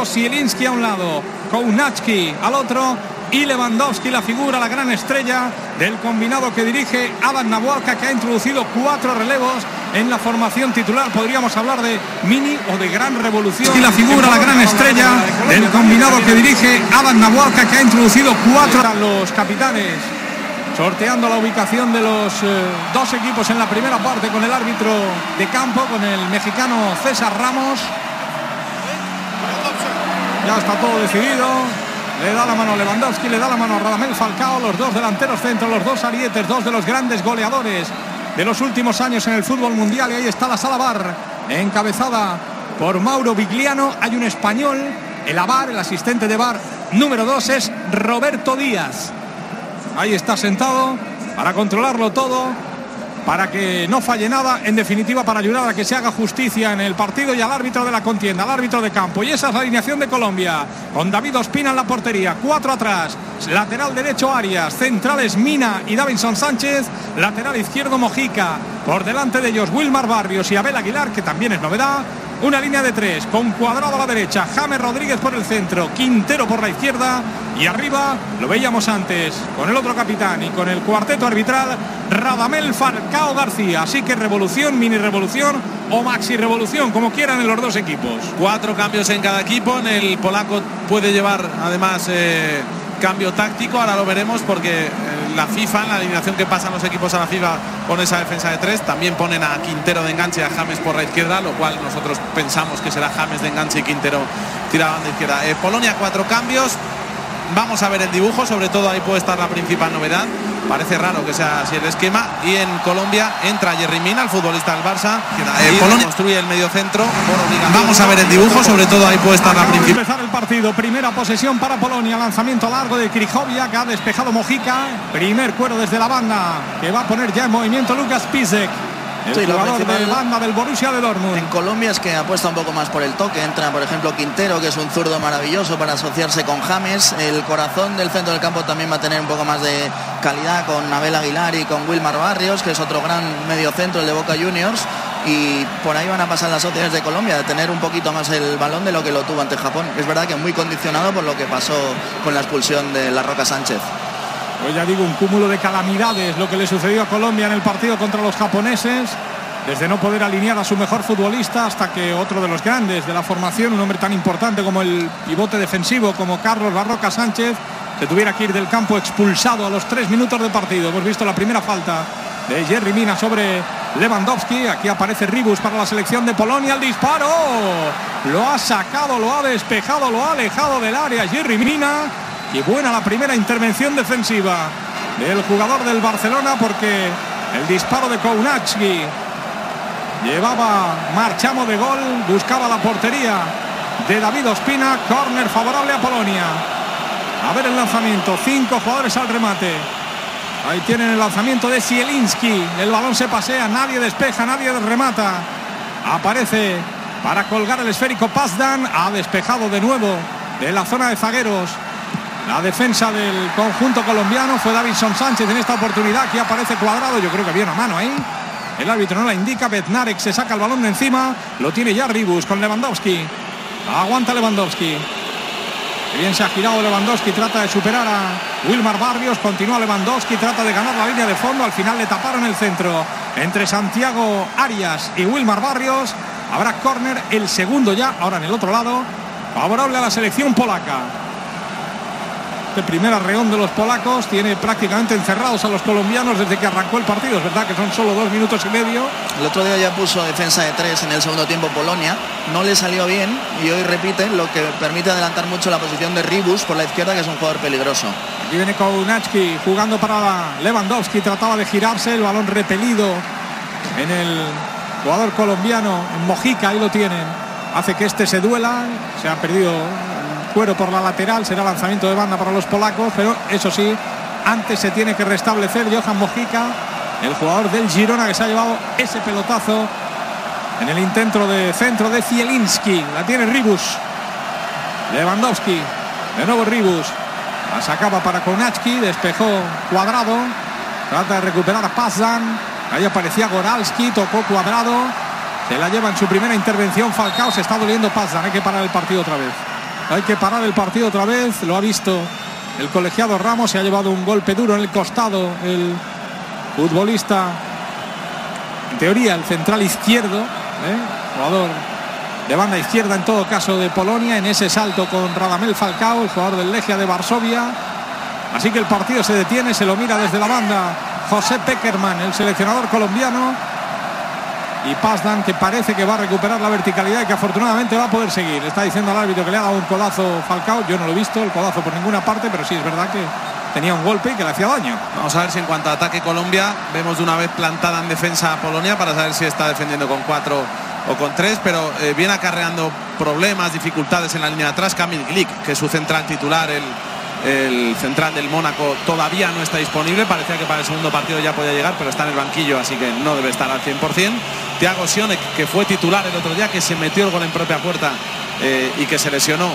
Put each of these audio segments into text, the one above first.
lado, Zielinski a un lado, Kounachki al otro y Lewandowski, la figura, la gran estrella del combinado que dirige Adam Nahualca, que ha introducido 4 relevos en la formación titular. Podríamos hablar de mini o de gran revolución. Y la figura, la gran estrella del combinado que dirige Adam Nahualca, que ha introducido 4. Los capitanes sorteando la ubicación de los dos equipos en la primera parte con el árbitro de campo, con el mexicano César Ramos. Ya está todo decidido. Le da la mano a Lewandowski, le da la mano a Radamel Falcao, los dos delanteros centro, los dos arietes, dos de los grandes goleadores de los últimos años en el fútbol mundial. Y ahí está la sala VAR, encabezada por Mauro Vigliano. Hay un español, el VAR, el asistente de VAR número 2 es Roberto Díaz. Ahí está sentado para controlarlo todo, para que no falle nada, en definitiva para ayudar a que se haga justicia en el partido y al árbitro de la contienda, al árbitro de campo. Y esa es la alineación de Colombia, con David Ospina en la portería, 4 atrás, lateral derecho Arias, centrales Mina y Davinson Sánchez, lateral izquierdo Mojica, por delante de ellos Wilmar Barrios y Abel Aguilar, que también es novedad. Una línea de 3 con Cuadrado a la derecha, James Rodríguez por el centro, Quintero por la izquierda y arriba, lo veíamos antes, con el otro capitán y con el cuarteto arbitral, Radamel Falcao García. Así que revolución, mini revolución o maxi revolución, como quieran en los dos equipos. 4 cambios en cada equipo. En el polaco puede llevar además cambio táctico, ahora lo veremos, porque la FIFA, en la alineación que pasan los equipos a la FIFA con esa defensa de 3, también ponen a Quintero de enganche y a James por la izquierda, lo cual nosotros pensamos que será James de enganche y Quintero tira a banda izquierda. Polonia, 4 cambios. Vamos a ver el dibujo, sobre todo ahí puede estar la principal novedad. Parece raro que sea así el esquema. Y en Colombia entra Yerry Mina, el futbolista del Barça. Polonia construye el medio centro por obligación. Vamos a ver el dibujo, sobre todo ahí puede estar la principal. Empezar el partido, primera posesión para Polonia, lanzamiento largo de Krychowiak, que ha despejado Mojica. Primer cuero desde la banda, que va a poner ya en movimiento Lucas Pisek, el jugador de banda del Borussia de Dortmund. En Colombia es que apuesta un poco más por el toque. Entra, por ejemplo, Quintero, que es un zurdo maravilloso para asociarse con James. El corazón del centro del campo también va a tener un poco más de calidad con Abel Aguilar y con Wilmar Barrios, que es otro gran mediocentro, el de Boca Juniors. Y por ahí van a pasar las sociedades de Colombia, de tener un poquito más el balón de lo que lo tuvo ante Japón. Es verdad que muy condicionado por lo que pasó con la expulsión de La Roca Sánchez. Pues ya digo, un cúmulo de calamidades lo que le sucedió a Colombia en el partido contra los japoneses, desde no poder alinear a su mejor futbolista hasta que otro de los grandes de la formación, un hombre tan importante como el pivote defensivo como Carlos La Roca Sánchez, se tuviera que ir del campo expulsado a los 3 minutos de partido. Hemos visto la primera falta de Yerry Mina sobre Lewandowski. Aquí aparece Ribus para la selección de Polonia. El disparo lo ha sacado, lo ha despejado, lo ha alejado del área Yerry Mina. Y buena la primera intervención defensiva del jugador del Barcelona, porque el disparo de Kounachki llevaba marchamo de gol, buscaba la portería de David Ospina. Córner favorable a Polonia. A ver el lanzamiento, 5 jugadores al remate. Ahí tienen el lanzamiento de Zielinski. El balón se pasea, nadie despeja, nadie remata. Aparece para colgar el esférico Pazdan. Ha despejado de nuevo de la zona de zagueros la defensa del conjunto colombiano. Fue Davinson Sánchez en esta oportunidad. Aquí aparece Cuadrado. Yo creo que había una mano ahí. El árbitro no la indica. Bednarek se saca el balón de encima. Lo tiene ya Ribus con Lewandowski. Aguanta Lewandowski. Que bien se ha girado Lewandowski. Trata de superar a Wilmar Barrios. Continúa Lewandowski. Trata de ganar la línea de fondo. Al final le taparon el centro entre Santiago Arias y Wilmar Barrios. Habrá córner, el segundo ya. Ahora en el otro lado, favorable a la selección polaca. El primer arreón de los polacos tiene prácticamente encerrados a los colombianos desde que arrancó el partido. Es verdad que son solo 2 minutos y medio. El otro día ya puso defensa de 3 en el segundo tiempo Polonia. No le salió bien y hoy repite, lo que permite adelantar mucho la posición de Ribus por la izquierda, que es un jugador peligroso. Aquí viene Kounachki jugando para Lewandowski. Trataba de girarse, el balón repelido en el jugador colombiano, en Mojica. Ahí lo tienen. Hace que este se duela. Se ha perdido cuero por la lateral, será lanzamiento de banda para los polacos, pero eso sí, antes se tiene que restablecer Johan Mojica, el jugador del Girona, que se ha llevado ese pelotazo en el intento de centro de Zielinski. La tiene Ribus. Lewandowski, de nuevo Ribus, la sacaba para Kounachki, despejó Cuadrado, trata de recuperar a Pazdan. Ahí aparecía Goralski, tocó Cuadrado, se la lleva en su primera intervención Falcao. Se está doliendo Pazdan, hay que parar el partido otra vez. Hay que parar el partido otra vez. Lo ha visto el colegiado Ramos. Se ha llevado un golpe duro en el costado el futbolista, en teoría el central izquierdo, jugador de banda izquierda en todo caso de Polonia, en ese salto con Radamel Falcao, el jugador del Legia de Varsovia. Así que el partido se detiene, se lo mira desde la banda José Peckerman, el seleccionador colombiano. Y Pazdan, que parece que va a recuperar la verticalidad y que afortunadamente va a poder seguir. Le está diciendo al árbitro que le ha dado un codazo Falcao. Yo no lo he visto el codazo por ninguna parte, pero sí es verdad que tenía un golpe y que le hacía daño. Vamos a ver si en cuanto a ataque Colombia vemos de una vez plantada en defensa a Polonia para saber si está defendiendo con 4 o con 3, pero viene acarreando problemas, dificultades en la línea de atrás. Kamil Glik, que es su central titular, el central del Mónaco, todavía no está disponible. Parecía que para el segundo partido ya podía llegar, pero está en el banquillo, así que no debe estar al 100%. Thiago Sionek, que fue titular el otro día, que se metió el gol en propia puerta y que se lesionó,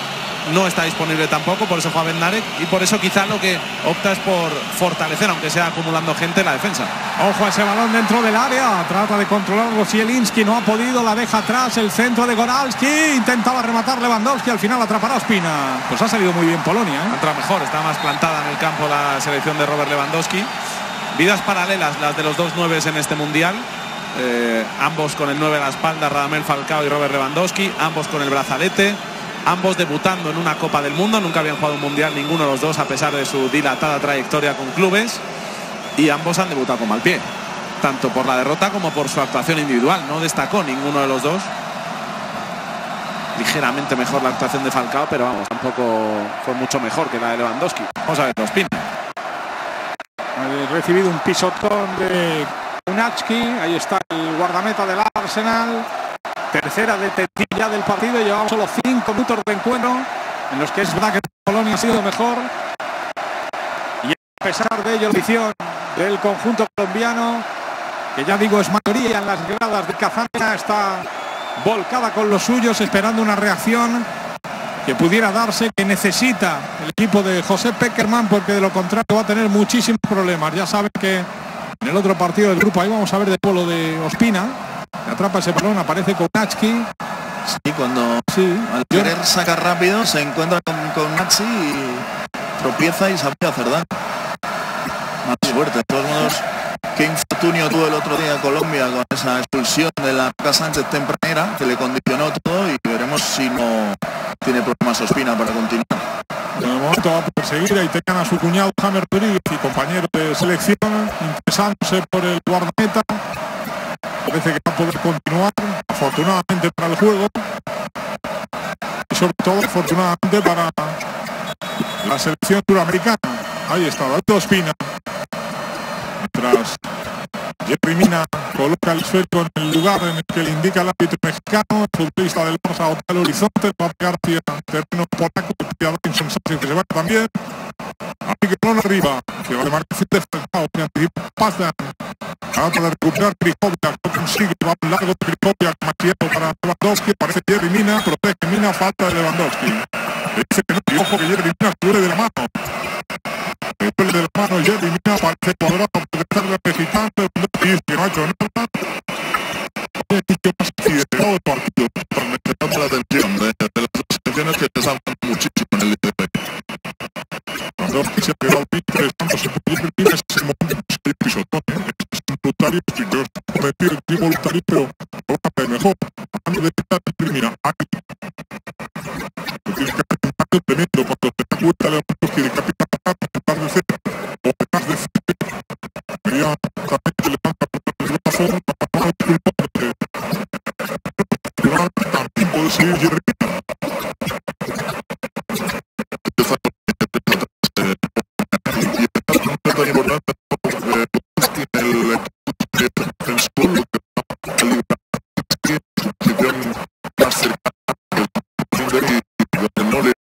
no está disponible tampoco, por eso juega Bednarek, y por eso quizá lo que opta es por fortalecer, aunque sea acumulando gente, la defensa. Ojo a ese balón dentro del área, trata de controlarlo Zielinski, no ha podido, la deja atrás, el centro de Goralski, intentaba rematar Lewandowski, al final atrapará Ospina. Pues ha salido muy bien Polonia, Ha entrado mejor, está más plantada en el campo la selección de Robert Lewandowski. Vidas paralelas las de los dos nueves en este mundial, ambos con el 9 a la espalda, Radamel Falcao y Robert Lewandowski, ambos con el brazalete, ambos debutando en una Copa del Mundo. Nunca habían jugado un mundial ninguno de los dos, a pesar de su dilatada trayectoria con clubes, y ambos han debutado con mal pie, tanto por la derrota como por su actuación individual. No destacó ninguno de los dos. Ligeramente mejor la actuación de Falcao, pero vamos, tampoco fue mucho mejor que la de Lewandowski. Vamos a ver, Ospina. Ha recibido un pisotón de Unachki. Ahí está el guardameta del Arsenal. Tercera detenida del partido. Llevamos solo 5 minutos de encuentro, en los que es verdad que Polonia ha sido mejor. Y a pesar de ello, la afición del conjunto colombiano, que ya digo es mayoría en las gradas de Kazán, está volcada con los suyos, esperando una reacción que pudiera darse, que necesita el equipo de José Peckerman, porque de lo contrario va a tener muchísimos problemas. Ya saben que en el otro partido del grupo, ahí vamos a ver de polo de Ospina, que atrapa ese balón, aparece con Nachki. Sí, cuando al querer sacar rápido se encuentra con Nachi y tropieza y sabe hacer daño. Más suerte. De todos modos, qué infortunio tuvo el otro día Colombia con esa expulsión de la Roca Sánchez tempranera, que le condicionó todo, y veremos si no tiene problemas Ospina para continuar. En el momento va a perseguir, ahí tengan a su cuñado James Rodríguez y compañero de selección, interesándose por el guardameta. Parece que va a poder continuar, afortunadamente para el juego, y sobre todo afortunadamente para la selección suramericana. Ahí está David Ospina, mientras Jerry Mina coloca el esférico en el lugar en el que le indica el árbitro mexicano. El futbolista del Barça bota el horizonte, va a pegar hacia terreno polaco, y a Davinson Sánchez, que se va también. Así que balón arriba, que va a demarcación de Falcao, que anticipa Pazdan. Trata de recuperar Krychowiak, no consigue, va un largo de Krychowiak, demasiado para Lewandowski, aparece Jerry Mina, protege Mina, falta de Lewandowski. Le dice que no, y ojo que Jerry Mina duele de la mano. Le duele de la mano Jerry Mina, parece cuadrado, protegerle al mexicano, Lewandowski, que no ha hecho nada. Oye, ¿qué más quiere todo el partido? Me llama la atención de las dos selecciones que te salvan muchísimo en el día de hoy. Lewandowski se ha quedado bien, pero estamos en Jerry Mina, es el momento de pisotón, voluntario, si yo cometido el tiempo voluntario, pero lo mejor. Hablando de esta termina aquí. Tienes que hacer un acto tremendo cuando te da cuenta de los que decapitan a detrás de cero o detrás de cero. Quería también que levanta por el brazo para no culparte. También puede seguir Jerry. Tan importante el solo que más cercana y no le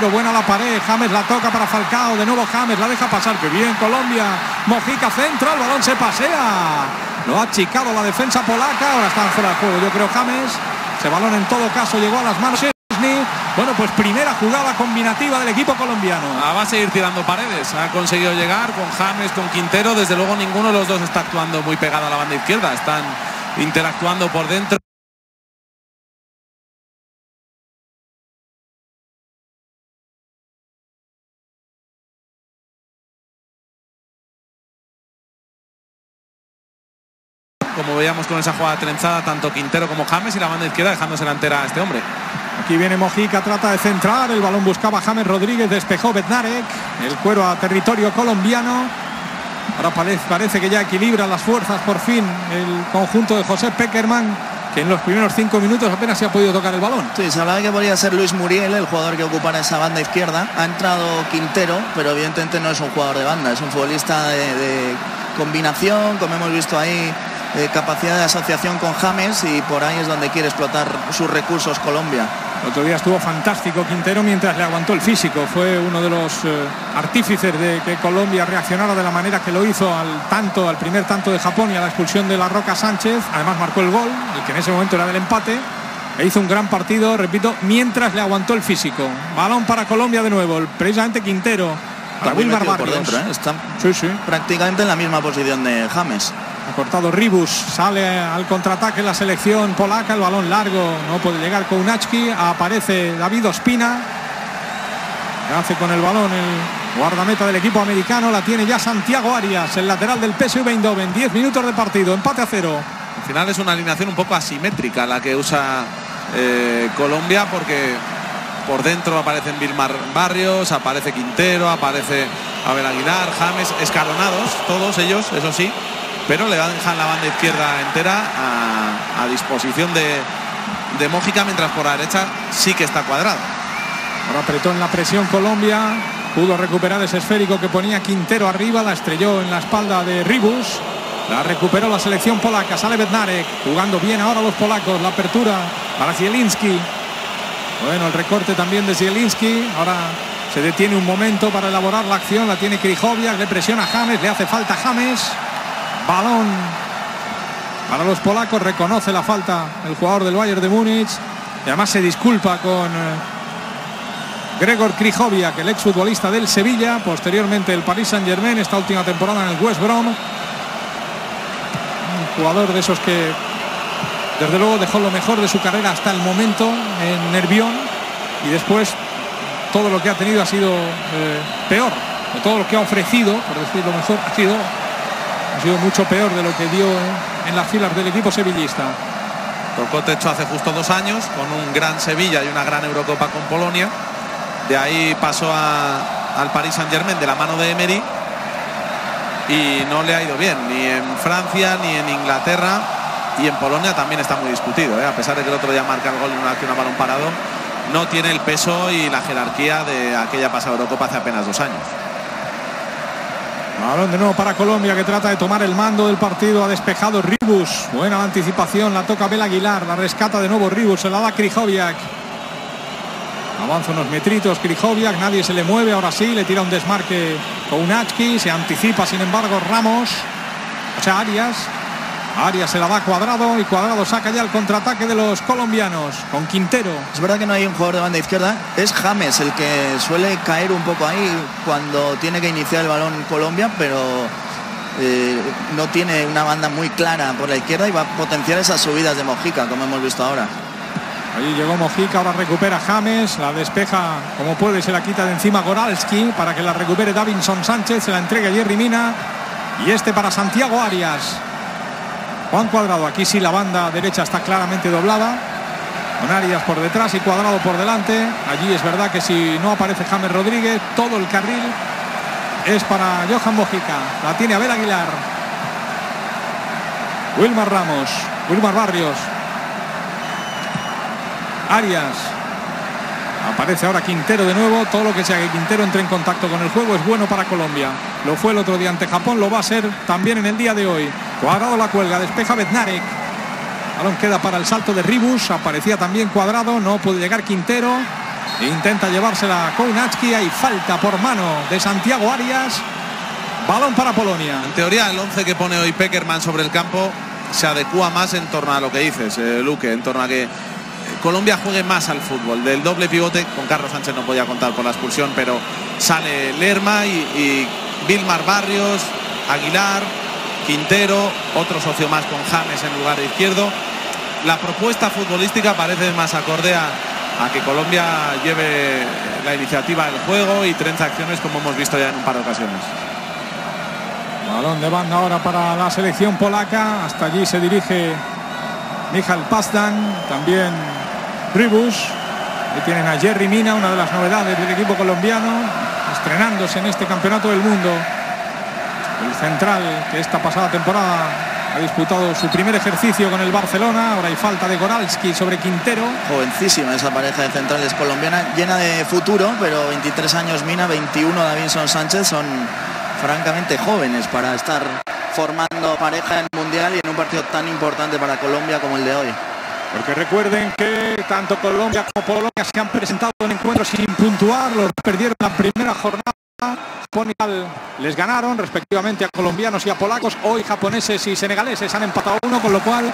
Quintero, buena la pared, James la toca para Falcao, de nuevo James, la deja pasar, que bien Colombia, Mojica centra, el balón se pasea, lo ha achicado la defensa polaca, ahora están fuera de juego, yo creo James, ese balón en todo caso llegó a las manos. Bueno, pues primera jugada combinativa del equipo colombiano. Va a seguir tirando paredes, ha conseguido llegar con James, con Quintero, desde luego ninguno de los dos está actuando muy pegado a la banda izquierda, están interactuando por dentro. Como veíamos con esa jugada trenzada, tanto Quintero como James, y la banda izquierda dejándose la entera a este hombre. Aquí viene Mojica, trata de centrar, el balón buscaba James Rodríguez, despejó Bednarek, el cuero a territorio colombiano. Ahora parece que ya equilibra las fuerzas por fin el conjunto de José Pekerman, que en los primeros 5 minutos apenas se ha podido tocar el balón. Sí, se hablaba que podría ser Luis Muriel el jugador que ocupara esa banda izquierda. Ha entrado Quintero, pero evidentemente no es un jugador de banda, es un futbolista de combinación, como hemos visto ahí, capacidad de asociación con James, y por ahí es donde quiere explotar sus recursos Colombia. El otro día estuvo fantástico Quintero mientras le aguantó el físico. Fue uno de los artífices de que Colombia reaccionara de la manera que lo hizo al primer tanto de Japón y a la expulsión de La Roca Sánchez. Además marcó el gol, el que en ese momento era del empate. E hizo un gran partido, repito, mientras le aguantó el físico. Balón para Colombia de nuevo, precisamente Quintero. Para Wilmar Barrios. Por dentro, está sí. prácticamente en la misma posición de James. Ha cortado Ribus, sale al contraataque la selección polaca, el balón largo, no puede llegar Kounachki, aparece David Ospina, que hace con el balón el guardameta del equipo americano, la tiene ya Santiago Arias, el lateral del PSV Eindhoven, 10 minutos de partido, empate a 0. Al final es una alineación un poco asimétrica la que usa Colombia, porque por dentro aparecen Wilmar Barrios, aparece Quintero, aparece Abel Aguilar, James, escalonados, todos ellos, eso sí, pero le dejan la banda izquierda entera a disposición de Mojica, mientras por la derecha sí que está cuadrado. Ahora apretó en la presión Colombia, pudo recuperar ese esférico que ponía Quintero arriba, la estrelló en la espalda de Ribus, la recuperó la selección polaca, sale Bednarek, jugando bien ahora los polacos, la apertura para Zielinski. Bueno, el recorte también de Zielinski, ahora se detiene un momento para elaborar la acción, la tiene Krychowiak, le presiona a James, le hace falta a James. Balón para los polacos, reconoce la falta el jugador del Bayern de Múnich y además se disculpa con Gregor Krychowiak, el exfutbolista del Sevilla, posteriormente el Paris Saint-Germain, esta última temporada en el West Brom. Un jugador de esos que desde luego dejó lo mejor de su carrera hasta el momento en Nervión, y después todo lo que ha tenido ha sido peor, o todo lo que ha ofrecido, por decirlo mejor, ha sido mucho peor de lo que dio en las filas del equipo sevillista. Tocó techo hace justo 2 años con un gran Sevilla y una gran Eurocopa con Polonia. De ahí pasó al Paris Saint-Germain de la mano de Emery y no le ha ido bien, ni en Francia ni en Inglaterra, y en Polonia también está muy discutido, a pesar de que el otro día marca el gol en una acción a balón parado, no tiene el peso y la jerarquía de aquella pasada Eurocopa hace apenas 2 años. Balón de nuevo para Colombia, que trata de tomar el mando del partido. Ha despejado Ribus, buena anticipación, la toca Abel Aguilar, la rescata de nuevo Ribus, se la da Krychowiak. Avanza unos metritos Krychowiak, nadie se le mueve, ahora sí, le tira un desmarque Kounachki, se anticipa sin embargo Ramos, o sea Arias se la da a Cuadrado, y Cuadrado saca ya el contraataque de los colombianos con Quintero. Es verdad que no hay un jugador de banda izquierda, es James el que suele caer un poco ahí cuando tiene que iniciar el balón Colombia, pero no tiene una banda muy clara por la izquierda y va a potenciar esas subidas de Mojica, como hemos visto ahora. Ahí llegó Mojica, ahora recupera James, la despeja como puede, se la quita de encima Goralski para que la recupere Davinson Sánchez, se la entrega Jerry Mina, y este para Santiago Arias. Juan Cuadrado, aquí sí la banda derecha está claramente doblada, con Arias por detrás y Cuadrado por delante. Allí es verdad que si no aparece James Rodríguez, todo el carril es para Johan Mojica. La tiene Abel Aguilar, Wilmar Ramos, Wilmar Barrios, Arias. Aparece ahora Quintero de nuevo. Todo lo que sea que Quintero entre en contacto con el juego es bueno para Colombia. Lo fue el otro día ante Japón, lo va a ser también en el día de hoy. Cuadrado la cuelga, despeja Bednarek. Balón queda para el salto de Ribus. Aparecía también Cuadrado, no puede llegar Quintero. Intenta llevársela Kounacki. Hay falta por mano de Santiago Arias. Balón para Polonia. En teoría el 11 que pone hoy Pekerman sobre el campo se adecua más en torno a lo que dices, Luque, en torno a que Colombia juegue más al fútbol. Del doble pivote, con Carlos Sánchez no podía contar por la expulsión, pero sale Lerma y Wilmar Barrios, Aguilar, Quintero, otro socio más con James en lugar de izquierdo. La propuesta futbolística parece más acorde a que Colombia lleve la iniciativa del juego y trenza acciones, como hemos visto ya en un par de ocasiones. Balón de banda ahora para la selección polaca. Hasta allí se dirige Michal Pazdan, también Rybus. Ahí tienen a Yerry Mina, una de las novedades del equipo colombiano, estrenándose en este campeonato del mundo. El central que esta pasada temporada ha disputado su primer ejercicio con el Barcelona. Ahora hay falta de Goralski sobre Quintero. Jovencísima esa pareja de centrales colombiana, llena de futuro, pero 23 años Mina, 21 Davinson Sánchez, son francamente jóvenes para estar formando pareja en el Mundial y en un partido tan importante para Colombia como el de hoy. Porque recuerden que tanto Colombia como Polonia se han presentado en encuentros sin puntuar. Los perdieron la primera jornada. Les ganaron respectivamente a colombianos y a polacos. Hoy japoneses y senegaleses han empatado 1, con lo cual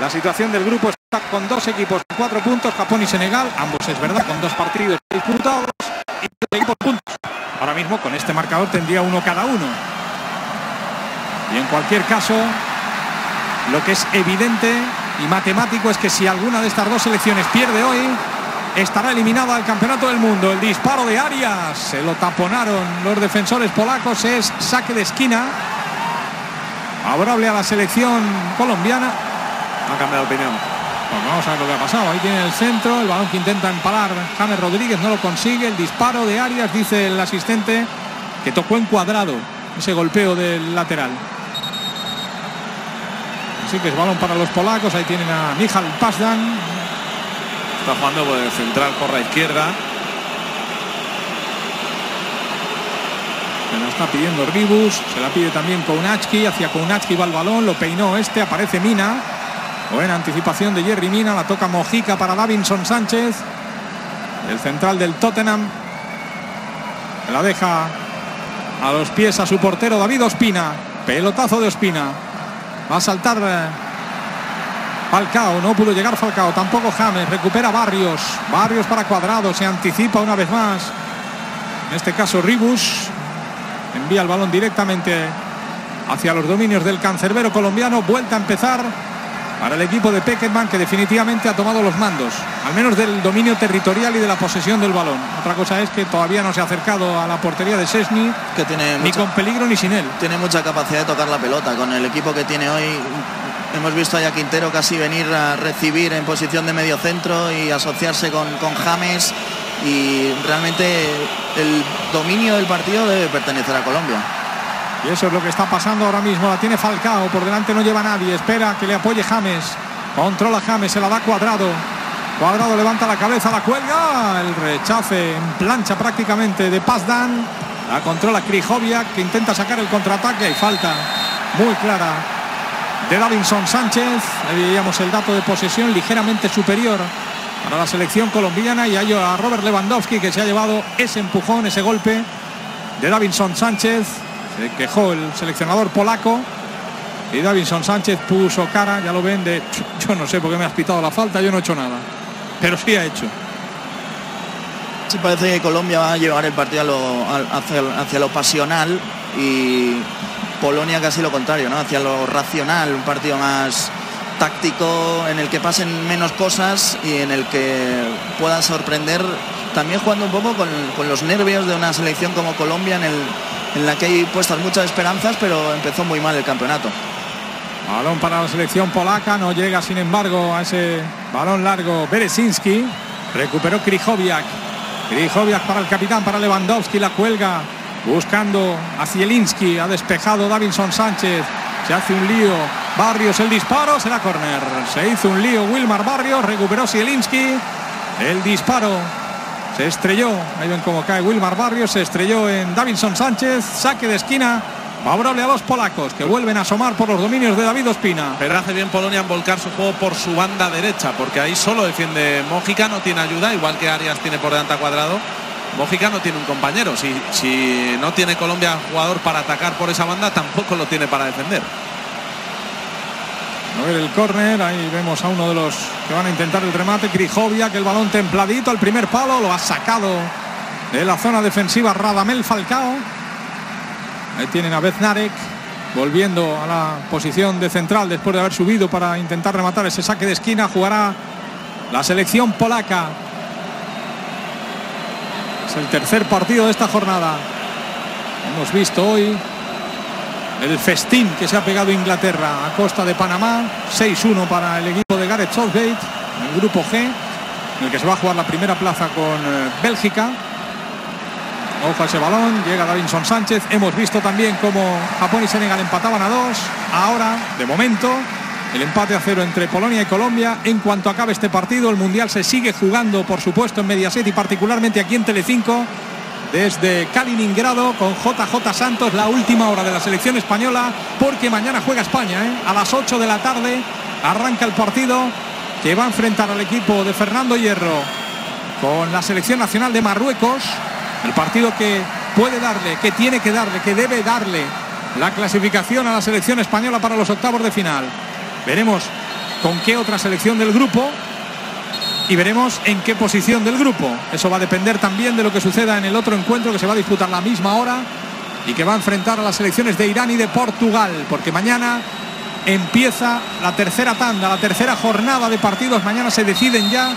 la situación del grupo está con 2 equipos con 4 puntos, Japón y Senegal, ambos es verdad con 2 partidos disputados y 2 equipos puntos. Ahora mismo con este marcador tendría 1 cada uno. Y en cualquier caso, lo que es evidente y matemático es que si alguna de estas 2 selecciones pierde hoy, estará eliminada del campeonato del mundo. El disparo de Arias, se lo taponaron los defensores polacos, es saque de esquina favorable a la selección colombiana. Ha cambiado de opinión. Pues vamos a ver lo que ha pasado. Ahí tiene el centro, el balón que intenta empalar James Rodríguez, no lo consigue. El disparo de Arias, dice el asistente, que tocó en cuadrado ese golpeo del lateral. Así que es balón para los polacos. Ahí tienen a Michal Pazdan. Está jugando por el central por la izquierda. Se la está pidiendo Rybus, se la pide también Kounacki. Hacia Kounacki va el balón, lo peinó aparece Mina. Buena anticipación de Yerry Mina, la toca Mojica para Davinson Sánchez. El central del Tottenham. La deja a los pies a su portero David Ospina. Pelotazo de Ospina. Va a saltar Falcao, no pudo llegar Falcao, tampoco James. Recupera Barrios para Cuadrado, se anticipa una vez más. En este caso Rybus envía el balón directamente hacia los dominios del cancerbero colombiano. Vuelta a empezar para el equipo de Pekerman, que definitivamente ha tomado los mandos, al menos del dominio territorial y de la posesión del balón. Otra cosa es que todavía no se ha acercado a la portería de Szczęsny, que tiene ni con peligro ni sin él. Tiene mucha capacidad de tocar la pelota. Con el equipo que tiene hoy, hemos visto a Quintero casi venir a recibir en posición de medio centro y asociarse con James, y realmente el dominio del partido debe pertenecer a Colombia. Y eso es lo que está pasando ahora mismo. La tiene Falcao, por delante no lleva nadie, espera que le apoye James, controla James, se la da Cuadrado. Cuadrado levanta la cabeza, la cuelga, el rechace en plancha prácticamente de Pazdan. La controla Krychowiak, que intenta sacar el contraataque. Hay falta muy clara de Davinson Sánchez. Ahí veíamos el dato de posesión ligeramente superior para la selección colombiana, y hay a Robert Lewandowski, que se ha llevado ese empujón, ese golpe de Davinson Sánchez. Se quejó el seleccionador polaco y Davinson Sánchez puso cara, ya lo ven, de yo no sé por qué me has pitado la falta, yo no he hecho nada, pero sí ha hecho. Sí, parece que Colombia va a llevar el partido hacia lo pasional, y Polonia casi lo contrario, ¿no? Hacia lo racional, un partido más táctico, en el que pasen menos cosas y en el que pueda sorprender, también jugando un poco con los nervios de una selección como Colombia, en la que hay puestas muchas esperanzas, pero empezó muy mal el campeonato. Balón para la selección polaca, no llega sin embargo a ese balón largo Berezinski. Recuperó Krychowiak para el capitán, para Lewandowski, la cuelga buscando a Zielinski. Ha despejado Davinson Sánchez, se hace un lío Barrios, el disparo, será córner. Se hizo un lío Wilmar Barrios, recuperó Zielinski, el disparo se estrelló, ahí ven cómo cae Wilmar Barrios, se estrelló en Davinson Sánchez. Saque de esquina favorable a los polacos, que vuelven a asomar por los dominios de David Ospina. Pero hace bien Polonia en volcar su juego por su banda derecha, porque ahí solo defiende Mójica, no tiene ayuda, igual que Arias tiene por delante a Cuadrado. Mójica no tiene un compañero. Si no tiene Colombia jugador para atacar por esa banda, tampoco lo tiene para defender. A ver el córner, ahí vemos a uno de los que van a intentar el remate, Grijovia, que el balón templadito al primer palo, lo ha sacado de la zona defensiva Radamel Falcao. Ahí tienen a Bednarek volviendo a la posición de central después de haber subido para intentar rematar ese saque de esquina. Jugará la selección polaca. Es el tercer partido de esta jornada. Hemos visto hoy el festín que se ha pegado Inglaterra a costa de Panamá. 6-1 para el equipo de Gareth Southgate en el grupo G, en el que se va a jugar la primera plaza con Bélgica. Ojo a ese balón, llega Davinson Sánchez. Hemos visto también cómo Japón y Senegal empataban a 2. Ahora, de momento, el empate a 0 entre Polonia y Colombia. En cuanto acabe este partido, el Mundial se sigue jugando, por supuesto, en Mediaset y particularmente aquí en Telecinco, desde Kaliningrado, con JJ Santos, la última hora de la selección española, porque mañana juega España, a las 8 de la tarde arranca el partido que va a enfrentar al equipo de Fernando Hierro con la selección nacional de Marruecos. El partido que puede darle, que tiene que darle, que debe darle la clasificación a la selección española para los octavos de final. Veremos con qué otra selección del grupo y veremos en qué posición del grupo. Eso va a depender también de lo que suceda en el otro encuentro, que se va a disputar a la misma hora y que va a enfrentar a las selecciones de Irán y de Portugal, porque mañana empieza la tercera tanda, la tercera jornada de partidos. Mañana se deciden ya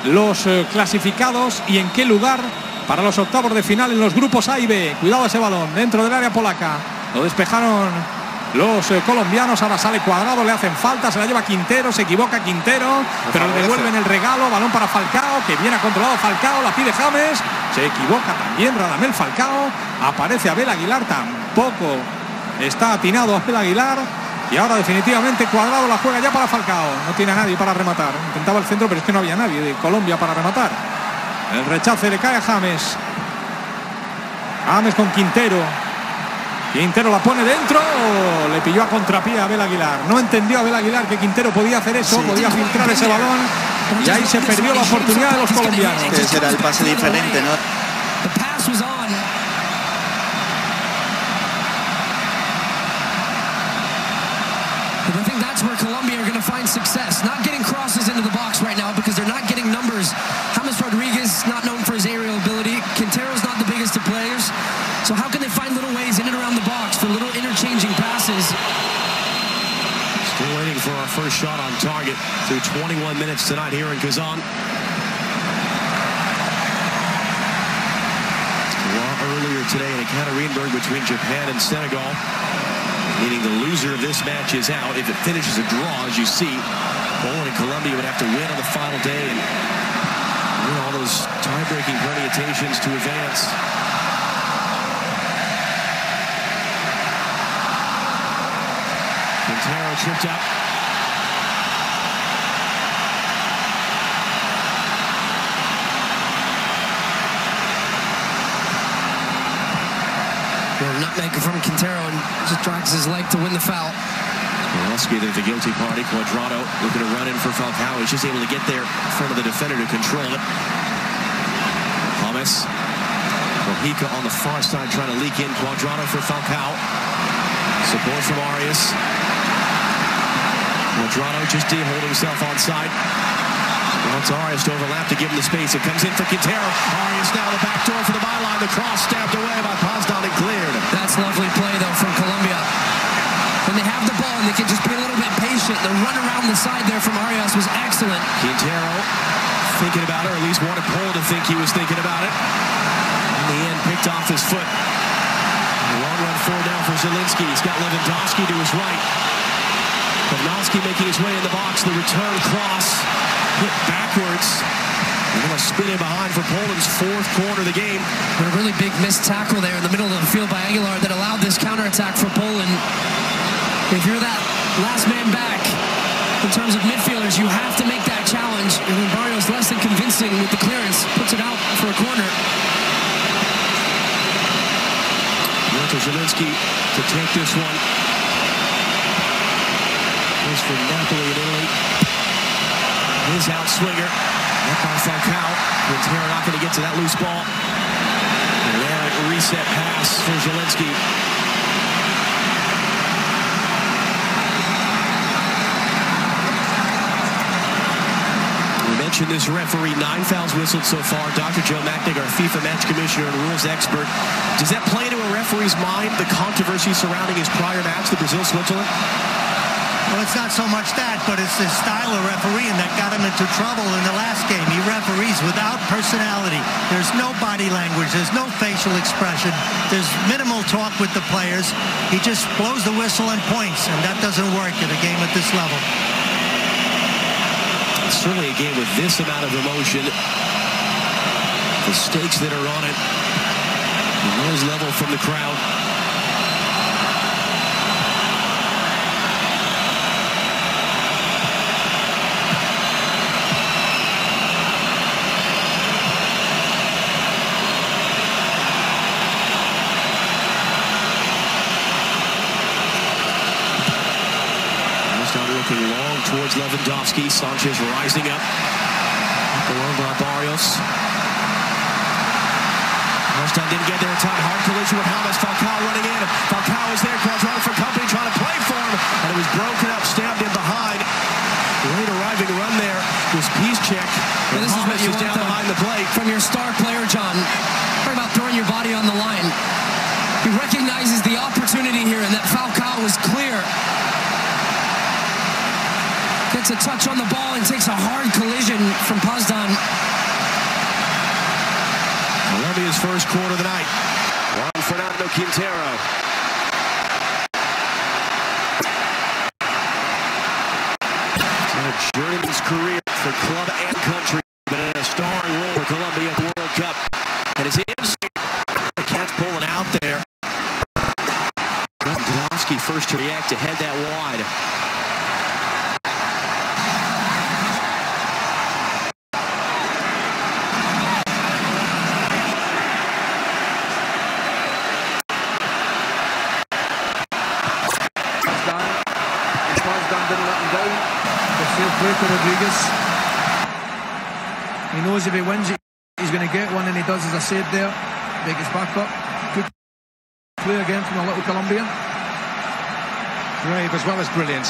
los clasificados y en qué lugar para los octavos de final en los grupos A y B. Cuidado ese balón dentro del área polaca. Lo despejaron los colombianos. Ahora sale Cuadrado, le hacen falta, se la lleva Quintero, se equivoca Quintero, pero le devuelven el regalo. Balón para Falcao, que viene a controlado Falcao, la pide James, se equivoca también Radamel Falcao. Aparece Abel Aguilar, tampoco está atinado Abel Aguilar. Y ahora definitivamente Cuadrado la juega ya para Falcao. No tiene a nadie para rematar. Intentaba el centro, pero es que no había nadie de Colombia para rematar. El rechace le cae a James. James con Quintero. Quintero la pone dentro. Le pilló a contrapié a Abel Aguilar. No entendió Abel Aguilar que Quintero podía hacer eso, podía filtrar ese balón. Y ahí se perdió la oportunidad de los colombianos. Ese era el pase diferente, ¿no? I think that's where Colombia are going to find success. Not getting crosses into the box right now because they're not getting numbers. James Rodriguez, not known for his aerial ability. Quintero's not the biggest of players. So how can they find little ways in and around the box for little interchanging passes? Still waiting for our first shot on target through 21 minutes tonight here in Kazan. Earlier today in Ekaterinburg between Japan and Senegal, meaning the loser of this match is out. If it finishes a draw, as you see, Poland and Colombia would have to win on the final day and win all those tie-breaking permutations to advance. Quintero tripped up. Nutmeg from Quintero and just drags his leg to win the foul. Rescued the guilty party. Cuadrado looking to run in for Falcao. He's just able to get there in front of the defender to control it. James. Mojica on the far side trying to leak in. Cuadrado for Falcao. Support from Arias. Cuadrado just did hold himself onside. Wants Arias to overlap to give him the space. It comes in for Quintero. Arias now the back door for the byline. The cross stabbed away by Poznan and cleared. That's lovely play though from Colombia. When they have the ball and they can just be a little bit patient. The run around the side there from Arias was excellent. Quintero thinking about it, or at least wanted Paul to think he was thinking about it. In the end, picked off his foot. A long run forward now for Zielinski. He's got Lewandowski to his right. Lewandowski making his way in the box. The return cross hit backwards. They're going to spin in behind for Poland's fourth corner of the game. But a really big missed tackle there in the middle of the field by Aguilar that allowed this counterattack for Poland. If you're that last man back in terms of midfielders, you have to make that challenge. And then Barrios less than convincing with the clearance, puts it out for a corner. Zielinski to take this one. Goes for Napoli in Italy. His outswinger. Up by Falcao. Quintero not going to get to that loose ball. And there, a reset pass for Zielinski. Mentioned this referee, 9 fouls whistled so far. Dr. Joe Machnik, our FIFA match commissioner and rules expert. Does that play into a referee's mind, the controversy surrounding his prior match, the Brazil-Switzerland? Well, it's not so much that, but it's his style of refereeing that got him into trouble in the last game. He referees without personality. There's no body language. There's no facial expression. There's minimal talk with the players. He just blows the whistle and points, and that doesn't work in a game at this level. It's certainly a game with this amount of emotion. The stakes that are on it. The noise level from the crowd. Looking long towards Lewandowski. Sanchez rising up. Below Barrios. Rostan didn't get there in time. Hard collision with James. Falcao running in. Falcao is there. Quadrado for company trying to play for him. And it was broken up, stabbed in behind. Late arriving run there was Piszczek. Well, this is what you want down behind the plate. From your star player, John. Talk about throwing your body on the line. He recognizes the opportunity here, and that Falcao was clear. Gets a touch on the ball and takes a hard collision from Pazdan. Colombia's first quarter of the night. Juan Fernando Quintero. It's been a journeyman's career for club and country, but in a starring role for Colombia at the World Cup. And his hands, the cat's pulling out there. Lewandowski first to react to head that wide. For Rodriguez. He knows if he wins it, he's going to get one, and he does, as I said there. Make his back up. Good play again from a little Colombia. Brave as well as brilliant.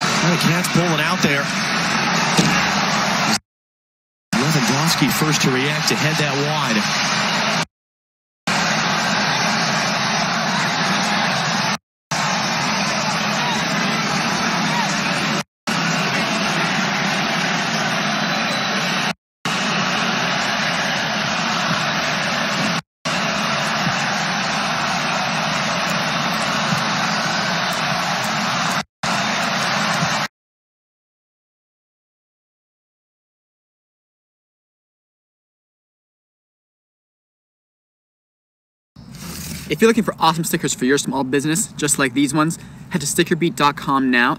The cat's pulling out there. Lewandowski first to react to head that wide. If you're looking for awesome stickers for your small business, just like these ones, head to stickerbeat.com now.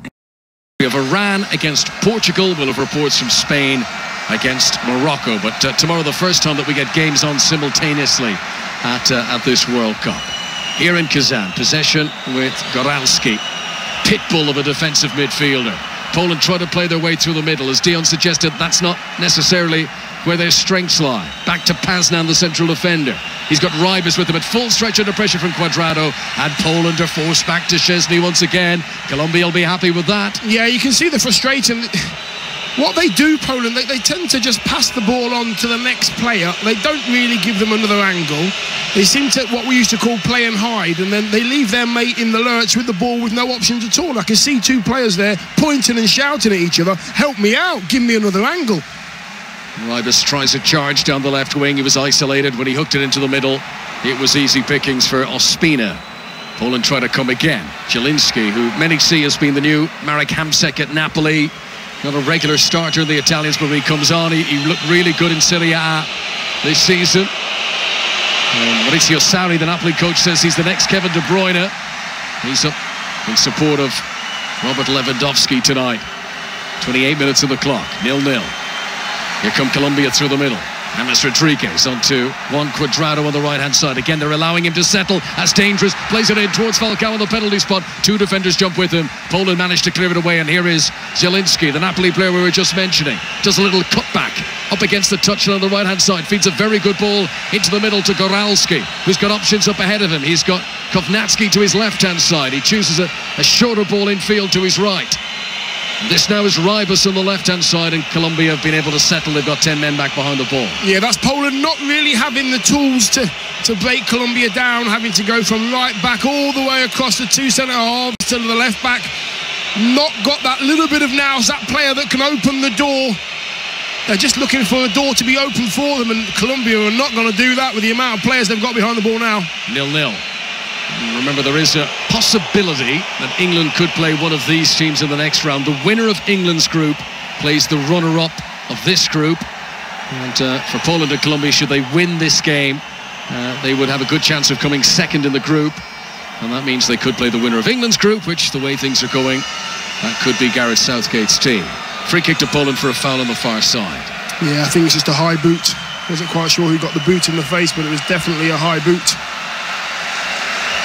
We have Iran against Portugal. We'll have reports from Spain against Morocco. But tomorrow, the first time that we get games on simultaneously at this World Cup. Here in Kazan, possession with Goralski. Pitbull of a defensive midfielder. Poland try to play their way through the middle. As Dion suggested, that's not necessarily where their strengths lie. Back to Pazdan, the central defender. He's got Ribas with him at full stretch under pressure from Quadrado. And Poland are forced back to Szczesny once again. Colombia will be happy with that. Yeah, you can see the frustration. What they do, Poland, they tend to just pass the ball on to the next player. They don't really give them another angle. They seem to, what we used to call play and hide, and then they leave their mate in the lurch with the ball with no options at all. I can see two players there pointing and shouting at each other, help me out, give me another angle. Ribas tries a charge down the left wing. He was isolated when he hooked it into the middle. It was easy pickings for Ospina. Poland try to come again. Zielinski, who many see as being the new Marek Hamšík at Napoli. Not a regular starter in the Italians, but when he comes on, he looked really good in Serie A this season. Maurizio Sarri, the Napoli coach, says he's the next Kevin De Bruyne. He's up in support of Robert Lewandowski tonight. 28 minutes of the clock, 0-0. Here come Colombia through the middle. James Rodriguez onto Juan Cuadrado on the right-hand side. Again, they're allowing him to settle. That's dangerous. Plays it in towards Falcao on the penalty spot. Two defenders jump with him. Poland managed to clear it away, and here is Zielinski, the Napoli player we were just mentioning. Does a little cutback up against the touchline on the right-hand side. Feeds a very good ball into the middle to Goralski, who's got options up ahead of him. He's got Kovnatski to his left-hand side. He chooses a shorter ball in field to his right. This now is Ribas on the left-hand side, and Colombia have been able to settle. They've got 10 men back behind the ball. Yeah, that's Poland not really having the tools to break Colombia down, having to go from right back all the way across the two centre-halves to the left back. Not got that little bit of nous, that player that can open the door. They're just looking for a door to be open for them, and Colombia are not going to do that with the amount of players they've got behind the ball now. 0-0. Remember, there is a possibility that England could play one of these teams in the next round. The winner of England's group plays the runner-up of this group. And for Poland and Colombia, should they win this game, they would have a good chance of coming second in the group. And that means they could play the winner of England's group, which, the way things are going, that could be Gareth Southgate's team. Free kick to Poland for a foul on the far side. Yeah, I think it's just a high boot. Wasn't quite sure who got the boot in the face, but it was definitely a high boot.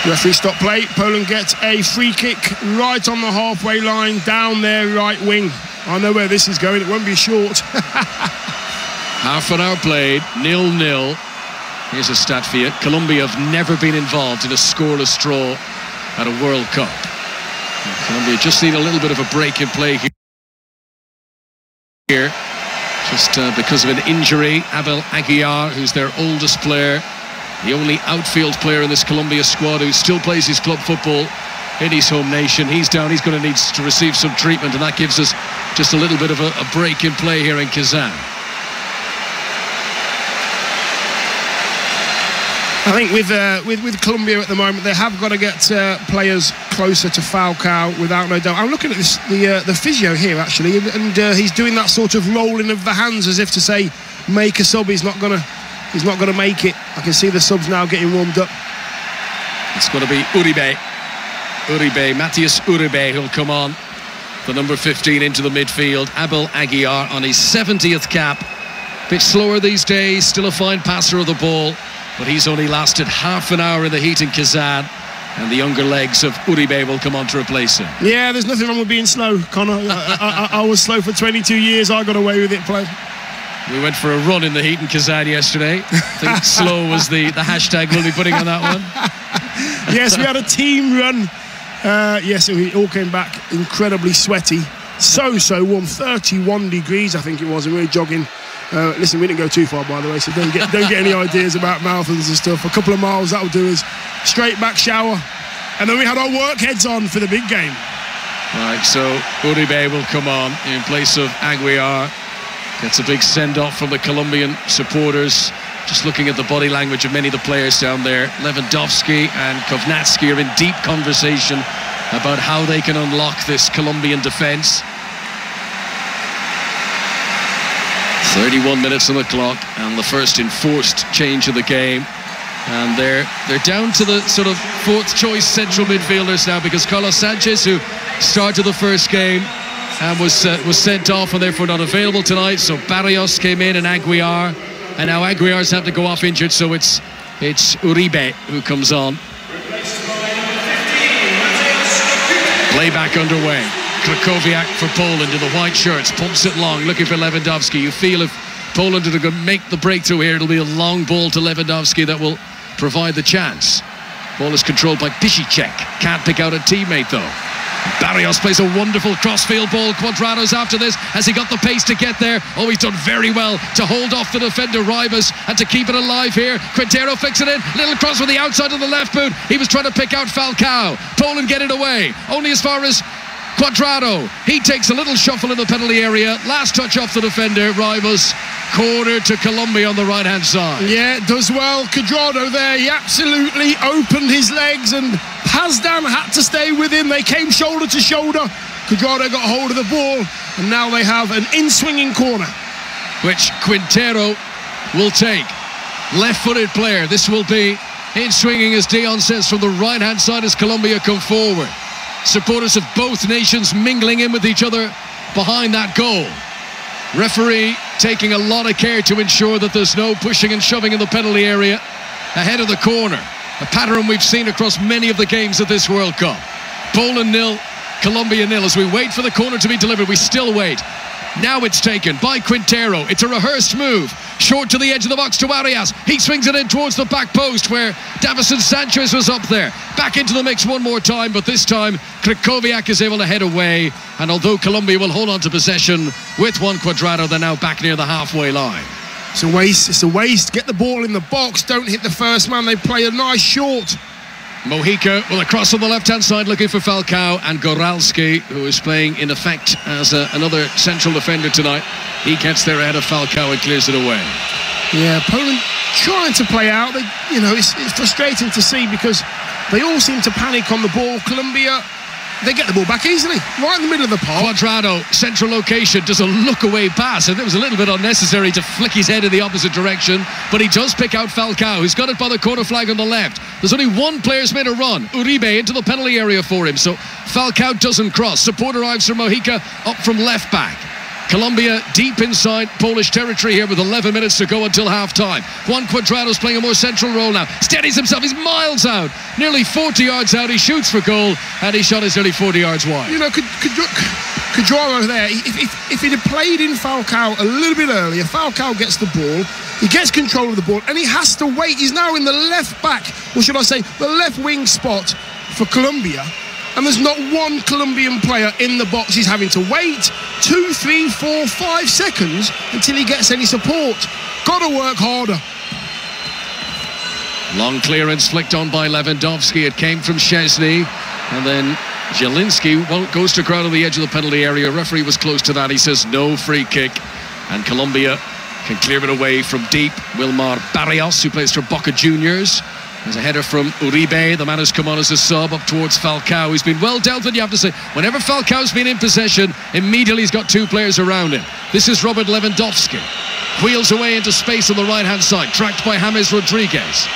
Referee stop play. Poland gets a free kick right on the halfway line, down their right wing. I know where this is going. It won't be short. Half an hour played, 0-0. Here's a stat for you. Colombia have never been involved in a scoreless draw at a World Cup. Colombia just need a little bit of a break in play here. Just because of an injury. Abel Aguilar, who's their oldest player, the only outfield player in this Colombia squad who still plays his club football in his home nation. He's down. He's going to need to receive some treatment, and that gives us just a little bit of a break in play here in Kazan. I think with Colombia at the moment, they have got to get players closer to Falcao, without no doubt. I'm looking at this, the physio here actually, and he's doing that sort of rolling of the hands as if to say, make a sub. He's not going to make it. I can see the subs now getting warmed up. It's going to be Uribe, Matthias Uribe, who'll come on, the number 15 into the midfield. Abel Aguilar on his 70th cap. Bit slower these days, still a fine passer of the ball, but he's only lasted half an hour in the heat in Kazan, and the younger legs of Uribe will come on to replace him. Yeah, there's nothing wrong with being slow, Connor. I was slow for 22 years. I got away with it. We went for a run in the heat in Kazan yesterday. I think slow was the hashtag we'll be putting on that one. Yes, we had a team run. Yes, we all came back incredibly sweaty. So warm, 31 degrees I think it was, and we were jogging. Listen, we didn't go too far, by the way, so don't get any ideas about marathons and stuff. A couple of miles, that'll do us. Straight back shower, and then we had our work heads on for the big game. Right, so Uribe will come on in place of Aguilar. Gets a big send-off from the Colombian supporters. Just looking at the body language of many of the players down there. Lewandowski and Kovnatski are in deep conversation about how they can unlock this Colombian defence. 31 minutes on the clock, and the first enforced change of the game. And they're down to the sort of fourth choice central midfielders now, because Carlos Sanchez, who started the first game and was sent off and therefore not available tonight, so Barrios came in and Aguilar, and now Aguilar's had to go off injured, so it's Uribe who comes on. Playback underway. Krakowiak for Poland in the white shirts, pumps it long, looking for Lewandowski. You feel if Poland are going to make the breakthrough here, it'll be a long ball to Lewandowski that will provide the chance. Ball is controlled by Piszczek. Can't pick out a teammate though. Barrios plays a wonderful crossfield ball. Cuadrado's after this. Has he got the pace to get there? Oh, he's done very well to hold off the defender Ribas and to keep it alive here. Quintero flicks it in. Little cross with the outside of the left boot. He was trying to pick out Falcao. Poland get it away. Only as far as Cuadrado. He takes a little shuffle in the penalty area. Last touch off the defender. Ribas. Corner to Colombia on the right-hand side. Yeah, does well. Cuadrado there. He absolutely opened his legs, and Pazdan had to stay with him. They came shoulder to shoulder. Cuadrado got hold of the ball, and now they have an in-swinging corner, which Quintero will take. Left-footed player. This will be in-swinging, as Dion says, from the right-hand side as Colombia come forward. Supporters of both nations mingling in with each other behind that goal. Referee taking a lot of care to ensure that there's no pushing and shoving in the penalty area ahead of the corner. A pattern we've seen across many of the games of this World Cup. Poland 0, Colombia 0. As we wait for the corner to be delivered, we still wait. Now it's taken by Quintero. It's a rehearsed move. Short to the edge of the box to Arias. He swings it in towards the back post where Davison Sanchez was up there. Back into the mix one more time, but this time Krychowiak is able to head away. And although Colombia will hold on to possession with Juan Cuadrado, they're now back near the halfway line. It's a waste. It's a waste. Get the ball in the box. Don't hit the first man. They play a nice short. Mojica will across on the left-hand side looking for Falcao, and Goralski, who is playing in effect as another central defender tonight. He gets there ahead of Falcao and clears it away. Yeah, Poland trying to play out. It's frustrating to see because they all seem to panic on the ball. Colombia, they get the ball back easily, right in the middle of the park. Cuadrado, central location, does a look-away pass, and it was a little bit unnecessary to flick his head in the opposite direction, but he does pick out Falcao, who's got it by the corner flag on the left. There's only one player's made a run, Uribe, into the penalty area for him, so Falcao doesn't cross. Support arrives from Mojica up from left back. Colombia deep inside Polish territory here with 11 minutes to go until half-time. Juan Cuadrado's playing a more central role now. Steadies himself, he's miles out. Nearly 40 yards out, he shoots for goal, and his shot is nearly 40 yards wide. Cuadrado there, if he'd have played in Falcao a little bit earlier, Falcao gets the ball, he gets control of the ball, and he has to wait. He's now in the left back, or should I say, the left wing spot for Colombia. And there's not one Colombian player in the box. He's having to wait 2, 3, 4, 5 seconds until he gets any support. Got to work harder. Long clearance flicked on by Lewandowski. It came from Szczesny. And then Zielinski goes to crowd on the edge of the penalty area. Referee was close to that. He says no free kick. And Colombia can clear it away from deep. Wilmar Barrios, who plays for Boca Juniors. There's a header from Uribe, the man who's come on as a sub up towards Falcao. He's been well dealt with, you have to say. Whenever Falcao's been in possession, immediately he's got two players around him. This is Robert Lewandowski. Wheels away into space on the right-hand side, tracked by James Rodriguez.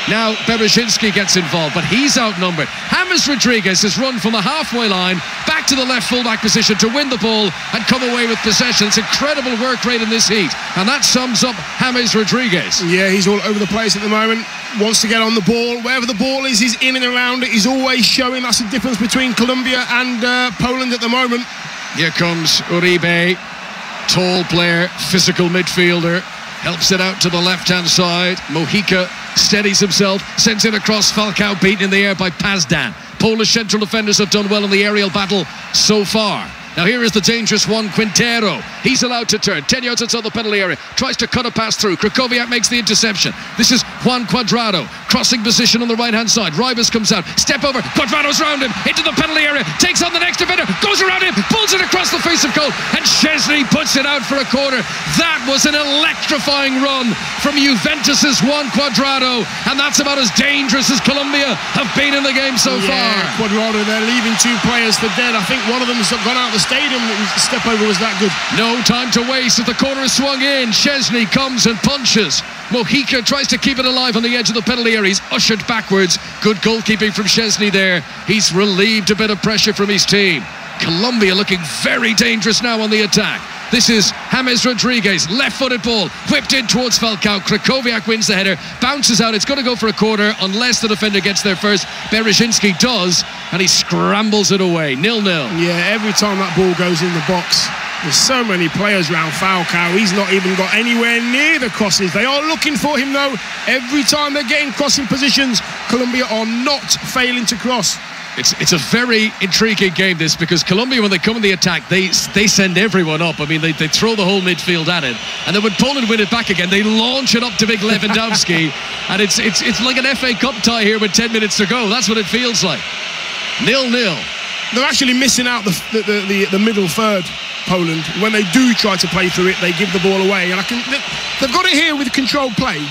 Now Berezhinski gets involved, but he's outnumbered. James Rodriguez has run from the halfway line back to the left fullback position to win the ball and come away with possession. It's incredible work rate in this heat, and that sums up James Rodriguez. Yeah, he's all over the place at the moment. Wants to get on the ball. Wherever the ball is, he's in and around it. He's always showing. That's the difference between Colombia and Poland at the moment. Here comes Uribe, tall player, physical midfielder. Helps it out to the left-hand side. Mojica steadies himself, sends it across. Falcao beaten in the air by Pazdan. Polish central defenders have done well in the aerial battle so far. Now here is the dangerous one, Quintero. He's allowed to turn 10 yards outside the penalty area, tries to cut a pass through. Krychowiak makes the interception. This is Juan Cuadrado, crossing position on the right hand side. Ribas comes out, step over, Cuadrado's round him, into the penalty area, takes on the next defender, goes around him, pulls it across the face of goal, and Szczesny puts it out for a corner. That was an electrifying run from Juventus's Juan Cuadrado, and that's about as dangerous as Colombia have been in the game so far. Cuadrado, they're leaving two players for dead. I think one of them's gone out the stadium. The step over was that good. No time to waste as the corner is swung in. Szczesny comes and punches. Mojica tries to keep it alive on the edge of the penalty area. He's ushered backwards. Good goalkeeping from Szczesny there. He's relieved a bit of pressure from his team. Colombia looking very dangerous now on the attack. This is James Rodriguez, left-footed ball, whipped in towards Falcao. Krychowiak wins the header, bounces out. It's going to go for a corner unless the defender gets there first. Berezhinski does, and he scrambles it away. 0-0. Yeah, every time that ball goes in the box, there's so many players around Falcao. He's not even got anywhere near the crosses. They are looking for him, though. Every time they're getting crossing positions, Colombia are not failing to cross. It's a very intriguing game, this, because Colombia, when they come in the attack, they send everyone up. I mean, they throw the whole midfield at it, and then when Poland win it back again, they launch it up to big Lewandowski, and it's like an FA Cup tie here with 10 minutes to go. That's what it feels like. 0-0. They're actually missing out the middle third, Poland. When they do try to play through it, they give the ball away, and they've got it here with controlled play.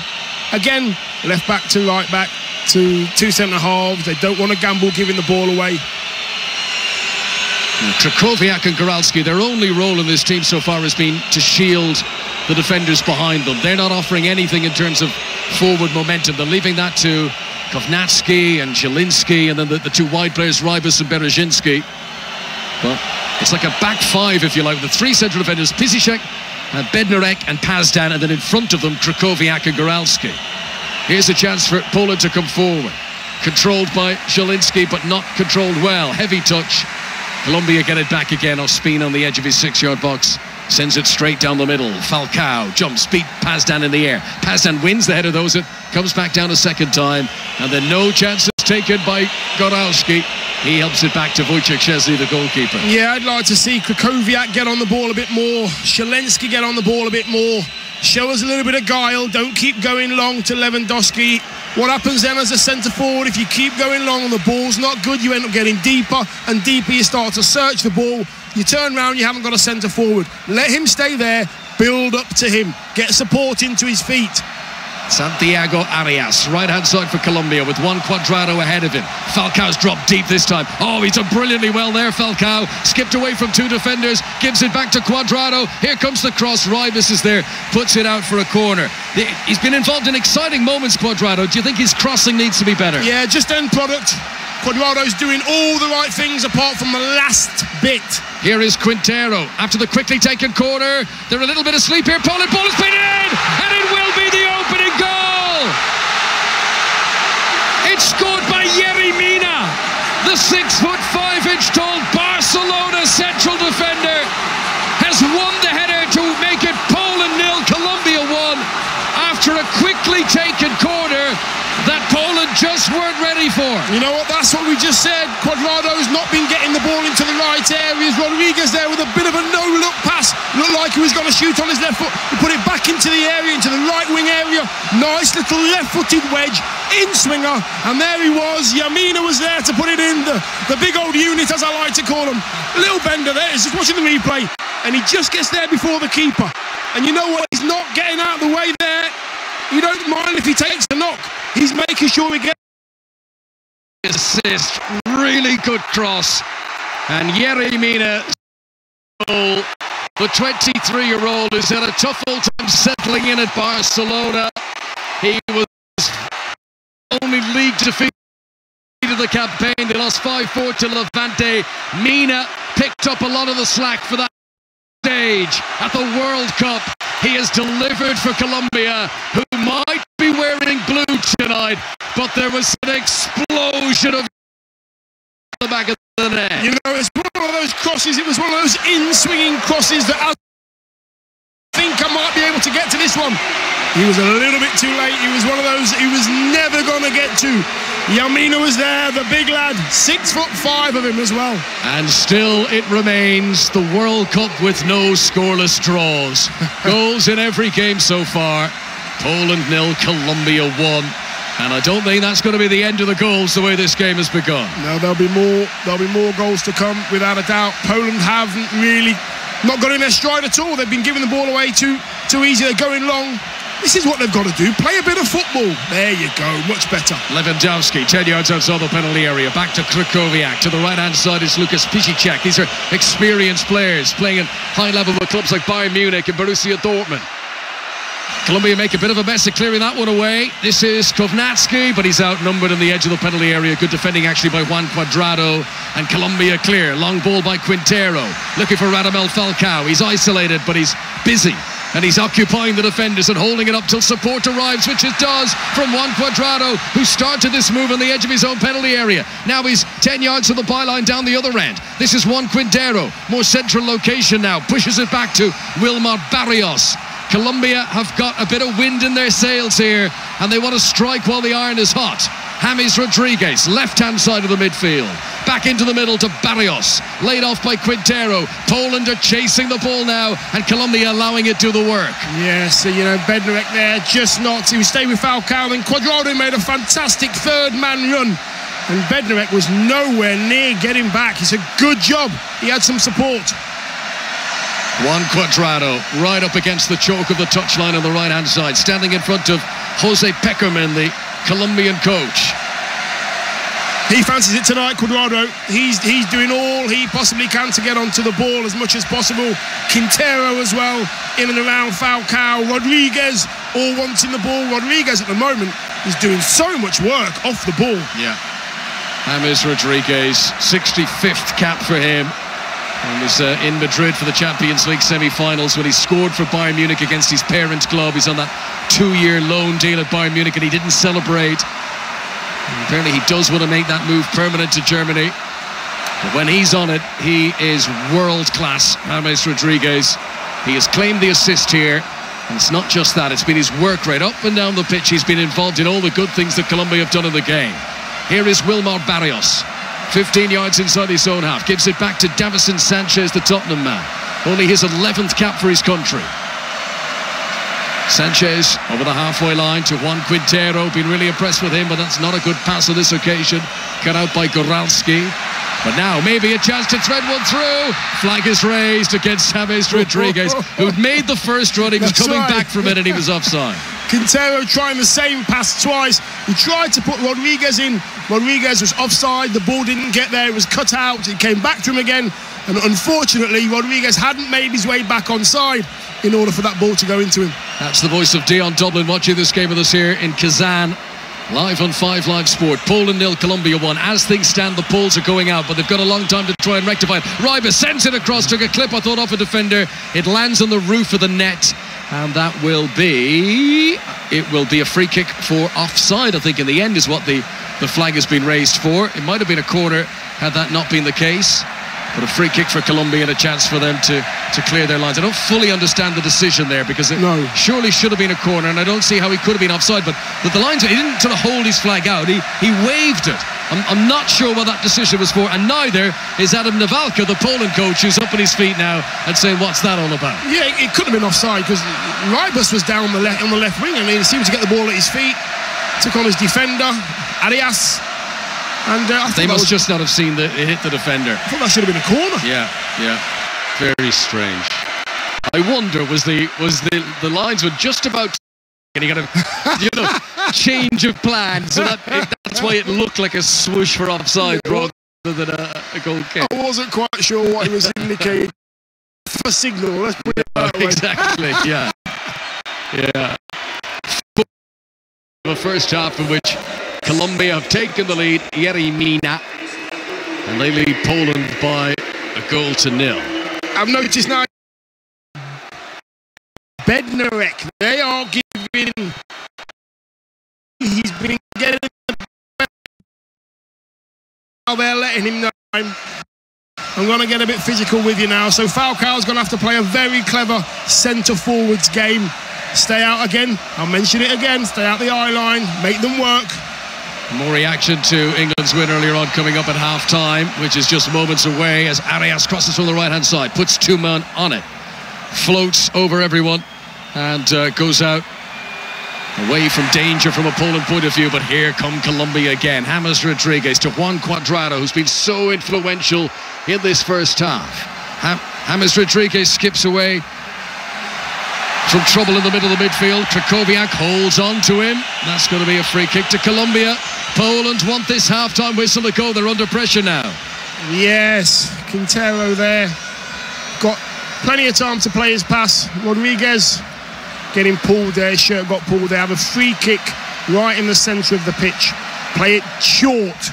Again, left back to right back to two centre halves. They don't want to gamble giving the ball away. Krychowiak and Goralski, their only role in this team so far has been to shield the defenders behind them. They're not offering anything in terms of forward momentum. They're leaving that to Kovnatski and Zielinski, and then the two wide players, Ribas and Berezhinski. But It's like a back five, if you like, with the three central defenders, Pisicek, Bednarek and Pazdan, and then in front of them, Krychowiak and Goralski. Here's a chance for Poland to come forward. Controlled by Zielinski, but not controlled well. Heavy touch. Colombia get it back again. Ospina on the edge of his 6-yard box. Sends it straight down the middle. Falcao jumps, beat Pazdan in the air. Pazdan wins the header, though, as it comes back down a second time. And then no chances taken by Goralski. He helps it back to Wojciech Szczesny, the goalkeeper. Yeah, I'd like to see Krychowiak get on the ball a bit more. Zielinski get on the ball a bit more. Show us a little bit of guile. Don't keep going long to Lewandowski. What happens then as a centre forward, if you keep going long and the ball's not good, you end up getting deeper and deeper. You start to search the ball. You turn around, you haven't got a centre forward. Let him stay there. Build up to him. Get support into his feet. Santiago Arias, right-hand side for Colombia with Juan Cuadrado ahead of him. Falcao's dropped deep this time. Oh, he's done brilliantly well there, Falcao. Skipped away from two defenders, gives it back to Cuadrado. Here comes the cross. Ribas is there, puts it out for a corner. He's been involved in exciting moments, Cuadrado. Do you think his crossing needs to be better? Yeah, just end product. Cuadrado's doing all the right things apart from the last bit. Here is Quintero after the quickly taken corner. They're a little bit asleep here. Poland ball has been in, and it will be the opening goal. It's scored by Yerry Mina, the 6'5" tall Barcelona central defender has won the header to make it Poland 0, Colombia 1 after a quickly taken corner that Poland just weren't ready for. You know what, that's what we just said. Cuadrado's not been getting the ball into the right areas. Rodriguez there with a bit of a no-look pass. Looked like he was going to shoot on his left foot. He put it back into the area, into the right wing area. Nice little left-footed wedge, in-swinger. And there he was. Yamina was there to put it in. The big old unit, as I like to call him. Little bender there. He's just watching the replay. And he just gets there before the keeper. And you know what? He's not getting out of the way there. You don't mind if he takes the knock. He's making sure he gets assist. Really good cross. And Yerry Mina, the 23-year-old, who's had a tough old time settling in at Barcelona. He was only league defeat of the campaign. They lost 5-4 to Levante. Mina picked up a lot of the slack for that stage at the World Cup. He has delivered for Colombia, who might be wearing blue tonight, but there was an explosion of the back of the net. You know, it's one of those crosses. It was one of those in-swinging crosses that I think I might be able to get to this one. He was a little bit too late. He was one of those he was never going to get to. Yamina was there, the big lad, 6'5" of him as well. And still it remains the World Cup with no scoreless draws. Goals in every game so far. Poland 0, Colombia 1. And I don't think that's going to be the end of the goals the way this game has begun. No, there'll be more goals to come without a doubt. Poland haven't really not got in their stride at all. They've been giving the ball away too easy. They're going long. This is what they've got to do. Play a bit of football. There you go. Much better. Lewandowski, 10 yards outside the penalty area. Back to Krychowiak. To the right-hand side is Lucas Pisicek. These are experienced players playing at high level with clubs like Bayern Munich and Borussia Dortmund. Colombia make a bit of a mess of clearing that one away. This is Kovnatski, but he's outnumbered in the edge of the penalty area. Good defending actually by Juan Cuadrado. And Colombia clear. Long ball by Quintero. Looking for Radamel Falcao. He's isolated, but he's busy. And he's occupying the defenders and holding it up till support arrives, which it does from Juan Cuadrado, who started this move on the edge of his own penalty area. Now he's 10 yards to the byline down the other end. This is Juan Quintero, more central location now. Pushes it back to Wilmar Barrios. Colombia have got a bit of wind in their sails here, and they want to strike while the iron is hot. James Rodriguez, left-hand side of the midfield. Back into the middle to Barrios. Laid off by Quintero. Poland are chasing the ball now, and Colombia allowing it to do the work. Yes, you know, Bednarek there, just not. He was staying with Falcao, and Cuadrado made a fantastic third-man run. And Bednarek was nowhere near getting back. It's a good job. He had some support. Juan Cuadrado right up against the choke of the touchline on the right-hand side, standing in front of Jose Peckerman, the Colombian coach. He fancies it tonight, Cuadrado. He's doing all he possibly can to get onto the ball as much as possible. Quintero as well, in and around Falcao. Rodriguez all wanting the ball. Rodriguez at the moment is doing so much work off the ball. Yeah. James Rodriguez, 65th cap for him. And was in Madrid for the Champions League semi-finals when he scored for Bayern Munich against his parent club. He's on that 2-year loan deal at Bayern Munich, and he didn't celebrate. And apparently he does want to make that move permanent to Germany. But when he's on it, he is world-class, James Rodriguez. He has claimed the assist here. And it's not just that, it's been his work rate up and down the pitch. He's been involved in all the good things that Colombia have done in the game. Here is Wilmar Barrios. 15 yards inside his own half. Gives it back to Davison Sanchez, the Tottenham man. Only his 11th cap for his country. Sanchez over the halfway line to Juan Quintero. Been really impressed with him, but that's not a good pass on this occasion. Cut out by Goralski. But now maybe a chance to thread one through. Flag is raised against James Rodriguez, who'd made the first run. He was coming back from it and he was offside. Quintero trying the same pass twice. He tried to put Rodriguez in. Rodriguez was offside. The ball didn't get there. It was cut out. It came back to him again. And unfortunately, Rodriguez hadn't made his way back onside in order for that ball to go into him. That's the voice of Dion Dublin watching this game with us here in Kazan. Live on 5 Live Sport. Poland 0, Colombia 1. As things stand, the Poles are going out, but they've got a long time to try and rectify it. Ribas sends it across, took a clip, I thought, off a defender. It lands on the roof of the net, and that will be... It will be a free kick for offside, I think, in the end, is what the flag has been raised for. It might have been a corner had that not been the case. But a free kick for Colombia and a chance for them to clear their lines. I don't fully understand the decision there, because it surely should have been a corner, and I don't see how he could have been offside. But the lines, he didn't sort of hold his flag out. He waved it. I'm not sure what that decision was for, and neither is Adam Nawalka, the Poland coach, who's up on his feet now and saying, what's that all about? Yeah, it could have been offside, because Ribas was down on the left wing, and he seemed to get the ball at his feet. Took on his defender, Arias. And they must just not have seen it hit the defender. I thought that should have been a corner. Yeah, very strange. I wonder, was the lines were just about, and he got a change of plans, so that's why it looked like a swoosh for offside rather than a goal kick. I wasn't quite sure what he was indicating. For signal, let's put it that way. Exactly. Yeah. The first half in which Colombia have taken the lead, Yerry Mina, and they lead Poland by a goal to 0. I've noticed now, Bednarek, they are giving, he's been getting, now they're letting him know, I'm going to get a bit physical with you now. So Falcao's going to have to play a very clever centre-forwards game. Stay out again, I'll mention it again, stay out the eye line, make them work. More reaction to England's win earlier on coming up at half-time, which is just moments away as Arias crosses from the right-hand side, puts 2 men on it, floats over everyone and goes out away from danger from a Poland point of view. But here come Colombia again. James Rodriguez to Juan Cuadrado, who's been so influential in this first half. James Rodriguez skips away from trouble in the middle of the midfield. Krychowiak holds on to him. That's going to be a free kick to Colombia. Poland want this half-time whistle to go. They're under pressure now. Yes, Quintero there. Got plenty of time to play his pass. Rodriguez getting pulled there. His shirt got pulled there. Have a free kick right in the centre of the pitch. Play it short.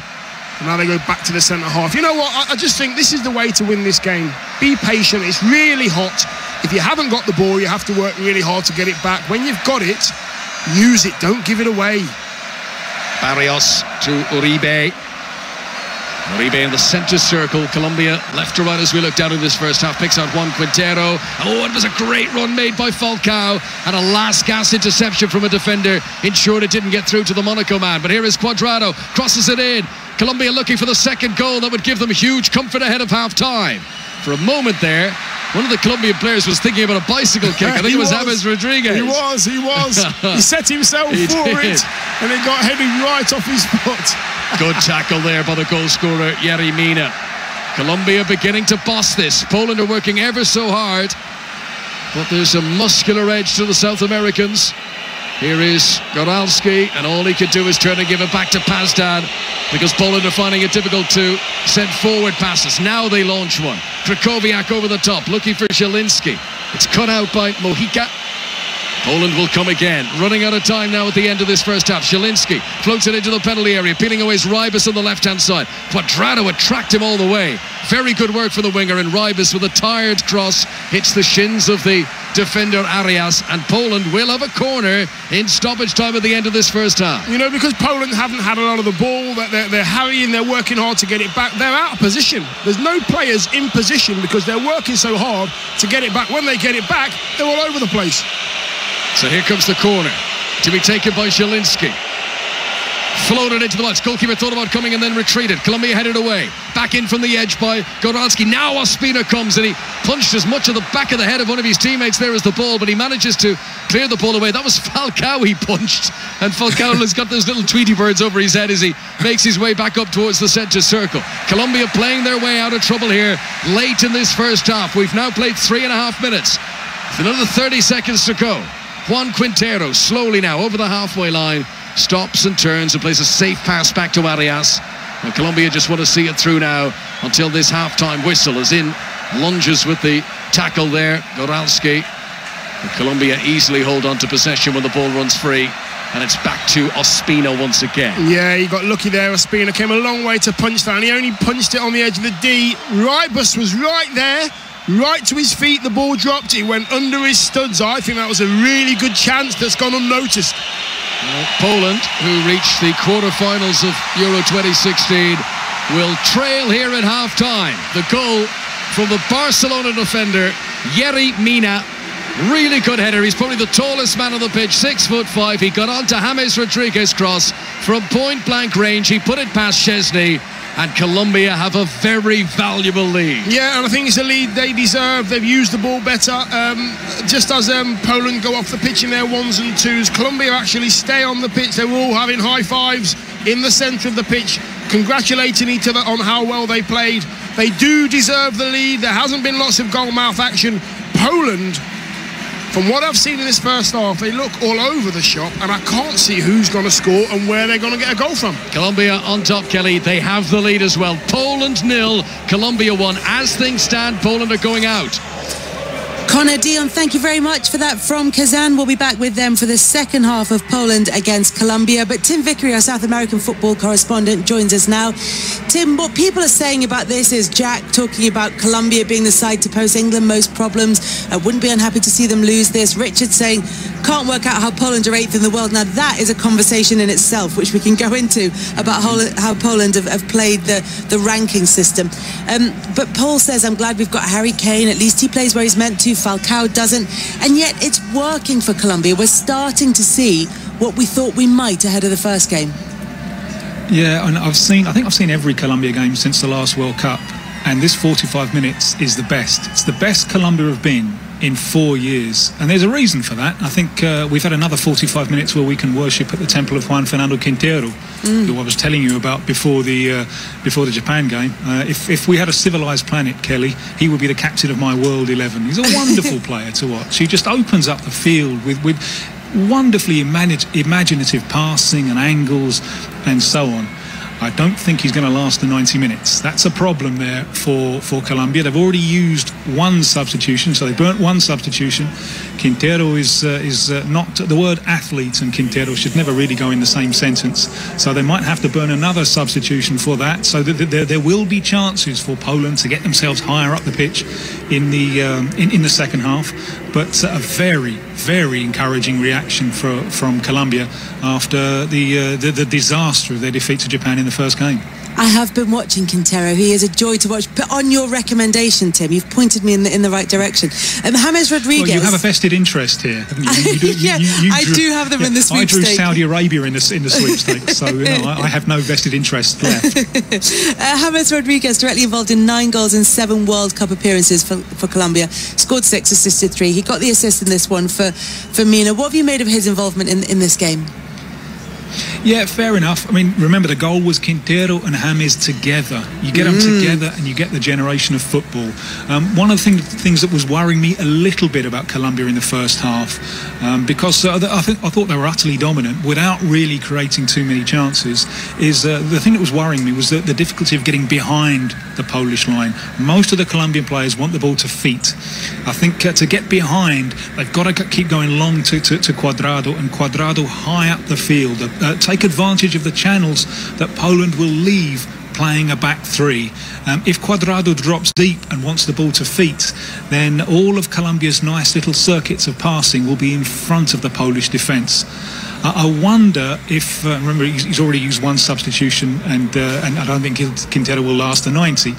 And now they go back to the centre half. You know what? I just think this is the way to win this game. Be patient. It's really hot. If you haven't got the ball, you have to work really hard to get it back. When you've got it, use it. Don't give it away. Barrios to Uribe. Uribe in the centre circle. Colombia left to right as we look down in this first half. Picks out Juan Quintero. Oh, it was a great run made by Falcao. And a last-gasp interception from a defender ensured it didn't get through to the Monaco man. But here is Cuadrado. Crosses it in. Colombia looking for the second goal that would give them huge comfort ahead of half-time. For a moment there, one of the Colombian players was thinking about a bicycle kick. I think it was James Rodriguez. He was. He set himself for it, and it got headed right off his foot. Good tackle there by the goal scorer, Yerry Mina. Colombia beginning to boss this. Poland are working ever so hard, but there's a muscular edge to the South Americans. Here is Goralski, and all he could do is turn and give it back to Pazdan, because Poland are finding it difficult to send forward passes. Now they launch one. Krychowiak over the top, looking for Zielinski. It's cut out by Mojica. Poland will come again. Running out of time now at the end of this first half. Zielinski floats it into the penalty area. Peeling away is Rybus on the left-hand side. Quadrado would tracked him all the way. Very good work for the winger, and Rybus with a tired cross hits the shins of the defender Arias, and Poland will have a corner in stoppage time at the end of this first half. You know, because Poland haven't had a lot of the ball, they're harrying, they're working hard to get it back. They're out of position. There's no players in position because they're working so hard to get it back. When they get it back, they're all over the place. So here comes the corner to be taken by Zielinski. Floated into the box. Goalkeeper thought about coming and then retreated. Colombia headed away. Back in from the edge by Goralski. Now Ospina comes, and he punched as much of the back of the head of one of his teammates there as the ball, but he manages to clear the ball away. That was Falcao he punched, and Falcao has got those little Tweety birds over his head as he makes his way back up towards the centre circle. Colombia playing their way out of trouble here late in this first half. We've now played 3.5 minutes. With another 30 seconds to go. Juan Quintero slowly now over the halfway line, stops and turns and plays a safe pass back to Arias. And Colombia just want to see it through now until this half-time whistle is in. Lunges with the tackle there, Goralski. And Colombia easily hold on to possession when the ball runs free, and it's back to Ospina once again. Yeah, he got lucky there. Ospina came a long way to punch that, and he only punched it on the edge of the D. Rybus was right there, right to his feet. The ball dropped, it went under his studs. I think that was a really good chance that's gone unnoticed. Poland, who reached the quarter-finals of Euro 2016, will trail here at half-time. The goal from the Barcelona defender, Yerry Mina. Really good header. He's probably the tallest man on the pitch, 6'5". He got onto James Rodriguez's cross from point-blank range. He put it past Szczesny, and Colombia have a very valuable lead. Yeah, and I think it's a lead they deserve. They've used the ball better. Just as Poland go off the pitch in their ones and twos, Colombia actually stay on the pitch. They were all having high fives in the centre of the pitch, congratulating each other on how well they played. They do deserve the lead. There hasn't been lots of goalmouth action. Poland, from what I've seen in this first half, they look all over the shop, and I can't see who's going to score and where they're going to get a goal from. Colombia on top, Kelly. They have the lead as well. Poland 0, Colombia 1. As things stand, Poland are going out. Connor Dion, thank you very much for that from Kazan. We'll be back with them for the second half of Poland against Colombia. But Tim Vickery, our South American football correspondent, joins us now. Tim, what people are saying about this is Jack talking about Colombia being the side to pose England most problems. I wouldn't be unhappy to see them lose this. Richard saying, can't work out how Poland are 8th in the world. Now, that is a conversation in itself, which we can go into about how Poland have played the ranking system. But Paul says, I'm glad we've got Harry Kane. At least he plays where he's meant to. Falcao doesn't, and yet it's working for Colombia. We're starting to see what we thought we might ahead of the first game. Yeah, and I think I've seen every Colombia game since the last World Cup, and this 45 minutes is the best. It's the best Colombia have been in 4 years, and there's a reason for that. I think we've had another 45 minutes where we can worship at the temple of Juan Fernando Quintero, who I was telling you about before the Japan game. If we had a civilized planet, Kelly, he would be the captain of my World 11. He's a wonderful player to watch. He just opens up the field with wonderfully imaginative passing and angles and so on. I don't think he's going to last the 90 minutes. That's a problem there for Colombia. They've already used one substitution, so they burnt one substitution. Quintero is not... The word athlete and Quintero should never really go in the same sentence. So they might have to burn another substitution for that. So there will be chances for Poland to get themselves higher up the pitch in the second half. But a very, very encouraging reaction from Colombia after the disaster of their defeat to Japan in the first game. I have been watching Quintero. He is a joy to watch. But on your recommendation, Tim, you've pointed me in the right direction. James Rodriguez. Well, you have a vested interest here, haven't you? I do have them in the sweepstakes. I drew Saudi Arabia in the sweepstakes, so I have no vested interest left. James Rodriguez, directly involved in 9 goals in 7 World Cup appearances for Colombia. Scored 6, assisted 3. He got the assist in this one for Mina. What have you made of his involvement in this game? Yeah, fair enough. I mean, remember the goal was Quintero and James together. You get them together and you get the generation of football. One of the things that was worrying me a little bit about Colombia in the first half, because I thought they were utterly dominant without really creating too many chances, is the thing that was worrying me was the difficulty of getting behind the Polish line. Most of the Colombian players want the ball to feet. I think to get behind, they've got to keep going long to Cuadrado, and Cuadrado high up the field. Take advantage of the channels that Poland will leave playing a back three. If Cuadrado drops deep and wants the ball to feet, then all of Colombia's nice little circuits of passing will be in front of the Polish defence. I wonder if, remember, he's already used one substitution, and I don't think Quintero will last the 90.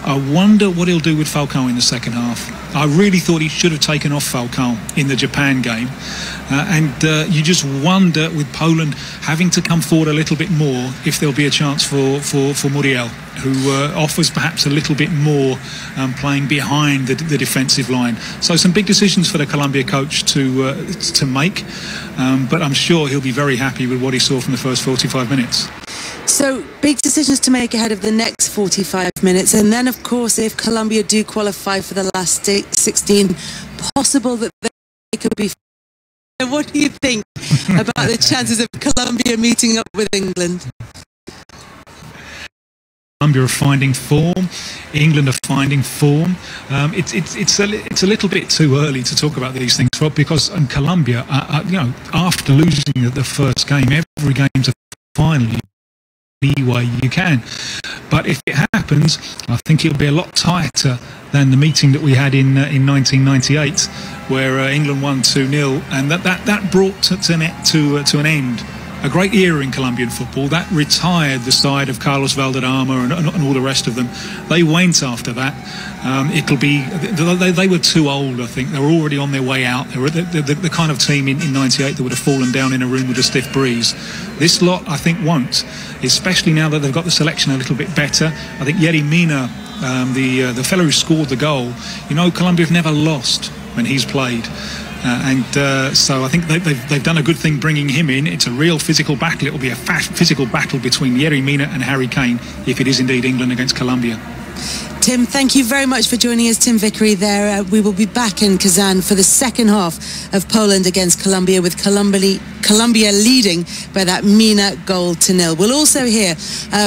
I wonder what he'll do with Falcao in the second half. I really thought he should have taken off Falcao in the Japan game. You just wonder, with Poland having to come forward a little bit more, if there'll be a chance for Muriel, who offers perhaps a little bit more playing behind the defensive line. So some big decisions for the Colombia coach to make, but I'm sure he'll be very happy with what he saw from the first 45 minutes. So big decisions to make ahead of the next 45 minutes, and then of course if Colombia do qualify for the last 16, possible that they could be. What do you think about the chances of Colombia meeting up with England? Colombia are finding form, England are finding form. It's a little bit too early to talk about these things, because in Colombia, after losing the first game, every game's a final. Any way you can, but if it happens, I think it'll be a lot tighter than the meeting that we had in 1998, where England won 2-0, and that brought to an end a great era in Colombian football. That retired the side of Carlos Valderrama and all the rest of them. They went after that. They were too old, I think. They were already on their way out. They were the kind of team in 98 that would have fallen down in a room with a stiff breeze. This lot, I think, won't, especially now that they've got the selection a little bit better. I think Yerry Mina, the fellow who scored the goal, Colombia have never lost when he's played. So I think they've done a good thing bringing him in. It's a real physical battle. It will be a physical battle between Yerry Mina and Harry Kane, if it is indeed England against Colombia. Tim, thank you very much for joining us. Tim Vickery there. We will be back in Kazan for the second half of Poland against Colombia, with Colombia leading by that Mina goal to 0. We'll also hear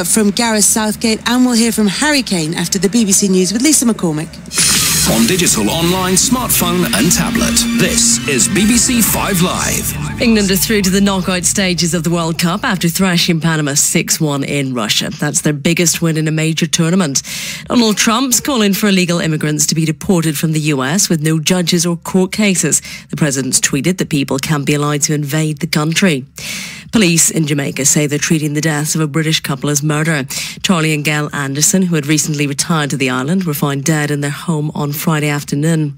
from Gareth Southgate, and we'll hear from Harry Kane after the BBC News with Lisa McCormick. On digital, online, smartphone and tablet. This is BBC 5 Live. England are through to the knockout stages of the World Cup after thrashing Panama 6-1 in Russia. That's their biggest win in a major tournament. Donald Trump's calling for illegal immigrants to be deported from the US with no judges or court cases. The president's tweeted that people can't be allowed to invade the country. Police in Jamaica say they're treating the deaths of a British couple as murder. Charlie and Gail Anderson, who had recently retired to the island, were found dead in their home on Friday afternoon.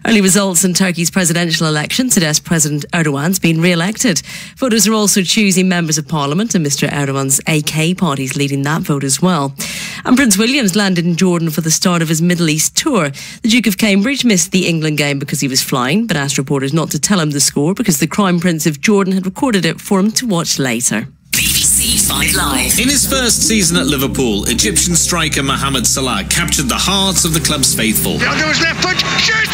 Early results in Turkey's presidential election suggest President Erdogan's been re-elected. Voters are also choosing members of parliament, and Mr Erdogan's AK party is leading that vote as well. And Prince William's landed in Jordan for the start of his Middle East tour. The Duke of Cambridge missed the England game because he was flying, but asked reporters not to tell him the score because the Crown Prince of Jordan had recorded it for him to watch later. BBC 5 Live. In his first season at Liverpool, Egyptian striker Mohamed Salah captured the hearts of the club's faithful. Down to his left foot, shoot!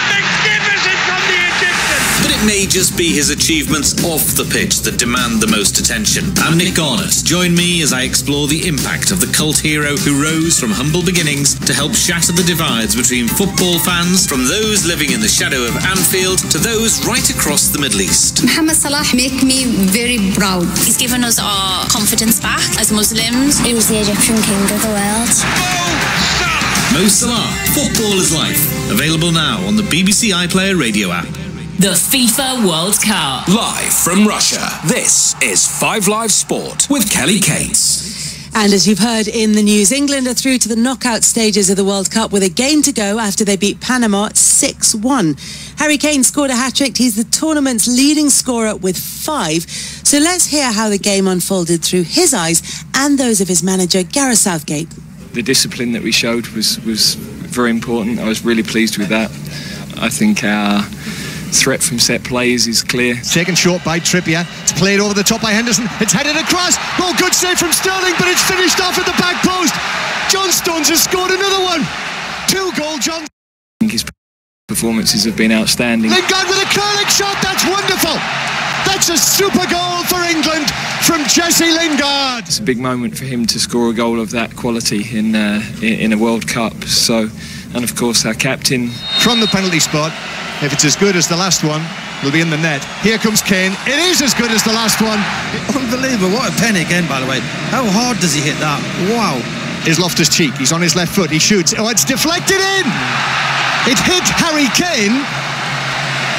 Magnificent from the Egyptian! But it may just be his achievements off the pitch that demand the most attention. I'm Nick Garnett. Join me as I explore the impact of the cult hero who rose from humble beginnings to help shatter the divides between football fans, from those living in the shadow of Anfield to those right across the Middle East. Mohamed Salah make me very proud. He's given us our confidence back as Muslims. He was the Egyptian king of the world. Mo Salah, Football is Life. Available now on the BBC iPlayer radio app. The FIFA World Cup. Live from Russia, this is 5 Live Sport with Kelly Cates. And as you've heard in the news, England are through to the knockout stages of the World Cup with a game to go after they beat Panama 6-1. Harry Kane scored a hat-trick. He's the tournament's leading scorer with 5. So let's hear how the game unfolded through his eyes and those of his manager, Gareth Southgate. The discipline that we showed was very important. I was really pleased with that. I think our threat from set plays is clear. It's taken short by Trippier. It's played over the top by Henderson. It's headed across. Oh, good save from Sterling, but it's finished off at the back post. John Stones has scored another one. 2-goal John. I think his performances have been outstanding. Lingard with a curling shot. That's wonderful. That's a super goal for England from Jesse Lingard. It's a big moment for him to score a goal of that quality in a World Cup. So, and of course our captain. From the penalty spot, if it's as good as the last one, will be in the net. Here comes Kane. It is as good as the last one. Unbelievable. What a penny again, by the way. How hard does he hit that? Wow. Is Loftus-Cheek. He's on his left foot. He shoots. Oh, it's deflected in. It hit Harry Kane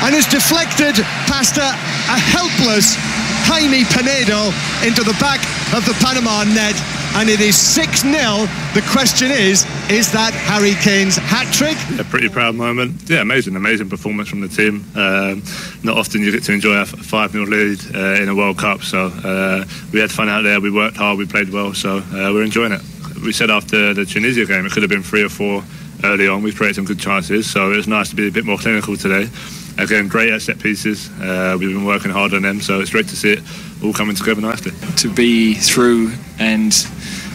and is deflected past a helpless Jaime Penedo into the back of the Panama net, and it is 6-0. The question is that Harry Kane's hat-trick? A pretty proud moment. Yeah, amazing performance from the team. Not often you get to enjoy a 5-0 lead in a World Cup, so we had fun out there, we worked hard, we played well, so we're enjoying it. We said after the Tunisia game it could have been 3 or 4 early on. We've created some good chances, so it was nice to be a bit more clinical today. Again, great at set pieces. We've been working hard on them, so it's great to see it all coming together nicely. To be through and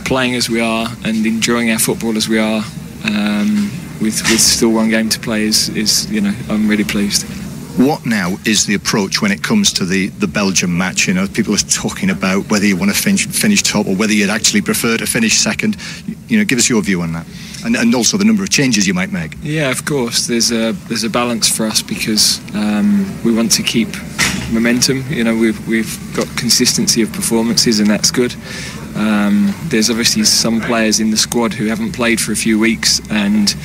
playing as we are and enjoying our football as we are, with still one game to play is I'm really pleased. What now is the approach when it comes to the Belgium match? You know, people are talking about whether you want to finish top or whether you'd actually prefer to finish second. You know, give us your view on that, and also the number of changes you might make. Yeah, of course. There's a balance for us because we want to keep momentum. You know, we've got consistency of performances, and that's good. There's obviously some players in the squad who haven't played for a few weeks, and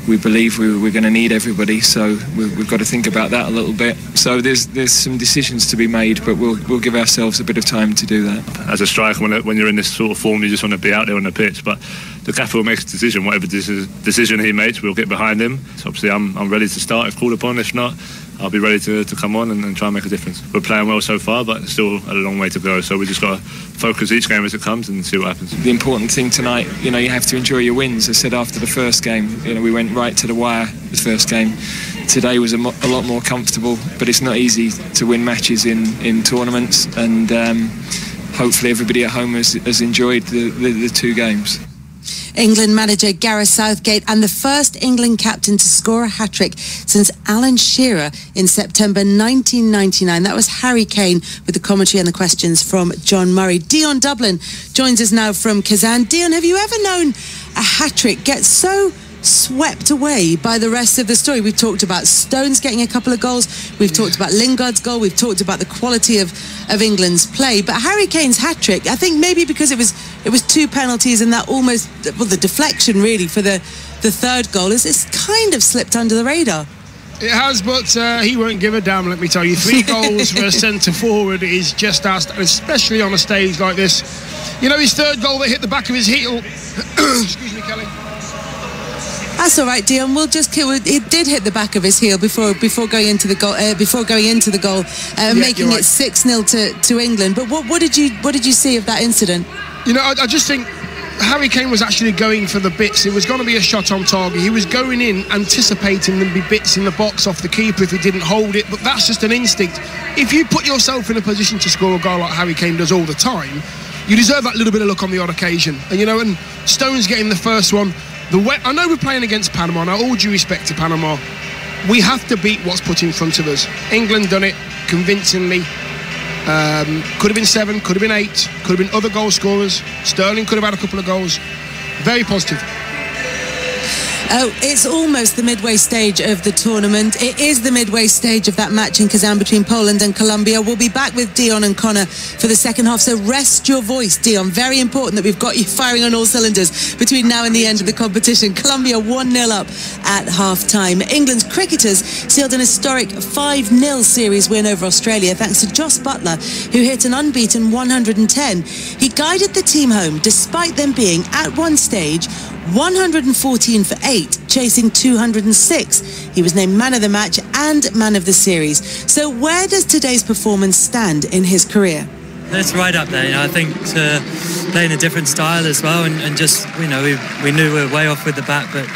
we believe we're going to need everybody, so we've got to think about that a little bit. So there's some decisions to be made, but we'll give ourselves a bit of time to do that. As a striker, when you're in this sort of form, you just want to be out there on the pitch. But the gaffer will make a decision. Whatever decision he makes, we'll get behind him. So obviously, I'm ready to start if called upon. If not, I'll be ready to come on and try and make a difference. We're playing well so far, but still a long way to go. So we just got to focus each game as it comes and see what happens. The important thing tonight, you have to enjoy your wins. I said after the first game, we went right to the wire the first game. Today was a lot more comfortable, but it's not easy to win matches in tournaments, and hopefully everybody at home has enjoyed the 2 games. England manager Gareth Southgate, and the first England captain to score a hat-trick since Alan Shearer in September 1999. That was Harry Kane, with the commentary and the questions from John Murray. Dion Dublin joins us now from Kazan. Dion, have you ever known a hat-trick get so swept away by the rest of the story? We've talked about Stones getting a couple of goals, we've talked about Lingard's goal, we've talked about the quality of England's play, but Harry Kane's hat-trick, I think maybe because it was 2 penalties and that almost, the deflection really for the third goal, it's kind of slipped under the radar. It has, but he won't give a damn, let me tell you. 3 goals for a centre-forward is just outstanding, especially on a stage like this. His third goal that hit the back of his heel. Excuse me, Kelly. That's all right, Dion. It did hit the back of his heel before going into the goal. Making it 6-0 to England. But what did you see of that incident? I just think Harry Kane was actually going for the bits. It was going to be a shot on target. He was going in anticipating there'd be bits in the box off the keeper if he didn't hold it. But that's just an instinct. If you put yourself in a position to score a goal like Harry Kane does all the time, you deserve that little bit of luck on the odd occasion. And Stones getting the first one. I know we're playing against Panama, and all due respect to Panama, we have to beat what's put in front of us. England done it convincingly. Could have been 7, could have been 8, could have been other goal scorers. Sterling could have had a couple of goals. Very positive. Oh, it's almost the midway stage of the tournament. It is the midway stage of that match in Kazan between Poland and Colombia. We'll be back with Dion and Connor for the second half, so rest your voice, Dion. Very important that we've got you firing on all cylinders between now and the end of the competition. Colombia 1-0 up at half-time. England's cricketers sealed an historic 5-0 series win over Australia thanks to Jos Buttler, who hit an unbeaten 110. He guided the team home despite them being, at one stage, 114 for 8, chasing 206. He was named man of the match and man of the series. So where does today's performance stand in his career? It's right up there. I think playing a different style as well, and just we knew we were way off with the bat, but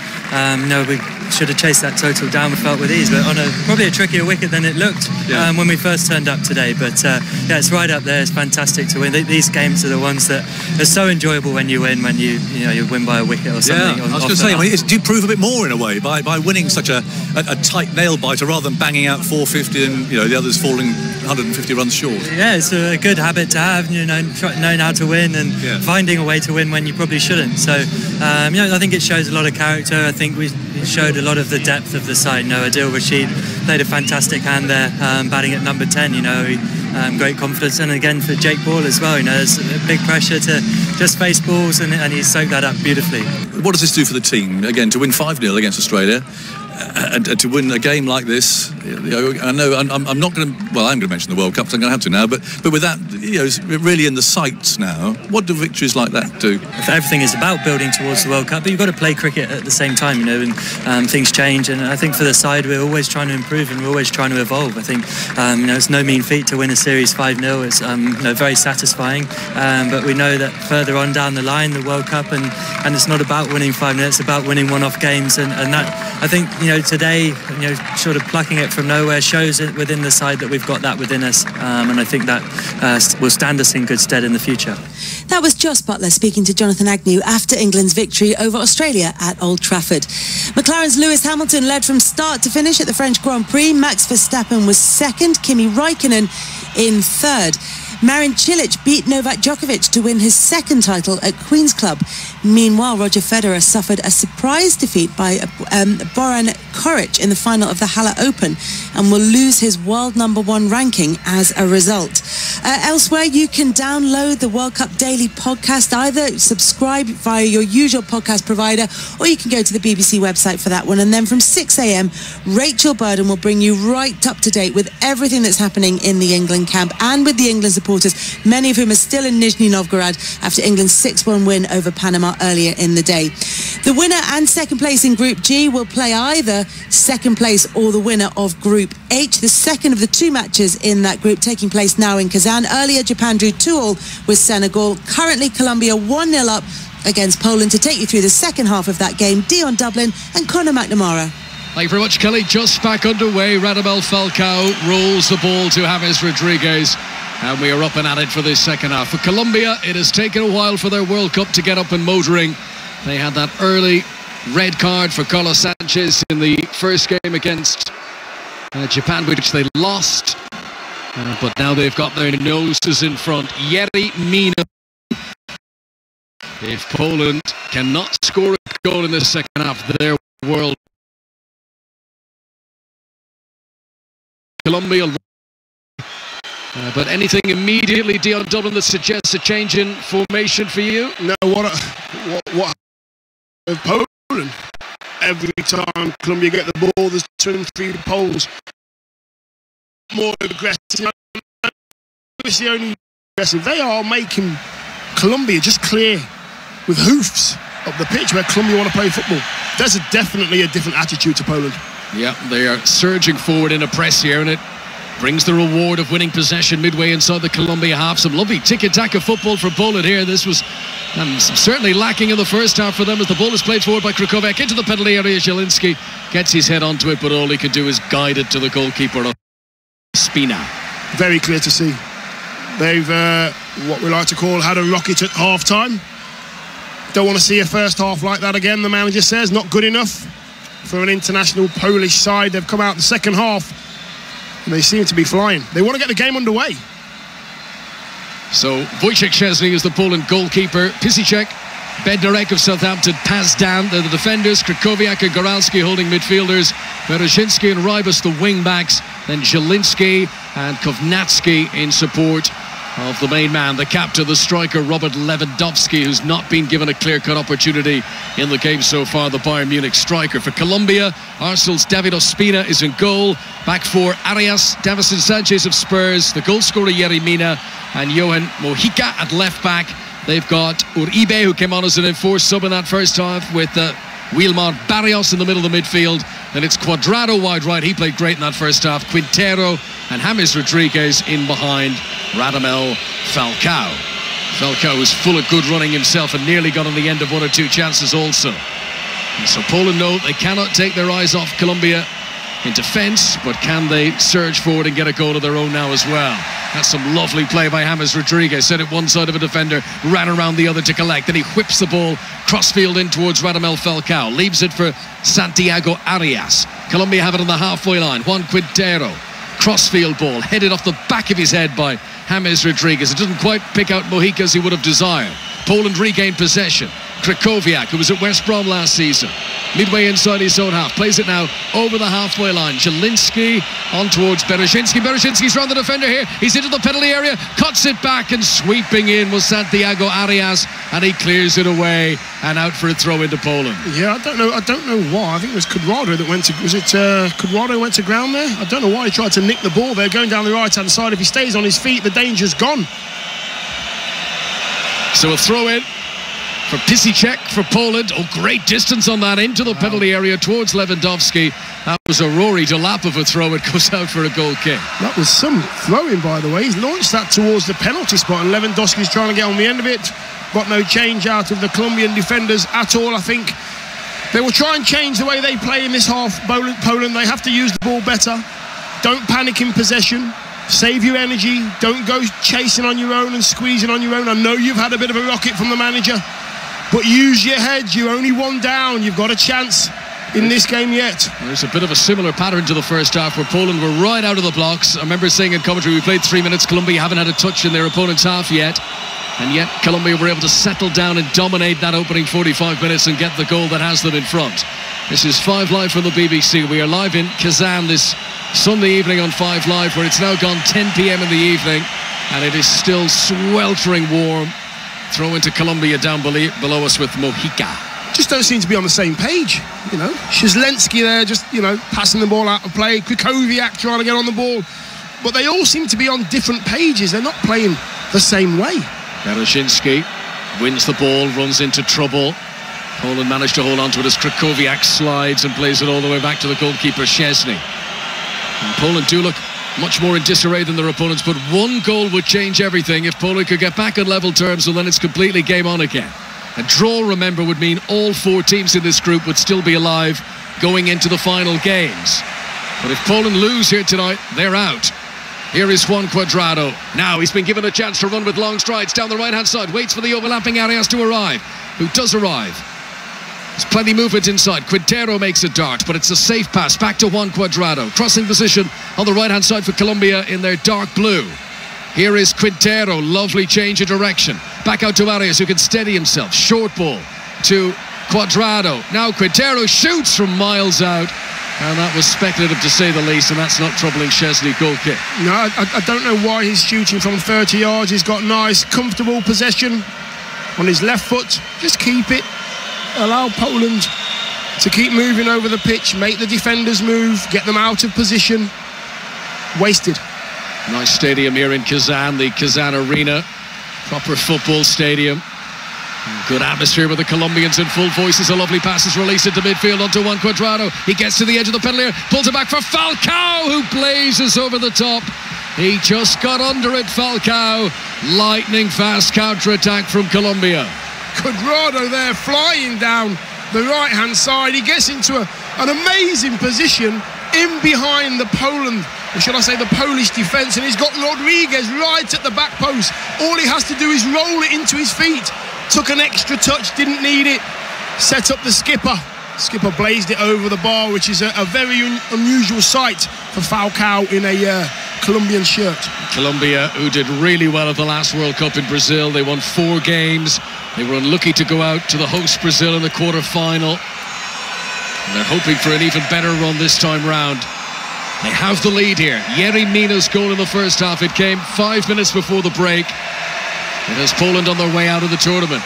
we should have chased that total down, we felt, with ease, but on probably a trickier wicket than it looked when we first turned up today. But it's right up there. It's fantastic to win. These games are the ones that are so enjoyable when you win, when you win by a wicket or something. I was going to say, do you prove a bit more in a way by winning such a tight nail biter rather than banging out 450 and the others falling 150 runs short? Yeah, it's a good habit to have, knowing how to win and finding a way to win when you probably shouldn't. So I think it shows a lot of character. I think we showed a lot of the depth of the side. Adil Rashid played a fantastic hand there, batting at number 10. Great confidence, and again for Jake Ball as well. There's a big pressure to just face balls, and he soaked that up beautifully. What does this do for the team? Again, to win 5-0 against Australia, and to win a game like this, I know I'm not going to. Well, I'm going to mention the World Cup, so I'm going to have to now. But with that, it's really in the sights now. What do victories like that do? Everything is about building towards the World Cup, but you've got to play cricket at the same time, and things change. And I think for the side, we're always trying to improve and we're always trying to evolve. I think it's no mean feat to win a series 5-0. It's very satisfying, but we know that further on down the line, the World Cup, and it's not about winning 5-0. It's about winning one-off games, and that I think today, sort of plucking it from nowhere shows it within the side that we've got that within us, and I think that will stand us in good stead in the future. That was Jos Buttler speaking to Jonathan Agnew after England's victory over Australia at Old Trafford. McLaren's Lewis Hamilton led from start to finish at the French Grand Prix. Max Verstappen was second, Kimi Räikkönen in third. Marin Cilic beat Novak Djokovic to win his second title at Queen's Club. Meanwhile, Roger Federer suffered a surprise defeat by Bojan Koric in the final of the Halle Open and will lose his world #1 ranking as a result. Elsewhere, you can download the World Cup Daily podcast. Either subscribe via your usual podcast provider, or you can go to the BBC website for that one. And then from 6 a.m, Rachel Burden will bring you right up to date with everything that's happening in the England camp and with the England supporters, many of whom are still in Nizhny Novgorod after England's 6-1 win over Panama earlier in the day. The winner and second place in Group G will play either second place or the winner of Group H, the second of the two matches in that group taking place now in Kazan. Earlier, Japan drew 2-2 with Senegal. Currently, Colombia 1-0 up against Poland. To take you through the second half of that game, Dion Dublin and Conor McNamara. Thank you very much, Kelly. Just back underway. Radamel Falcao rolls the ball to James Rodriguez, and we are up and at it for this second half. For Colombia, it has taken a while for their World Cup to get up and motoring. They had that early red card for Carlos Sanchez in the first game against Japan, which they lost. But now they've got their noses in front. Yerry Mina. If Poland cannot score a goal in the second half, their world. Colombia. But anything immediately, Dion Dublin, that suggests a change in formation for you? No, what Poland. Every time Colombia get the ball, there's 2 and 3 poles. More aggressive. It's the only aggressive. They are making Colombia just clear with hoofs up the pitch where Colombia want to play football. There's definitely a different attitude to Poland. Yeah, they are surging forward in a press here, and it brings the reward of winning possession midway inside the Colombia half. Some lovely tiki-taka football from Poland here. This was certainly lacking in the first half for them as the ball is played forward by Krychowiak into the penalty area. Zielinski gets his head onto it, but all he can do is guide it to the goalkeeper, Spina. Very clear to see. They've, what we like to call, had a rocket at half-time. Don't want to see a first half like that again, the manager says. Not good enough for an international Polish side. They've come out the second half and they seem to be flying. They want to get the game underway. So Wojciech Szczesny is the Poland goalkeeper. Pisicek, Bednarek of Southampton, Pazdan, the defenders. Krychowiak and Goralski holding midfielders. Berezinski and Rybus, the wing-backs. Then Zielinski and Kovnatski in support of the main man, the captain, the striker, Robert Lewandowski, who's not been given a clear-cut opportunity in the game so far, the Bayern Munich striker. For Colombia, Arsenal's David Ospina is in goal. Back four, Arias, Davison Sanchez of Spurs, the goal scorer Yerry Mina, and Johan Mojica at left-back. They've got Uribe, who came on as an enforced sub in that first half, with Wilmar Barrios in the middle of the midfield. Then it's Cuadrado wide right. He played great in that first half. Quintero and James Rodriguez in behind Radamel Falcao. Falcao was full of good running himself and nearly got on the end of 1 or 2 chances also. And so Poland know they cannot take their eyes off Colombia in defence, but can they surge forward and get a goal of their own now as well? That's some lovely play by James Rodriguez. Set it one side of a defender, ran around the other to collect. Then he whips the ball crossfield in towards Radamel Falcao. Leaves it for Santiago Arias. Colombia have it on the halfway line. Juan Quintero. Crossfield ball, headed off the back of his head by James Rodriguez. It doesn't quite pick out Mojica as he would have desired. Poland regained possession. Krychowiak, who was at West Brom last season, midway inside his own half, plays it now over the halfway line. Jelinski on towards Bereshinski. Bereshinski's round the defender here. He's into the penalty area, cuts it back, and sweeping in was Santiago Arias, and he clears it away and out for a throw into Poland. Yeah, I don't know why. I think it was Cuadrado that went to. Was it Cuadrado went to ground there? I don't know why he tried to nick the ball there, going down the right hand side. If he stays on his feet, the danger's gone. So a throw in for Pisicek for Poland. Oh, great distance on that into the penalty area towards Lewandowski. That was a Rory Delap of a throw. It goes out for a goal kick. That was some throwing, by the way. He's launched that towards the penalty spot, and Lewandowski's trying to get on the end of it. Got no change out of the Colombian defenders at all. I think they will try and change the way they play in this half. Poland, they have to use the ball better. Don't panic in possession. Save your energy. Don't go chasing on your own and squeezing on your own. I know you've had a bit of a rocket from the manager, but use your head. You're only one down. You've got a chance in this game yet. There's a bit of a similar pattern to the first half where Poland were right out of the blocks. I remember saying in commentary, we played 3 minutes. Colombia haven't had a touch in their opponent's half yet. And yet Colombia were able to settle down and dominate that opening 45 minutes and get the goal that has them in front. This is 5 Live from the BBC. We are live in Kazan this Sunday evening on 5 Live, where it's now gone 10 p.m. in the evening and it is still sweltering warm. Throw into Colombia down below us with Mojica. Just don't seem to be on the same page, you know. Zelensky there just, you know, passing the ball out of play. Krychowiak trying to get on the ball. But they all seem to be on different pages. They're not playing the same way. Bereshinski wins the ball, runs into trouble. Poland managed to hold on to it as Krychowiak slides and plays it all the way back to the goalkeeper, Szczesny. And Poland do look much more in disarray than their opponents, but one goal would change everything. If Poland could get back on level terms, well, then it's completely game on again. A draw, remember, would mean all 4 teams in this group would still be alive going into the final games. But if Poland lose here tonight, they're out. Here is Juan Cuadrado. Now he's been given a chance to run with long strides down the right-hand side. Waits for the overlapping Arias to arrive. Who does arrive? There's plenty of movement inside. Quintero makes a dart, but it's a safe pass back to Juan Cuadrado. Crossing position on the right-hand side for Colombia in their dark blue. Here is Quintero. Lovely change of direction. Back out to Arias, who can steady himself. Short ball to Cuadrado. Now Quintero shoots from miles out. And that was speculative to say the least, and that's not troubling Szczesny. Goal kick. No, I don't know why he's shooting from 30 yards. He's got nice, comfortable possession on his left foot. Just keep it. Allow Poland to keep moving over the pitch, make the defenders move, get them out of position. Wasted. Nice stadium here in Kazan, the Kazan Arena. Proper football stadium. Good atmosphere with the Colombians in full voices. A lovely pass is released into midfield onto Juan Cuadrado. He gets to the edge of the penalty area, pulls it back for Falcao, who blazes over the top. He just got under it, Falcao. Lightning fast counter-attack from Colombia. Cuadrado there flying down the right-hand side. He gets into an amazing position in behind the Poland, or should I say the Polish defence, and he's got Rodriguez right at the back post. All he has to do is roll it into his feet. Took an extra touch, didn't need it. Set up the skipper. Skipper blazed it over the bar, which is a very unusual sight for Falcao in a Colombian shirt. Colombia, who did really well at the last World Cup in Brazil. They won 4 games. They were unlucky to go out to the host Brazil in the quarter-final. And they're hoping for an even better run this time round. They have the lead here. Yerry Mina's goal in the first half. It came 5 minutes before the break. It has Poland on their way out of the tournament.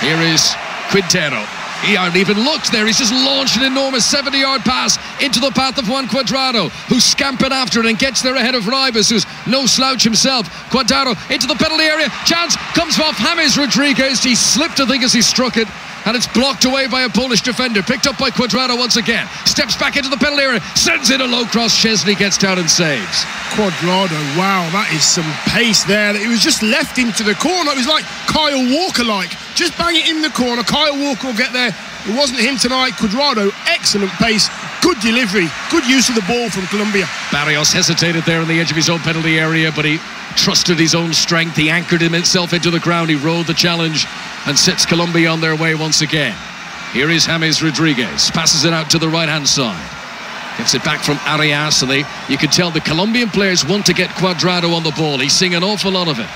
Here is Quintero. He hardly even looked there. He's just launched an enormous 70-yard pass into the path of Juan Cuadrado, who's scampering after it and gets there ahead of Ribas, who's no slouch himself. Cuadrado into the penalty area. Chance comes off James Rodriguez. He slipped, I think, as he struck it. And it's blocked away by a Polish defender. Picked up by Cuadrado once again. Steps back into the penalty area. Sends in a low cross. Szczesny gets down and saves. Cuadrado, wow, that is some pace there. It was just left into the corner. It was like Kyle Walker-like. Just bang it in the corner. Kyle Walker will get there It wasn't him tonight. Cuadrado, excellent pace, good delivery, good use of the ball from Colombia. Barrios hesitated there on the edge of his own penalty area, but he trusted his own strength. He anchored himself into the ground. He rode the challenge and sets Colombia on their way once again. Here is James Rodriguez, passes it out to the right-hand side. Gets it back from Arias, and you can tell the Colombian players want to get Cuadrado on the ball. He's seeing an awful lot of it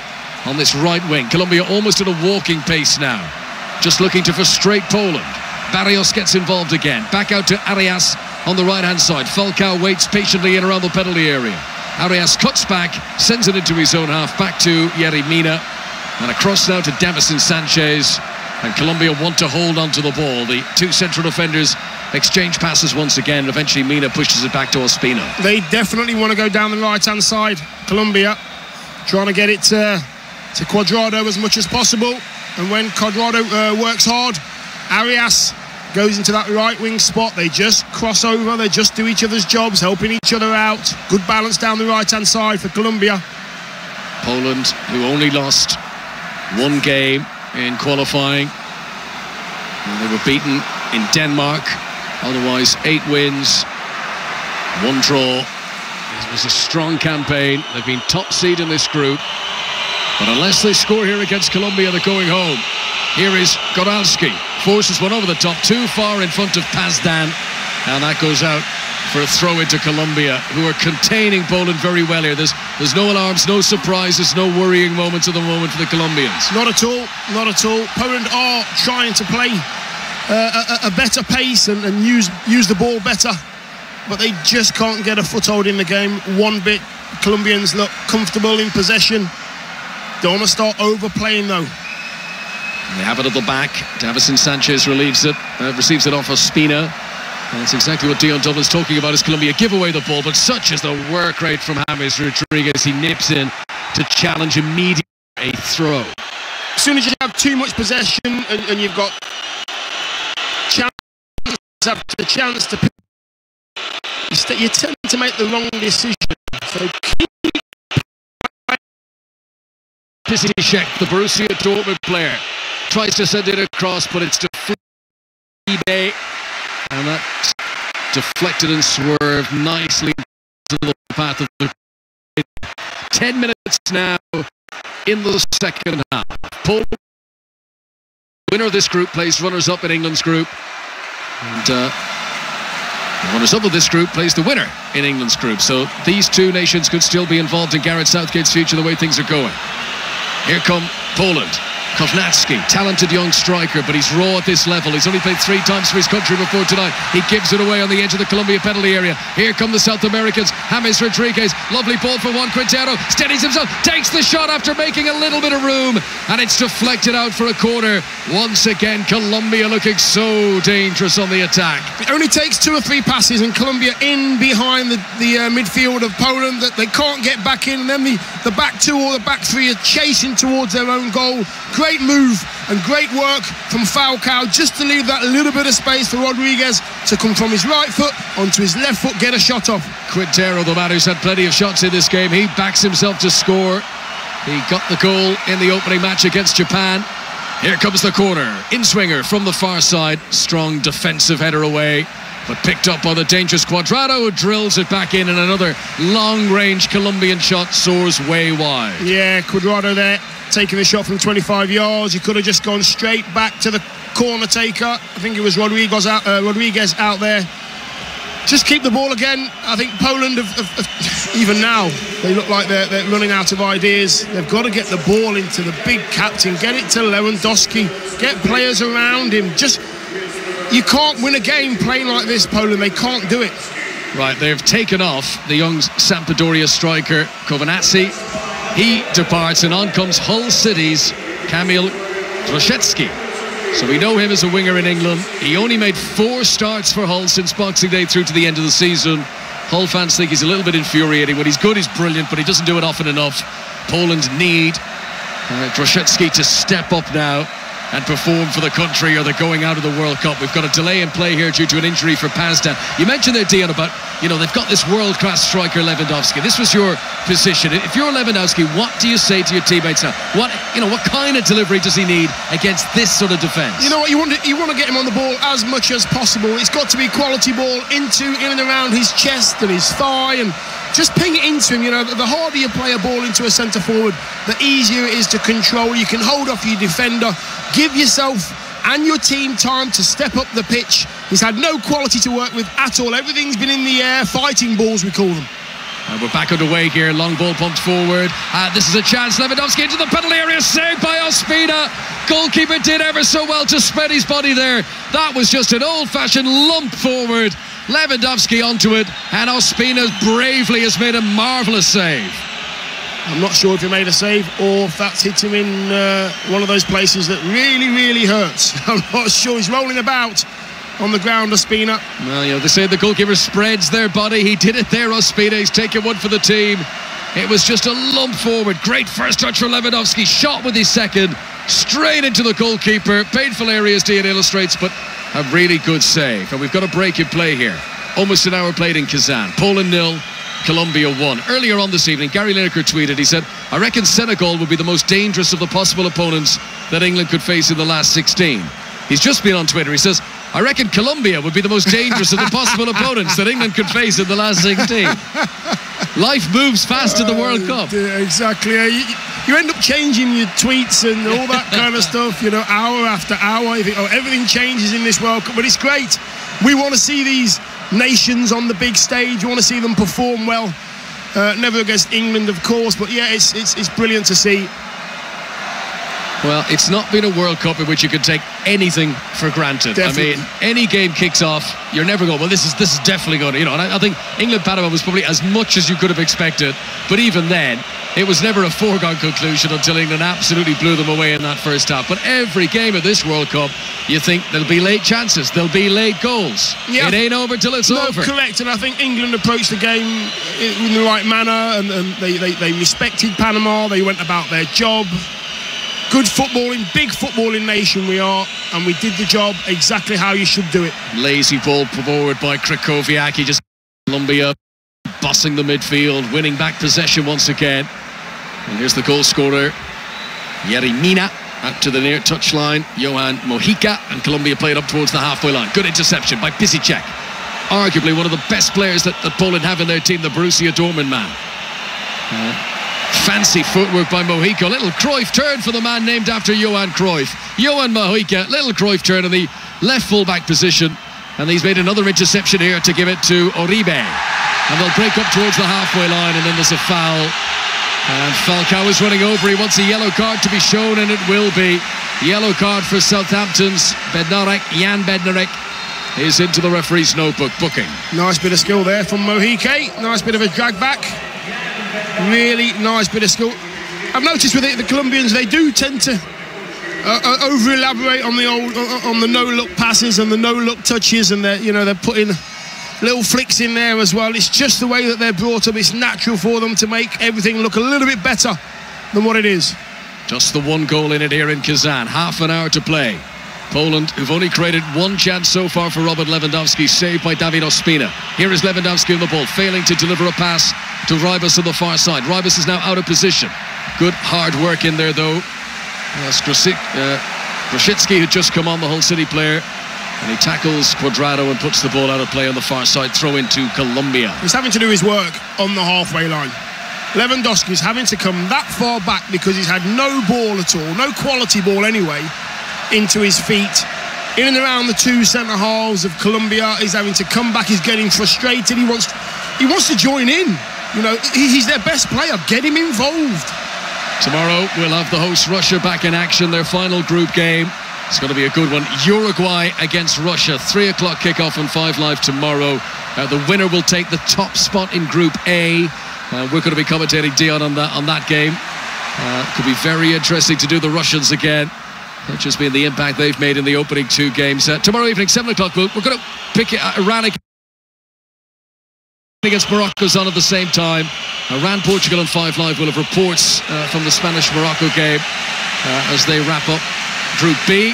on this right wing. Colombia almost at a walking pace now, just looking to frustrate Poland. Barrios gets involved again. Back out to Arias on the right-hand side. Falcao waits patiently in around the penalty area. Arias cuts back, sends it into his own half, back to Yerry Mina, and across now to Davison Sanchez. And Colombia want to hold on to the ball. The two central defenders exchange passes once again. Eventually Mina pushes it back to Ospina. They definitely want to go down the right-hand side. Colombia trying to get it to Cuadrado as much as possible. And when Cuadrado works hard, Arias goes into that right wing spot. They just cross over. They just do each other's jobs, helping each other out. Good balance down the right-hand side for Colombia. Poland, who only lost one game in qualifying. And they were beaten in Denmark. Otherwise, 8 wins, 1 draw. It was a strong campaign. They've been top seed in this group. But unless they score here against Colombia, they're going home. Here is Goralski. Forces one over the top, too far in front of Pazdan. And that goes out for a throw into Colombia, who are containing Poland very well here. There's no alarms, no surprises, no worrying moments at the moment for the Colombians. Not at all, not at all. Poland are trying to play a better pace and use the ball better, but they just can't get a foothold in the game one bit. Colombians look comfortable in possession. Don't want to start overplaying though. They have it at the back. Davison Sanchez receives it off Ospina. And that's exactly what Dion Dublin's talking about, is Colombia give away the ball, but such is the work rate from James Rodriguez. He nips in to challenge immediately a throw. As soon as you have too much possession and you've got chance to pick, you tend to make the wrong decision. So Piszczek, the Borussia Dortmund player, tries to send it across, but it's to eBay. And that deflected and swerved nicely to the path of the 10 minutes now in the second half. Poland, winner of this group, plays runners-up in England's group. And the runners-up of this group plays the winner in England's group. So these two nations could still be involved in Gareth Southgate's future the way things are going. Here come Poland. Kovnatski, talented young striker, but he's raw at this level. He's only played 3 times for his country before tonight. He gives it away on the edge of the Colombia penalty area. Here come the South Americans. James Rodriguez, lovely ball for Juan Quintero, steadies himself, takes the shot after making a little bit of room, and it's deflected out for a corner. Once again, Colombia looking so dangerous on the attack. It only takes 2 or 3 passes, and Colombia in behind the midfield of Poland, that they can't get back in, and then the back 2 or the back 3 are chasing towards their own goal. Great move and great work from Falcao just to leave that little bit of space for Rodriguez to come from his right foot onto his left foot, get a shot off. Quintero, the man who's had plenty of shots in this game, he backs himself to score. He got the goal in the opening match against Japan. Here comes the corner. In-swinger from the far side. Strong defensive header away, but picked up by the dangerous Cuadrado, who drills it back in, and another long-range Colombian shot soars way wide. Yeah, Cuadrado there, taking the shot from 25 yards. He could have just gone straight back to the corner taker. I think it was Rodriguez out there. Just keep the ball again. I think Poland, even now, they look like they're running out of ideas. They've got to get the ball into the big captain, get it to Lewandowski, get players around him. You can't win a game playing like this, Poland. They can't do it. Right, they've taken off the young Sampdoria striker, Kovnatski. He departs, and on comes Hull City's Kamil Droszczewski. So we know him as a winger in England. He only made 4 starts for Hull since Boxing Day through to the end of the season. Hull fans think he's a little bit infuriating. When he's good, he's brilliant, but he doesn't do it often enough. Poland need Droszczewski to step up now. and perform for the country, or they're going out of the World Cup. We've got a delay in play here due to an injury for Pazdan. You mentioned there, Dion, about, they've got this world-class striker, Lewandowski. This was your position. If you're Lewandowski, what do you say to your teammates now? What kind of delivery does he need against this sort of defence? You know what, you want to get him on the ball as much as possible. It's got to be quality ball in and around his chest and his thigh, and just ping it into him. The harder you play a ball into a centre forward, the easier it is to control. You can hold off your defender. Give yourself and your team time to step up the pitch. He's had no quality to work with at all. Everything's been in the air, fighting balls we call them. And we're back underway here. Long ball pumped forward. This is a chance. Lewandowski into the penalty area. Saved by Ospina. Goalkeeper did ever so well to spread his body there. That was just an old-fashioned lump forward. Lewandowski onto it, and Ospina bravely has made a marvellous save. I'm not sure if he made a save or if that's hit him in one of those places that really, really hurts. I'm not sure. He's rolling about on the ground, Ospina. Well, they say the goalkeeper spreads their body. He did it there, Ospina. He's taken one for the team. It was just a lump forward. Great first touch for Lewandowski. Shot with his second. Straight into the goalkeeper. Painful areas, Dean illustrates, but a really good save. And we've got a break in play here. Almost an hour played in Kazan. Poland 0, Colombia 1. Earlier on this evening, Gary Lineker tweeted, he said, I reckon Senegal would be the most dangerous of the possible opponents that England could face in the last 16. He's just been on Twitter. He says, I reckon Colombia would be the most dangerous of the possible opponents that England could face in the last 16. Life moves fast in the World Cup. Exactly. You end up changing your tweets and all that kind of stuff, hour after hour. You think, everything changes in this World Cup, but it's great. We want to see these nations on the big stage. We want to see them perform well. Never against England, of course, but yeah, it's brilliant to see. Well, it's not been a World Cup in which you can take anything for granted. Definitely. I mean, any game kicks off, you're never going, well, this is definitely going to, and I think England-Panama was probably as much as you could have expected, but even then, it was never a foregone conclusion until England absolutely blew them away in that first half. But every game of this World Cup, you think there'll be late chances, there'll be late goals. Yeah. It ain't over till it's over. Correct, and I think England approached the game in the right manner, and they respected Panama, they went about their job. Good footballing, big footballing nation we are, and we did the job exactly how you should do it. Lazy ball forward by Krychowiak. He just Colombia bossing the midfield, winning back possession once again. And here's the goal scorer, Yerimina, out to the near touchline, Johan Mojica, and Colombia played up towards the halfway line. Good interception by Pisicek. Arguably one of the best players that Poland have in their team, the Borussia Dortmund man. Fancy footwork by Mojica. Little Cruyff turn for the man named after Johan Cruyff. Johan Mojica, little Cruyff turn in the left full-back position. And he's made another interception here to give it to Uribe. And they'll break up towards the halfway line, and then there's a foul. And Falcao is running over. He wants a yellow card to be shown, and it will be. Yellow card for Southampton's Bednarek. Jan Bednarek is into the referee's notebook, booking. Nice bit of skill there from Mojica. Nice bit of a drag back. Really nice bit of skill. I've noticed with the Colombians, they do tend to over elaborate on the no look passes and the no look touches, and they're putting little flicks in there as well. It's just the way that they're brought up. It's natural for them to make everything look a little bit better than what it is. Just the one goal in it here in Kazan. Half an hour to play. Poland, who've only created one chance so far for Robert Lewandowski, saved by David Ospina. Here is Lewandowski on the ball, failing to deliver a pass to Rybus on the far side. Rybus is now out of position. Good hard work in there, though. Grosicki had just come on, the Hull City player, and he tackles Cuadrado and puts the ball out of play on the far side. Throw into Colombia. He's having to do his work on the halfway line. Lewandowski's having to come that far back because he's had no ball at all, no quality ball anyway, into his feet. In and around the two centre halves of Colombia, he's having to come back. He's getting frustrated. He wants to join in. He's their best player. Get him involved. Tomorrow we'll have the host Russia back in action, their final group game. It's going to be a good one. Uruguay against Russia, 3 o'clock kickoff on 5 Live tomorrow. The winner will take the top spot in Group A. We're going to be commentating, Dion, on that game. Could be very interesting to do the Russians again. That's just been the impact they've made in the opening 2 games. Tomorrow evening, 7 o'clock, we're going to pick Iran against Morocco's on at the same time. Iran, Portugal and 5 Live will have reports from the Spanish-Morocco game as they wrap up Group B.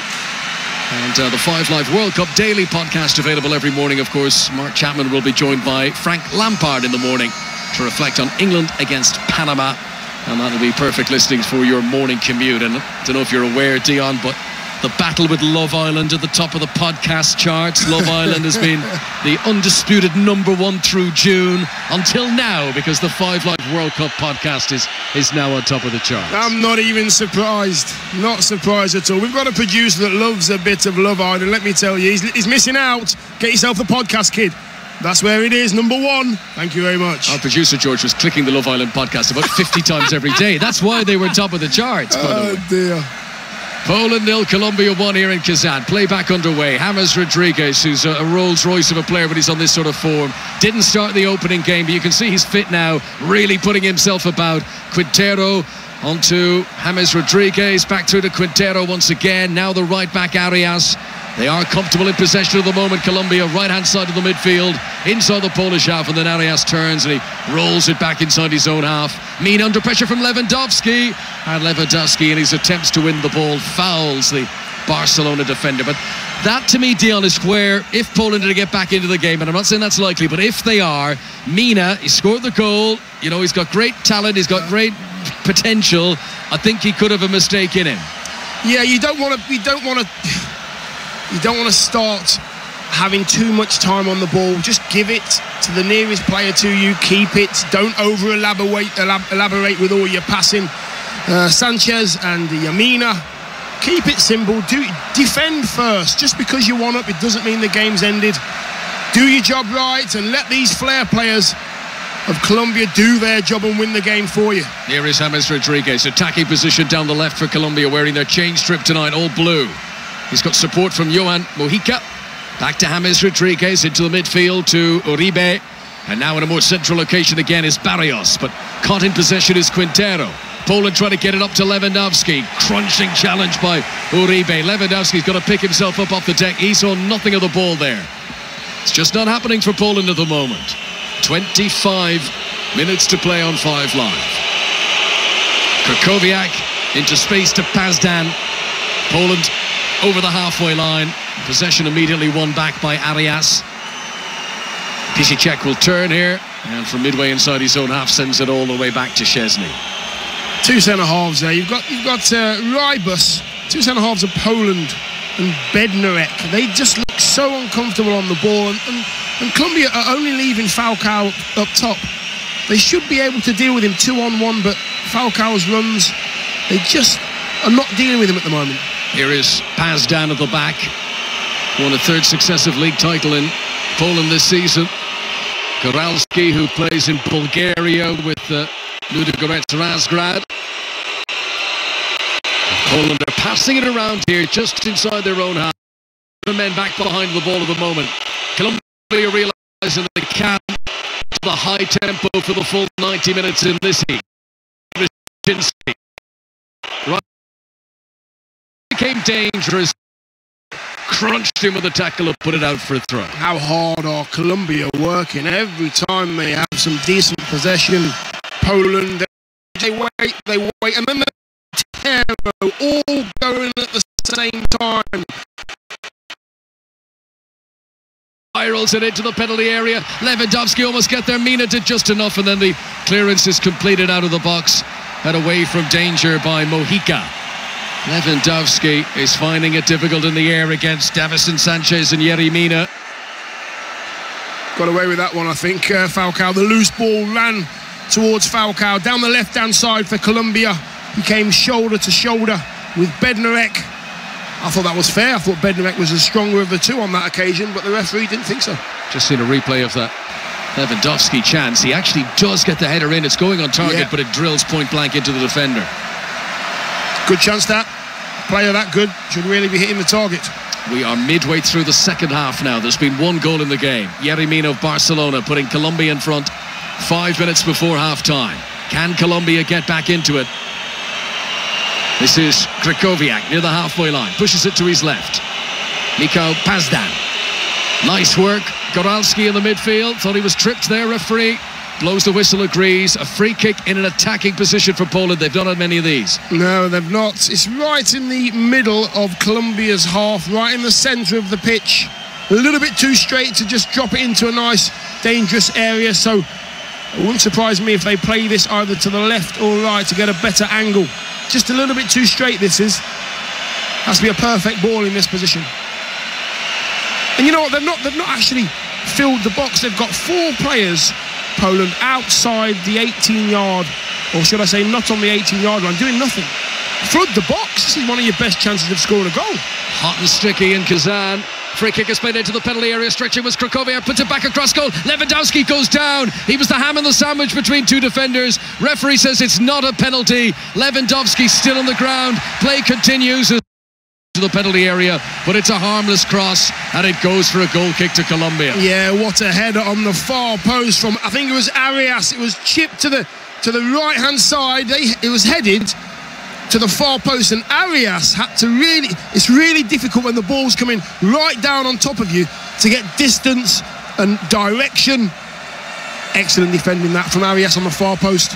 And the 5 Live World Cup Daily podcast available every morning, of course. Mark Chapman will be joined by Frank Lampard in the morning to reflect on England against Panama. And that'll be perfect listening for your morning commute. And I don't know if you're aware, Dion, but the battle with Love Island at the top of the podcast charts. Love Island has been the undisputed #1 through June until now, because the 5 Live World Cup podcast is now on top of the charts. I'm not even surprised. Not surprised at all. We've got a producer that loves a bit of Love Island. Let me tell you, he's missing out. Get yourself the podcast, kid. That's where it is, #1. Thank you very much. Our producer, George, was clicking the Love Island podcast about 50 times every day. That's why they were top of the charts, by the way. Oh, dear. Poland 0, Colombia 1 here in Kazan. Playback underway. James Rodriguez, who's a Rolls Royce of a player, but he's on this sort of form. Didn't start the opening game, but you can see he's fit now, really putting himself about. Quintero onto James Rodriguez, back through to Quintero once again. Now the right back, Arias. They are comfortable in possession at the moment. Colombia, right-hand side of the midfield, inside the Polish half, and then Arias turns and he rolls it back inside his own half. Mina under pressure from Lewandowski, and Lewandowski in his attempts to win the ball fouls the Barcelona defender. But that, to me, Dion, is where, if Poland are to get back into the game, and I'm not saying that's likely, but if they are, Mina, he scored the goal. You know, he's got great talent, he's got great potential. I think he could have a mistake in him. Yeah, you don't want to start having too much time on the ball. Just give it to the nearest player to you. Keep it. Don't elaborate with all your passing. Sanchez and Yamina, keep it simple. Defend first. Just because you're 1 up, it doesn't mean the game's ended. Do your job right and let these flair players of Colombia do their job and win the game for you. Here is James Rodriguez, attacking position down the left for Colombia, wearing their change strip tonight, all blue. He's got support from Johan Mojica. Back to James Rodriguez, into the midfield to Uribe. And now in a more central location again is Barrios, but caught in possession is Quintero. Poland trying to get it up to Lewandowski. Crunching challenge by Uribe. Lewandowski's got to pick himself up off the deck. He saw nothing of the ball there. It's just not happening for Poland at the moment. 25 minutes to play on 5 Live. Krakowiak into space to Pazdan. Poland over the halfway line. Possession immediately won back by Arias. Piszczek will turn here, and from midway inside his own half sends it all the way back to Szczesny. 2 centre-halves there. You've got Rybus. 2 centre-halves of Poland and Bednarek. They just look so uncomfortable on the ball, and Colombia are only leaving Falcao up top. They should be able to deal with him 2-on-1, but Falcao's runs, they just are not dealing with him at the moment. Here is Pazdan at the back. Won a 3rd successive league title in Poland this season. Koralski, who plays in Bulgaria with Ludogorets Razgrad. Poland are passing it around here just inside their own half. The men back behind the ball at the moment. Colombia realising they can the high tempo for the full 90 minutes in this heat. Right. Became dangerous. Crunched him with a tackle and put it out for a throw. How hard are Colombia working? Every time they have some decent possession, Poland, they wait, and then the tempo all going at the same time. Spirals it into the penalty area. Lewandowski almost get there. Mina did just enough, and then the clearance is completed out of the box and away from danger by Mojica. Lewandowski is finding it difficult in the air against Davison Sanchez and Yerry Mina. Got away with that one, I think. Falcao, the loose ball ran towards Falcao. Down the left-hand side for Colombia. He came shoulder to shoulder with Bednarek. I thought that was fair. I thought Bednarek was the stronger of the two on that occasion, but the referee didn't think so. Just seen a replay of that Lewandowski chance. He actually does get the header in. It's going on target, but it drills point blank into the defender. Good chance that. Player that good should really be hitting the target. We are midway through the second half now. There's been 1 goal in the game. Yerry Mina of Barcelona putting Colombia in front 5 minutes before half-time. Can Colombia get back into it? This is Krakowiak near the halfway line. Pushes it to his left. Nico Pazdan. Nice work. Koralski in the midfield. Thought he was tripped there, referee. blows the whistle, agrees. A free kick in an attacking position for Poland. They've not had many of these. No, they've not. It's right in the middle of Colombia's half, right in the centre of the pitch. A little bit too straight to just drop it into a nice, dangerous area. So it wouldn't surprise me if they play this either to the left or right to get a better angle. Just a little bit too straight, this is. Has to be a perfect ball in this position. And you know what? They've not actually filled the box. They've got 4 players, Poland, outside the 18-yard, or should I say not on the 18-yard line, doing nothing. Flood the box. This is one of your best chances of scoring a goal. Hot and sticky in Kazan. Free kick is played into the penalty area. Stretching was Krakowiak, puts it back across goal. Lewandowski goes down. He was the ham and the sandwich between 2 defenders. Referee says it's not a penalty. Lewandowski still on the ground. Play continues to the penalty area, but it's a harmless cross, and it goes for a goal kick to Colombia. Yeah, what a header on the far post from, I think it was Arias. It was chipped to the right hand side. It was headed to the far post, and Arias had to really, it's really difficult when the ball's coming right down on top of you to get distance and direction. Excellent defending that from Arias on the far post.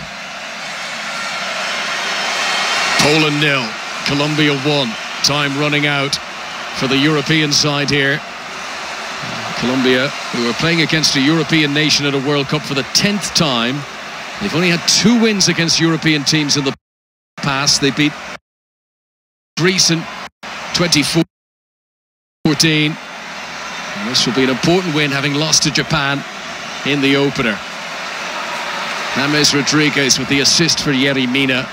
Poland 0, Colombia 1. Time running out for the European side here. Colombia, who are playing against a European nation at a World Cup for the 10th time. They've only had 2 wins against European teams in the past. They beat Greece in 2014. And this will be an important win, having lost to Japan in the opener. James Rodriguez with the assist for Yerry Mina.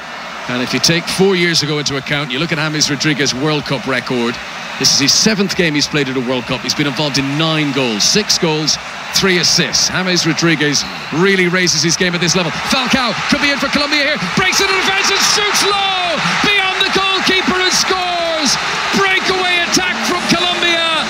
And if you take 4 years ago into account, you look at James Rodriguez's World Cup record. This is his 7th game he's played at a World Cup. He's been involved in 9 goals, 6 goals, 3 assists. James Rodriguez really raises his game at this level. Falcao could be in for Colombia here. Breaks into defence and shoots low beyond the goalkeeper and scores. Breakaway attack from Colombia.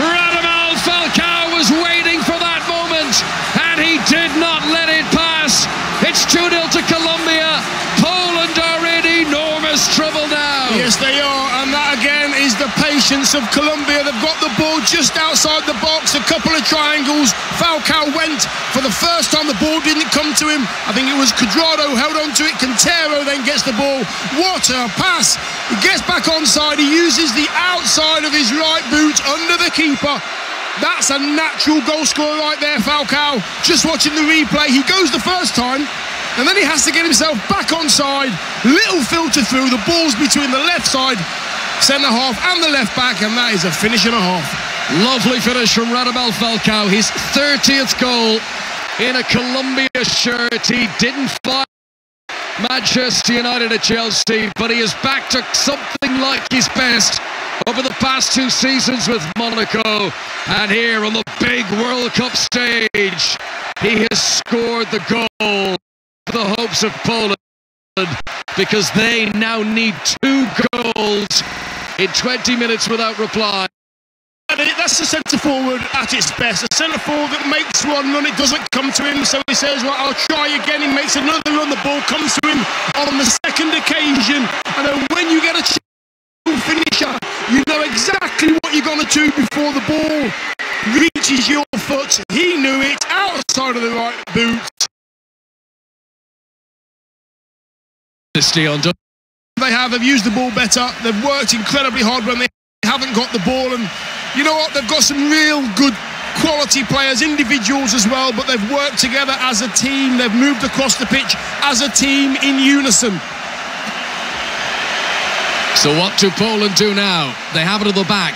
Radamel Falcao was waiting for that moment, and he did not let it pass. It's 2-0 to Colombia. Poland are in enormous trouble now. Yes, they are, and that again is the patience of Colombia. They've got the ball just outside the box, a couple of triangles. Falcao went for the first time. The ball didn't come to him. I think it was Cuadrado held on to it. Quintero then gets the ball. What a pass. He gets back onside. He uses the outside of his right boot under the keeper. That's a natural goal scorer right there, Falcao. Just watching the replay, he goes the first time, and then he has to get himself back onside. Little filter through, the ball's between the left side, centre-half and the left-back, and that is a finish and a half. Lovely finish from Radamel Falcao, his 30th goal in a Colombia shirt. He didn't fire Manchester United at Chelsea, but he is back to something like his best over the past 2 seasons with Monaco, and here on the big World Cup stage he has scored the goal for the hopes of Poland, because they now need 2 goals in 20 minutes without reply. That's the centre forward at its best. A centre forward that makes one run, it doesn't come to him, so he says, well, I'll try again. He makes another run, the ball comes to him on the second occasion, and then when you get a finisher, you know exactly what you're going to do before the ball reaches your foot. He knew it, outside of the right boot. They've used the ball better. They've worked incredibly hard when they haven't got the ball, and you know what, they've got some real good quality players, individuals as well, but they've worked together as a team. They've moved across the pitch as a team in unison. So what do Poland do now? They have it at the back.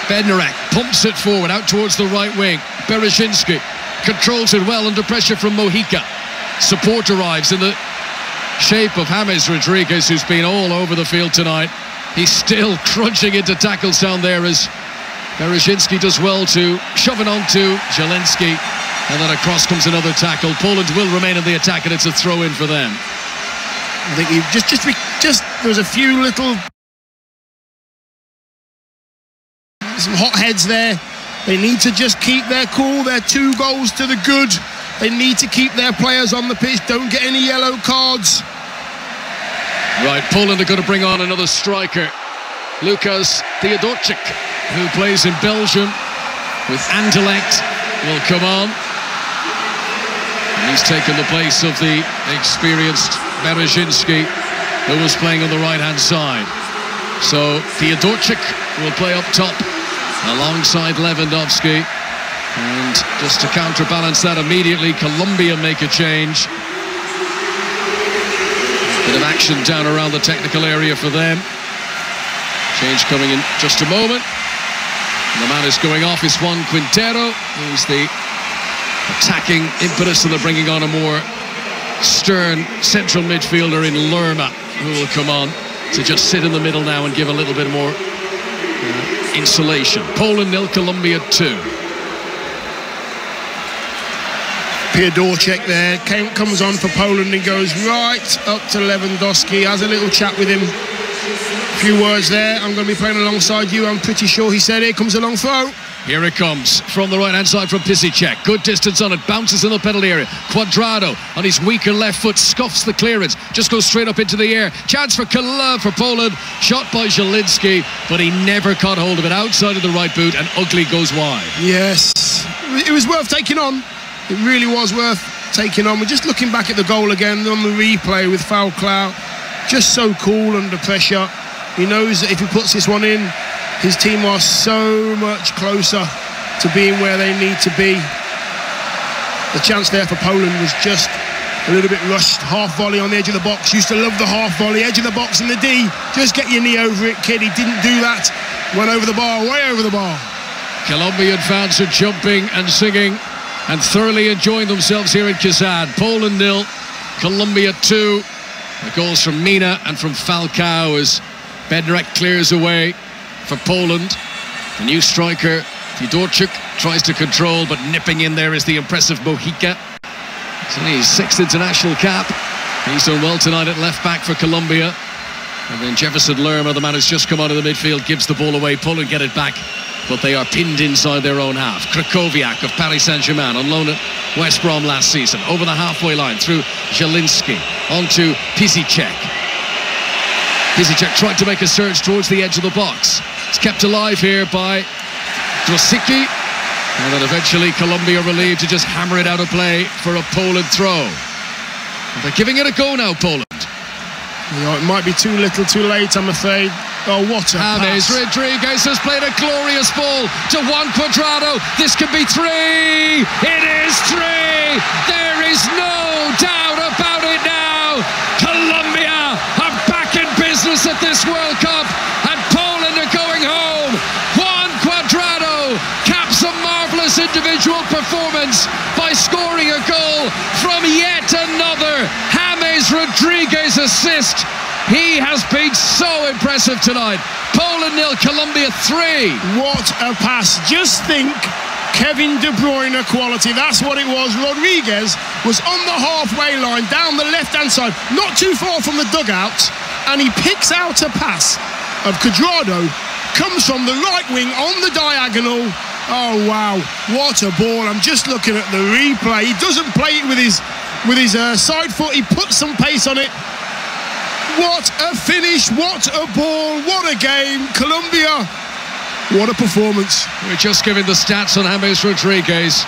Bednarek pumps it forward out towards the right wing. Berezinski controls it well under pressure from Mojica. Support arrives in the shape of James Rodriguez, who's been all over the field tonight. He's still crunching into tackles down there as Berezinski does well to shove it on to Zielinski, and then across comes another tackle. Poland will remain in the attack, and it's a throw-in for them. I think there's a few little some hot heads there. They need to just keep their cool. They're 2 goals to the good. They need to keep their players on the pitch. Don't get any yellow cards. Right, Poland are going to bring on another striker, Lukas Theodorczyk, who plays in Belgium with Anderlecht, will come on. He's taken the place of the experienced Berezinski, who was playing on the right-hand side. So Fiodorczyk will play up top alongside Lewandowski. And just to counterbalance that immediately, Colombia make a change. Bit of action down around the technical area for them. Change coming in just a moment. And the man who's going off is Juan Quintero, who's the attacking impetus, and they're bringing on a more stern central midfielder in Lerma, who will come on to just sit in the middle now and give a little bit more insulation. Poland 0, Colombia 2. Fiodorczyk there comes on for Poland and goes right up to Lewandowski, has a little chat with him. A few words there. I'm going to be playing alongside you, I'm pretty sure he said. Here comes a long throw. Here it comes from the right-hand side from Pisicek. Good distance on it, bounces in the penalty area. Cuadrado on his weaker left foot scuffs the clearance, just goes straight up into the air. Chance for Poland, shot by Zielinski, but he never caught hold of it outside of the right boot, and ugly goes wide. Yes, it was worth taking on. It really was worth taking on. We're just looking back at the goal again on the replay with Falcao. Just so cool under pressure. He knows that if he puts this one in, his team are so much closer to being where they need to be. The chance there for Poland was just a little bit rushed. Half volley on the edge of the box. Used to love the half volley, edge of the box in the D. Just get your knee over it, kid. He didn't do that. Went over the bar, way over the bar. Colombian fans are jumping and singing and thoroughly enjoying themselves here in Kazan. Poland 0, Colombia 2. The goals from Mina and from Falcao as Bednarek clears away for Poland. The new striker, Fiodorczyk, tries to control, but nipping in there is the impressive Mojica. It's only his 6th international cap. He's done well tonight at left back for Colombia. And then Jefferson Lerma, the man who's just come out of the midfield, gives the ball away. Poland get it back, but they are pinned inside their own half. Krychowiak of Paris Saint-Germain, on loan at West Brom last season, over the halfway line through Zielinski onto Pisicek. Pisicek tried to make a surge towards the edge of the box. It's kept alive here by Grosicki, and then eventually Colombia relieved to just hammer it out of play for a Poland throw. And they're giving it a go now, Poland. Yeah, it might be too little too late, I'm afraid. Oh, what a James pass. Rodriguez has played a glorious ball to Juan Cuadrado. This could be 3. It is 3. There is no doubt about it now. Colombia are back in business at this World Cup, and Poland are going home. Juan Cuadrado caps a marvellous individual performance by scoring a goal from yet another James Rodriguez assist. He has been so impressive tonight. Poland 0, Colombia 3. What a pass. Just think Kevin De Bruyne quality. That's what it was. Rodriguez was on the halfway line, down the left-hand side, not too far from the dugout, and he picks out a pass of Cuadrado, comes from the right wing on the diagonal. Oh, wow. What a ball. I'm just looking at the replay. He doesn't play it with his side foot. He puts some pace on it. What a finish, what a ball, what a game. Colombia, what a performance. We're just giving the stats on James Rodriguez.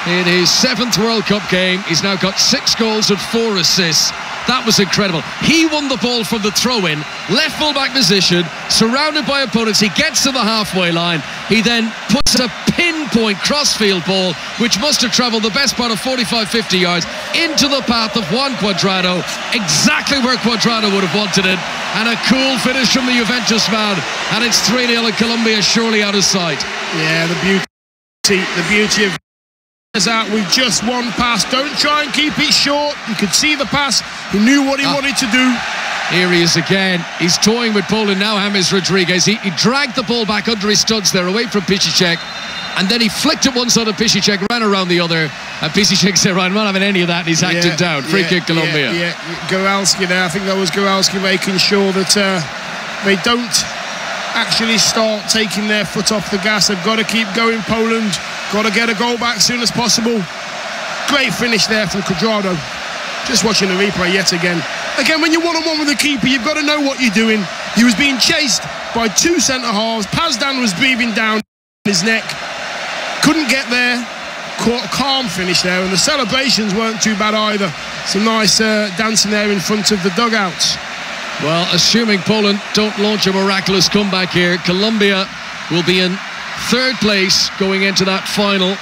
In his 7th World Cup game, he's now got 6 goals and 4 assists. That was incredible. He won the ball from the throw-in, left full-back position, surrounded by opponents. He gets to the halfway line. He then puts a pinpoint crossfield ball, which must have travelled the best part of 45-50 yards, into the path of Juan Cuadrado, exactly where Cuadrado would have wanted it. And a cool finish from the Juventus man. And it's 3-0 and Colombia surely out of sight. Yeah, the beauty of out with just one pass. Don't try and keep it short. You could see the pass. He knew what he wanted to do. Here he is again. He's toying with Poland now, James Rodriguez. He dragged the ball back under his studs there, away from Pisicek, and then he flicked it one side of Pisicek, ran around the other, and Pisicek said, right, I'm not having any of that, and he's acted down. Free kick, Colombia. Yeah, Goralski there. I think that was Goralski making sure that they don't actually start taking their foot off the gas. They've got to keep going, Poland. Got to get a goal back as soon as possible. Great finish there from Cuadrado. Just watching the replay yet again. Again, when you're one-on-one with the keeper, you've got to know what you're doing. He was being chased by 2 centre-halves. Pazdan was breathing down his neck. Couldn't get there. calm finish there, and the celebrations weren't too bad either. Some nice dancing there in front of the dugouts. Well, assuming Poland don't launch a miraculous comeback here, Colombia will be in third place going into that final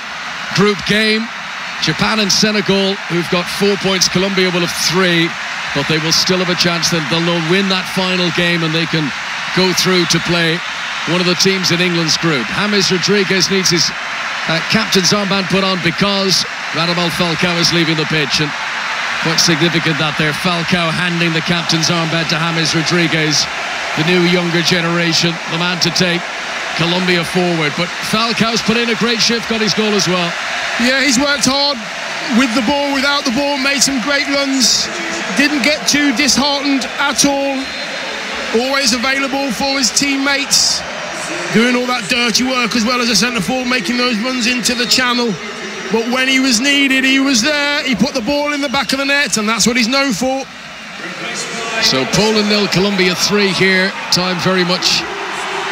group game. Japan and Senegal, who've got 4 points, Colombia will have 3, but they will still have a chance that they'll win that final game and they can go through to play one of the teams in England's group. James Rodriguez needs his captain's armband put on because Radamel Falcao is leaving the pitch, and quite significant that there. Falcao handing the captain's armband to James Rodriguez, the new younger generation, the man to take Colombia forward. But Falcao's put in a great shift, got his goal as well. Yeah, he's worked hard with the ball, without the ball, made some great runs, didn't get too disheartened at all, always available for his teammates, doing all that dirty work as well as a centre-forward, making those runs into the channel. But when he was needed, he was there. He put the ball in the back of the net, and that's what he's known for. So Poland 0, Colombia 3 here. Time very much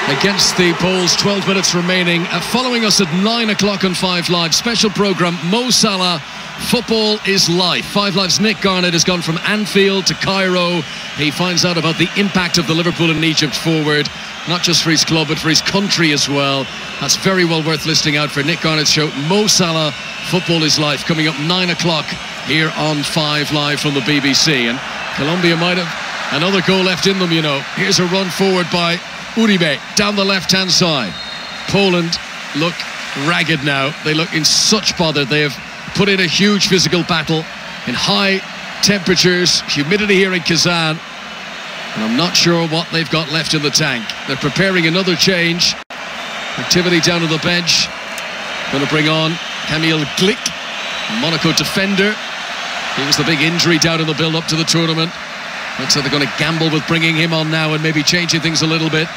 against the Poles. 12 minutes remaining. Following us at 9 o'clock on 5 Live. Special programme, Mo Salah, Football is Life. 5 Live's Nick Garnett has gone from Anfield to Cairo. He finds out about the impact of the Liverpool and Egypt forward, not just for his club but for his country as well. That's very well worth listening out for. Nick Garnett's show, Mo Salah, Football is Life, coming up 9 o'clock here on 5 Live from the BBC. And Colombia might have another goal left in them, you know. Here's a run forward by Uribe down the left-hand side. Poland look ragged now. They look in such bother. They have put in a huge physical battle in high temperatures, humidity here in Kazan, and I'm not sure what they've got left in the tank. They're preparing another change. Activity down on the bench. Going to bring on Kamil Glik, Monaco defender. He was the big injury down in the build-up to the tournament. Looks like they're going to gamble with bringing him on now and maybe changing things a little bit.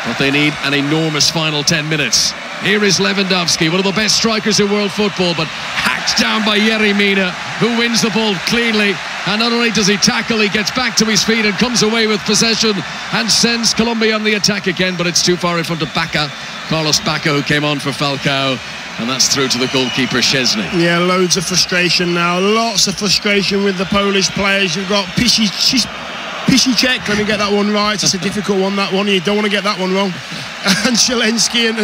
But they need an enormous final 10 minutes. Here is Lewandowski, one of the best strikers in world football, but hacked down by Yerry Mina, who wins the ball cleanly. And not only does he tackle, he gets back to his feet and comes away with possession and sends Colombia on the attack again, but it's too far in front of Bacca, Carlos Bacca, who came on for Falcao. And that's through to the goalkeeper, Szczesny. Yeah, loads of frustration now. Lots of frustration with the Polish players. You've got Piszczek. Let me get that one right. It's a difficult one, that one. You don't want to get that one wrong. And Zelensky, and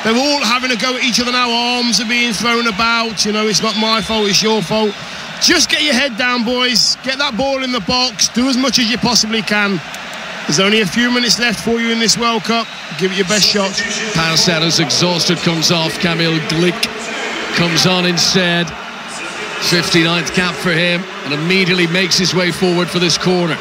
they're all having a go at each other now. Arms are being thrown about. You know, it's not my fault, it's your fault. Just get your head down, boys. Get that ball in the box. Do as much as you possibly can. There's only a few minutes left for you in this World Cup. Give it your best shot. Pass out as exhausted comes off. Kamil Glik comes on instead. 59th cap for him, and immediately makes his way forward for this corner.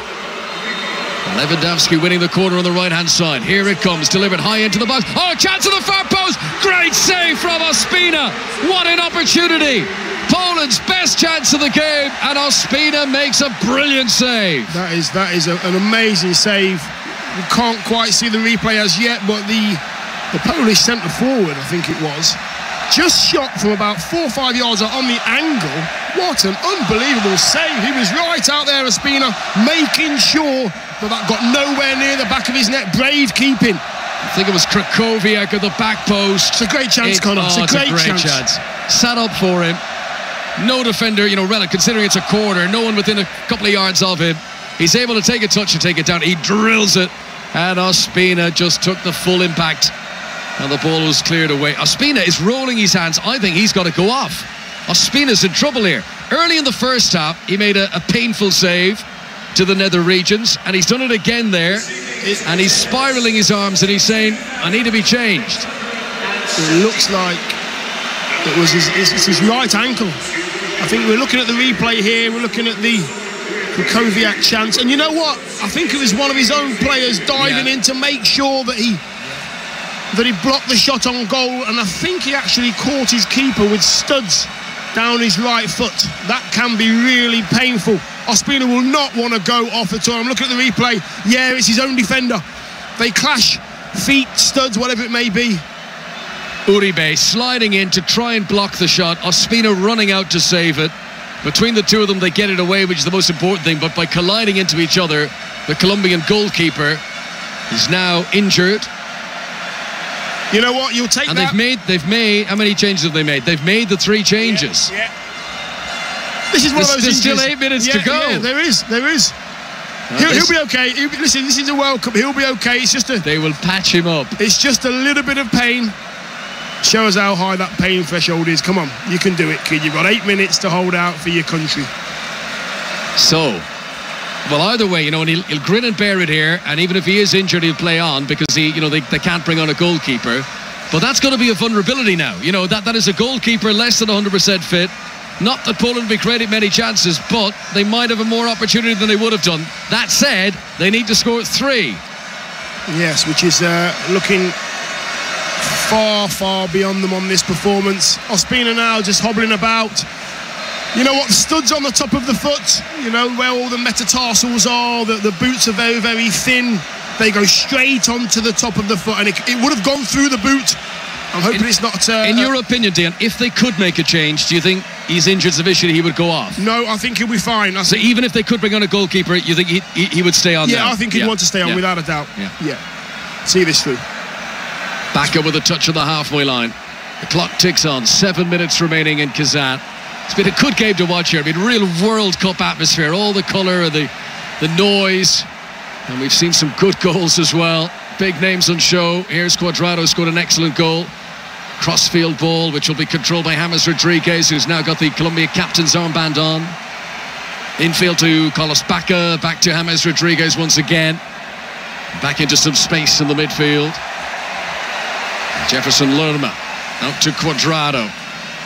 Lewandowski winning the corner on the right-hand side. Here it comes, delivered high into the box. Oh, chance of the far post. Great save from Ospina. What an opportunity. Poland's best chance of the game, and Ospina makes a brilliant save. That is an amazing save. We can't quite see the replay as yet, but the Polish centre forward, I think it was, just shot from about 4 or 5 yards on the angle. What an unbelievable save. He was right out there, Ospina, making sure that got nowhere near the back of his net. Brave keeping. I think it was Krakowiak at the back post. It's a great chance, Connor. It's a great chance. Sat up for him. No defender, you know, considering it's a corner, no one within a couple of yards of him. He's able to take a touch and take it down. He drills it, and Ospina just took the full impact, and the ball was cleared away. Ospina is rolling his hands. I think he's got to go off. Ospina's in trouble here. Early in the first half, he made a painful save to the nether regions, and he's done it again there, and he's spiralling his arms, and he's saying, I need to be changed. It looks like it was his right ankle. I think we're looking at the replay here. We're looking at the Krakowiak chance, and you know what? I think it was one of his own players diving in to make sure that he blocked the shot on goal, and I think he actually caught his keeper with studs down his right foot. That can be really painful. Ospina will not want to go off at all. I'm looking at the replay. Yeah, it's his own defender. They clash, feet, studs, whatever it may be. Uribe sliding in to try and block the shot. Ospina running out to save it. Between the two of them, they get it away, which is the most important thing. But by colliding into each other, the Colombian goalkeeper is now injured. You know what? You'll take and that. They've made. How many changes have they made? They've made the 3 changes. Yeah. This is one of those. There's still 8 minutes to go. Yeah, there is. He'll be okay. Listen, this is a World Cup. He'll be okay. It's just They will patch him up. It's just a little bit of pain. Show us how high that pain threshold is. Come on, you can do it, kid. You've got 8 minutes to hold out for your country. So, well, either way, and he'll grin and bear it here, and even if he is injured, he'll play on because they can't bring on a goalkeeper. But that's going to be a vulnerability now. That is a goalkeeper less than 100% fit. Not that Poland will be creating many chances, but they might have a more opportunity than they would have done. That said, they need to score 3. Yes, which is looking far, far beyond them on this performance. Ospina now just hobbling about. You know what? The studs on the top of the foot, where all the metatarsals are, the boots are very, very thin. They go straight onto the top of the foot, and it would have gone through the boot. I'm hoping it's not... in your opinion, Dan, if they could make a change, do you think he's injured sufficiently he would go off? No, I think he'll be fine. So even if they could bring on a goalkeeper, you think he would stay on? Yeah, I think he'd want to stay on without a doubt. Yeah. See this through. Back up with a touch of the halfway line. The clock ticks on. 7 minutes remaining in Kazan. It's been a good game to watch here. It's been real World Cup atmosphere. All the colour, the noise. And we've seen some good goals as well. Big names on show. Here's Cuadrado, scored an excellent goal. Crossfield ball, which will be controlled by James Rodriguez, who's now got the Colombia captain's armband on. Infield to Carlos Bacca, back to James Rodriguez once again. Back into some space in the midfield. Jefferson Lerma out to Cuadrado.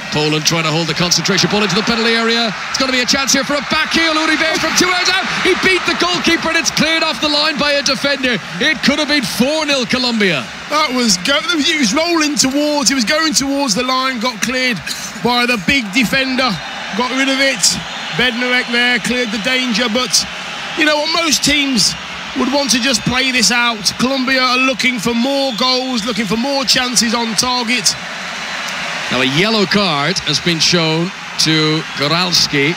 Poland trying to hold the concentration ball into the penalty area. It's going to be a chance here for a back heel. Uribe from 2 yards out. He beat the goalkeeper and it's cleared off the line by a defender. It could have been 4-0 Colombia. That was he was rolling towards. He was going towards the line. Got cleared by the big defender. Got rid of it. Bednarek there cleared the danger. But you know what? Most teams would want to just play this out. Colombia are looking for more goals, looking for more chances on target. Now a yellow card has been shown to Goralski,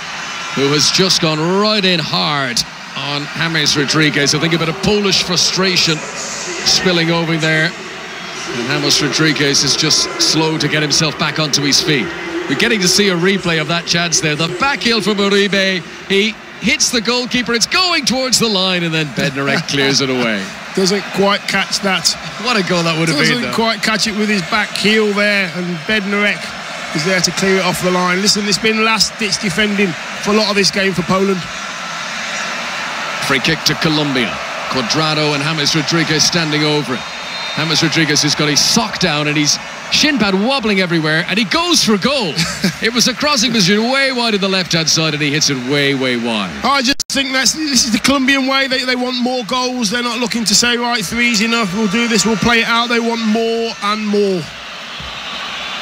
who has just gone right in hard on James Rodriguez. I think a bit of Polish frustration spilling over there. And James Rodriguez is just slow to get himself back onto his feet. We're getting to see a replay of that chance there. The back heel from Uribe. He hits the goalkeeper. It's going towards the line, and then Bednarek clears it away. Doesn't quite catch that. What a goal that would have been, Doesn't quite catch it with his back heel there, and Bednarek is there to clear it off the line. Listen, it's been last-ditch defending for a lot of this game for Poland. Free kick to Colombia. Cuadrado and James Rodriguez standing over it. James Rodriguez has got his sock down and his shin pad wobbling everywhere, and he goes for goal. It was a crossing position way wide on the left-hand side, and he hits it way, way wide. I just think this is the Colombian way. They want more goals. They're not looking to say, right, 3's enough, we'll do this, we'll play it out. They want more and more.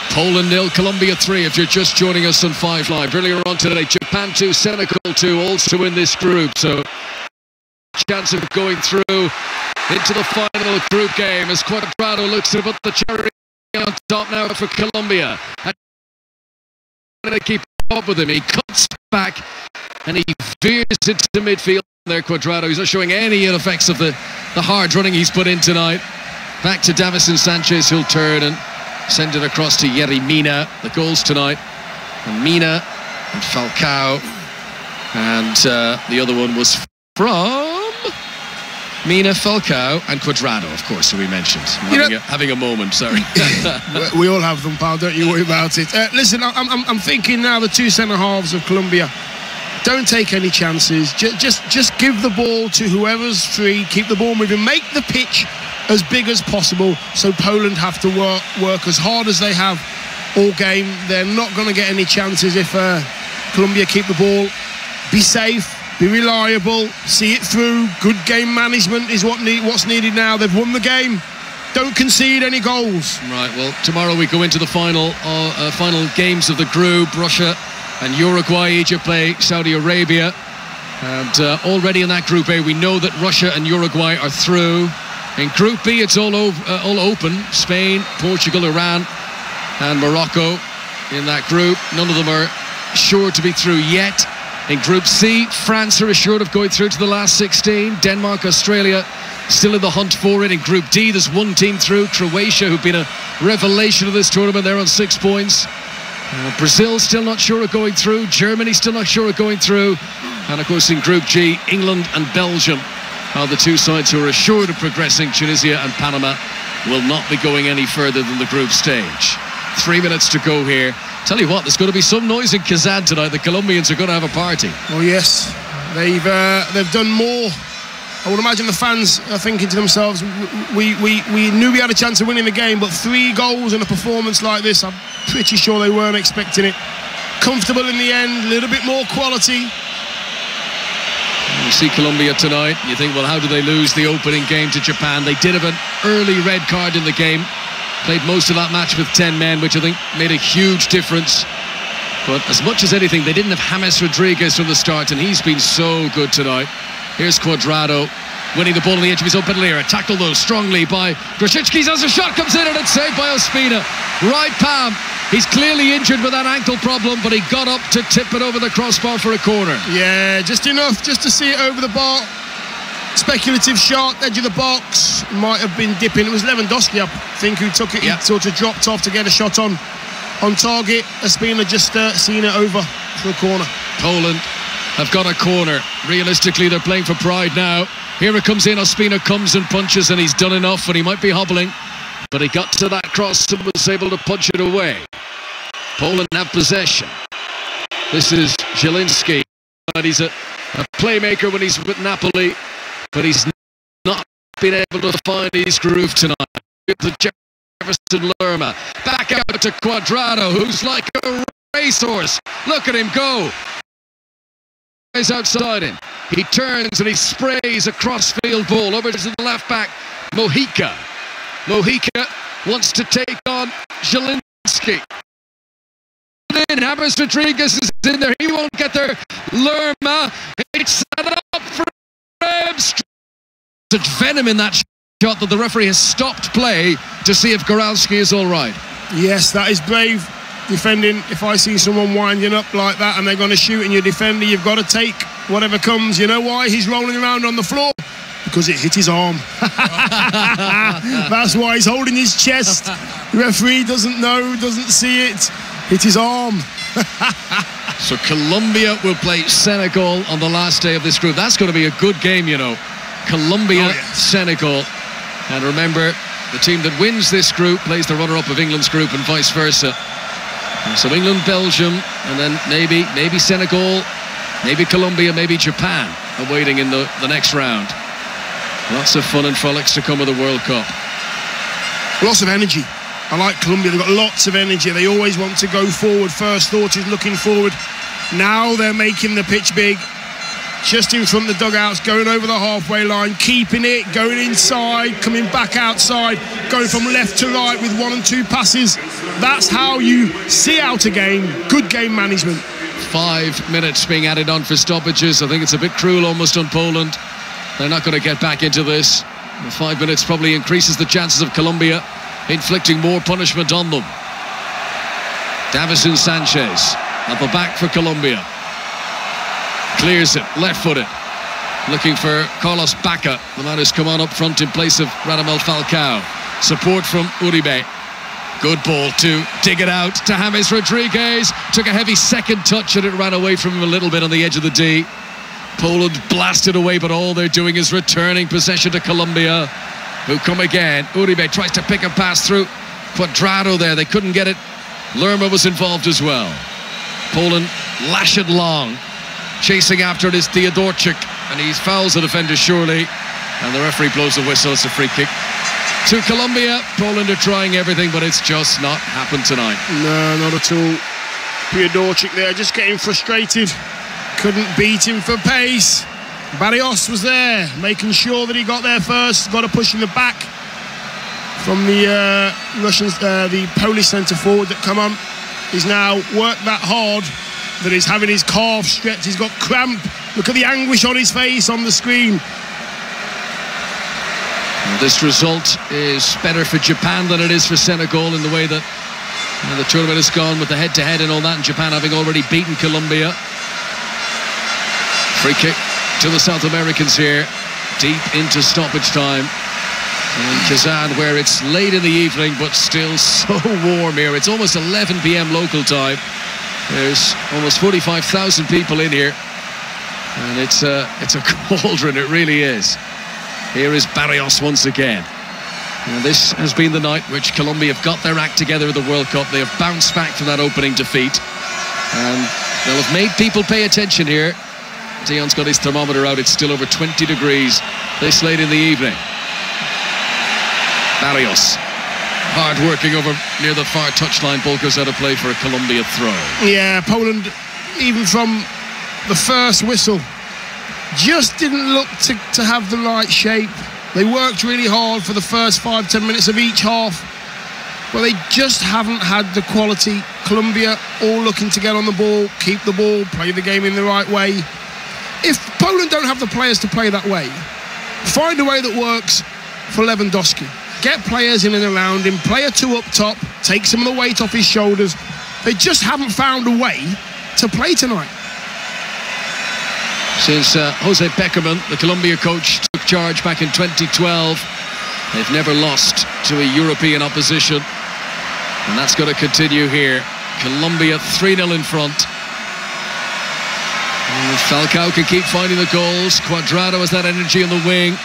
Poland 0, Colombia 3, if you're just joining us on 5 Live. Earlier on today, Japan 2, Senegal 2, also in this group. So, chance of going through into the final group game as Cuadrado looks to put the cherry on top now for Colombia. And to keep up with him, he cuts back and he veers into midfield there. Cuadrado, he's not showing any ill effects of the hard running he's put in tonight. Back to Davison Sanchez, who'll turn and send it across to Yerry Mina. The goals tonight, and Mina and Falcao, and the other one was from Mina, Falcao and Cuadrado, of course, who we mentioned. Having a moment, sorry. We all have them, pal, don't you worry about it. Listen, I'm thinking now the 2 centre-halves of Colombia, don't take any chances. Just give the ball to whoever's free, keep the ball moving, make the pitch as big as possible, so Poland have to work as hard as they have all game. They're not going to get any chances if Colombia keep the ball. Be safe. Be reliable, see it through. Good game management is what's needed now. They've won the game. Don't concede any goals. Right, well, tomorrow we go into the final games of the group. Russia and Uruguay, Egypt play Saudi Arabia. And already in that Group A, we know that Russia and Uruguay are through. In Group B, it's all open. Spain, Portugal, Iran and Morocco in that group. None of them are sure to be through yet. In Group C, France are assured of going through to the last 16. Denmark, Australia still in the hunt for it. In Group D, there's one team through, Croatia, who've been a revelation of this tournament. They're on 6 points. Brazil still not sure of going through. Germany still not sure of going through. And of course in Group G, England and Belgium are the two sides who are assured of progressing. Tunisia and Panama will not be going any further than the group stage. 3 minutes to go here. Tell you what, there's going to be some noise in Kazan tonight. The Colombians are going to have a party. Oh yes, they've done more. I would imagine the fans are thinking to themselves, we knew we had a chance of winning the game, but 3 goals in a performance like this, I'm pretty sure they weren't expecting it. Comfortable in the end, a little bit more quality. You see Colombia tonight, you think, well, how do they lose the opening game to Japan? They did have an early red card in the game. Played most of that match with 10 men, which I think made a huge difference. But as much as anything, they didn't have James Rodriguez from the start, and he's been so good tonight. Here's Cuadrado, winning the ball on the edge of his own penalty area. Tackled though strongly by Grosicki as a shot comes in, and it's saved by Ospina. Right palm. He's clearly injured with that ankle problem, but he got up to tip it over the crossbar for a corner. Yeah, just enough just to see it over the bar. Speculative shot, edge of the box. Might have been dipping. It was Lewandowski, I think, who took it. He sort of dropped off to get a shot on target. Ospina just seen it over for a corner. Poland have got a corner. Realistically, they're playing for pride now. Here it comes in. Ospina comes and punches, and he's done enough, and he might be hobbling, but he got to that cross and was able to punch it away. Poland have possession. This is Zielinski. He's a playmaker when he's with Napoli, but he's not been able to find his groove tonight. The Jefferson Lerma. Back out to Cuadrado, who's like a racehorse. Look at him go. He's outside him. He turns and he sprays a cross-field ball over to the left back, Mojica. Mojica wants to take on Zielinski. James Rodriguez is in there. He won't get there. Lerma. It's set up for him. There's venom in that shot that the referee has stopped play to see if Goralski is all right. Yes, that is brave defending. If I see someone winding up like that and they're going to shoot in your defender, you've got to take whatever comes. You know why he's rolling around on the floor? Because it hit his arm. That's why he's holding his chest. The referee doesn't know, doesn't see it. Hit his arm. So Colombia will play Senegal on the last day of this group. That's going to be a good game, you know. Colombia, Senegal. And remember, the team that wins this group plays the runner-up of England's group and vice versa. And so England, Belgium, and then maybe Senegal, maybe Colombia, maybe Japan awaiting in the next round. Lots of fun and frolics to come with the World Cup. Lots of energy. I like Colombia. They've got lots of energy. They always want to go forward. First thought is looking forward. Now they're making the pitch big. Just in front of the dugouts, going over the halfway line, keeping it, going inside, coming back outside, going from left to right with 1 and 2 passes. That's how you see out a game. Good game management. 5 minutes being added on for stoppages. I think it's a bit cruel almost on Poland. They're not going to get back into this. The 5 minutes probably increases the chances of Colombia inflicting more punishment on them. Davison Sanchez at the back for Colombia. Clears it, left-footed. Looking for Carlos Bacca, the man who's come on up front in place of Radamel Falcao. Support from Uribe. Good ball to dig it out to James Rodriguez. Took a heavy second touch and it ran away from him a little bit on the edge of the D. Poland blasted away, but all they're doing is returning possession to Colombia, who come again. Uribe tries to pick a pass through Cuadrado there. They couldn't get it. Lerma was involved as well. Poland lash it long. Chasing after it is Theodorczyk, and he fouls the defender surely, and the referee blows the whistle. It's a free kick to Colombia. Poland are trying everything, but it's just not happened tonight. No, not at all. Theodorczyk there just getting frustrated, couldn't beat him for pace. Barrios was there making sure that he got there first. Got a push in the back from the the Polish centre forward that come on. He's now worked that hard that he's having his calf stretched. He's got cramp. Look at the anguish on his face on the screen. And this result is better for Japan than it is for Senegal in the way that the tournament has gone with the head-to-head and all that, and Japan having already beaten Colombia. Free kick to the South Americans here. deep into stoppage time in Kazan, where it's late in the evening but still so warm here. It's almost 11 p.m. local time. There's almost 45,000 people in here, and it's a cauldron, it really is. Here is Barrios once again. Now, this has been the night which Colombia have got their act together at the World Cup. They have bounced back from that opening defeat, and they'll have made people pay attention here. Dion's got his thermometer out. It's still over 20 degrees this late in the evening. Barrios, hard working over near the far touchline. Ball goes out of play for a Colombia throw. Yeah, Poland, even from the first whistle, just didn't look to have the right shape. They worked really hard for the first 5-10 minutes of each half, but they just haven't had the quality. Colombia all looking to get on the ball, keep the ball, play the game in the right way. If Poland don't have the players to play that way, find a way that works for Lewandowski. Get players in and around him, play a two up top, take some of the weight off his shoulders. They just haven't found a way to play tonight. Since Jose Beckerman, the Colombia coach, took charge back in 2012, they've never lost to a European opposition, and that's going to continue here. Colombia 3-0 in front. And Falcao can keep finding the goals. Cuadrado has that energy in the wing.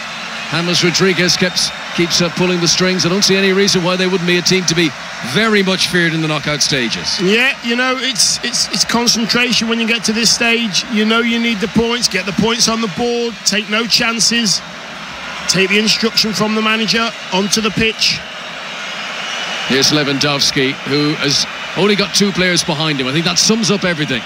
James Rodriguez keeps pulling the strings. I don't see any reason why they wouldn't be a team to be very much feared in the knockout stages. Yeah, you know, it's concentration when you get to this stage. You know you need the points, get the points on the board, take no chances, take the instruction from the manager onto the pitch. Here's Lewandowski, who has only got 2 players behind him. I think that sums up everything.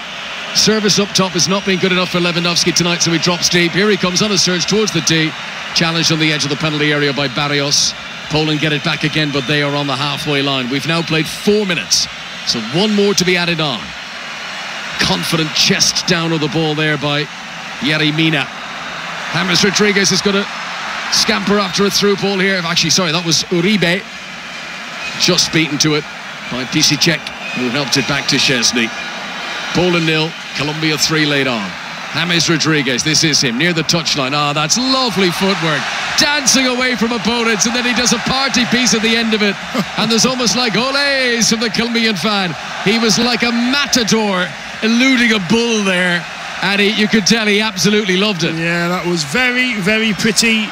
Service up top has not been good enough for Lewandowski tonight, so he drops deep. Here he comes on a surge towards the D. Challenged on the edge of the penalty area by Barrios. Poland get it back again, but they are on the halfway line. We've now played 4 minutes, so 1 more to be added on. Confident chest down on the ball there by Yerry Mina. James Rodriguez is going to scamper after a through ball here. Actually, sorry, that was Uribe. Just beaten to it by Pisicek, who helped it back to Szczesny. Poland 0, Colombia 3 late on. James Rodriguez, this is him, near the touchline. Ah, that's lovely footwork. Dancing away from opponents, and then he does a party piece at the end of it. And there's almost like olays from the Colombian fan. He was like a matador eluding a bull there. And you could tell he absolutely loved it. Yeah, that was very, very pretty.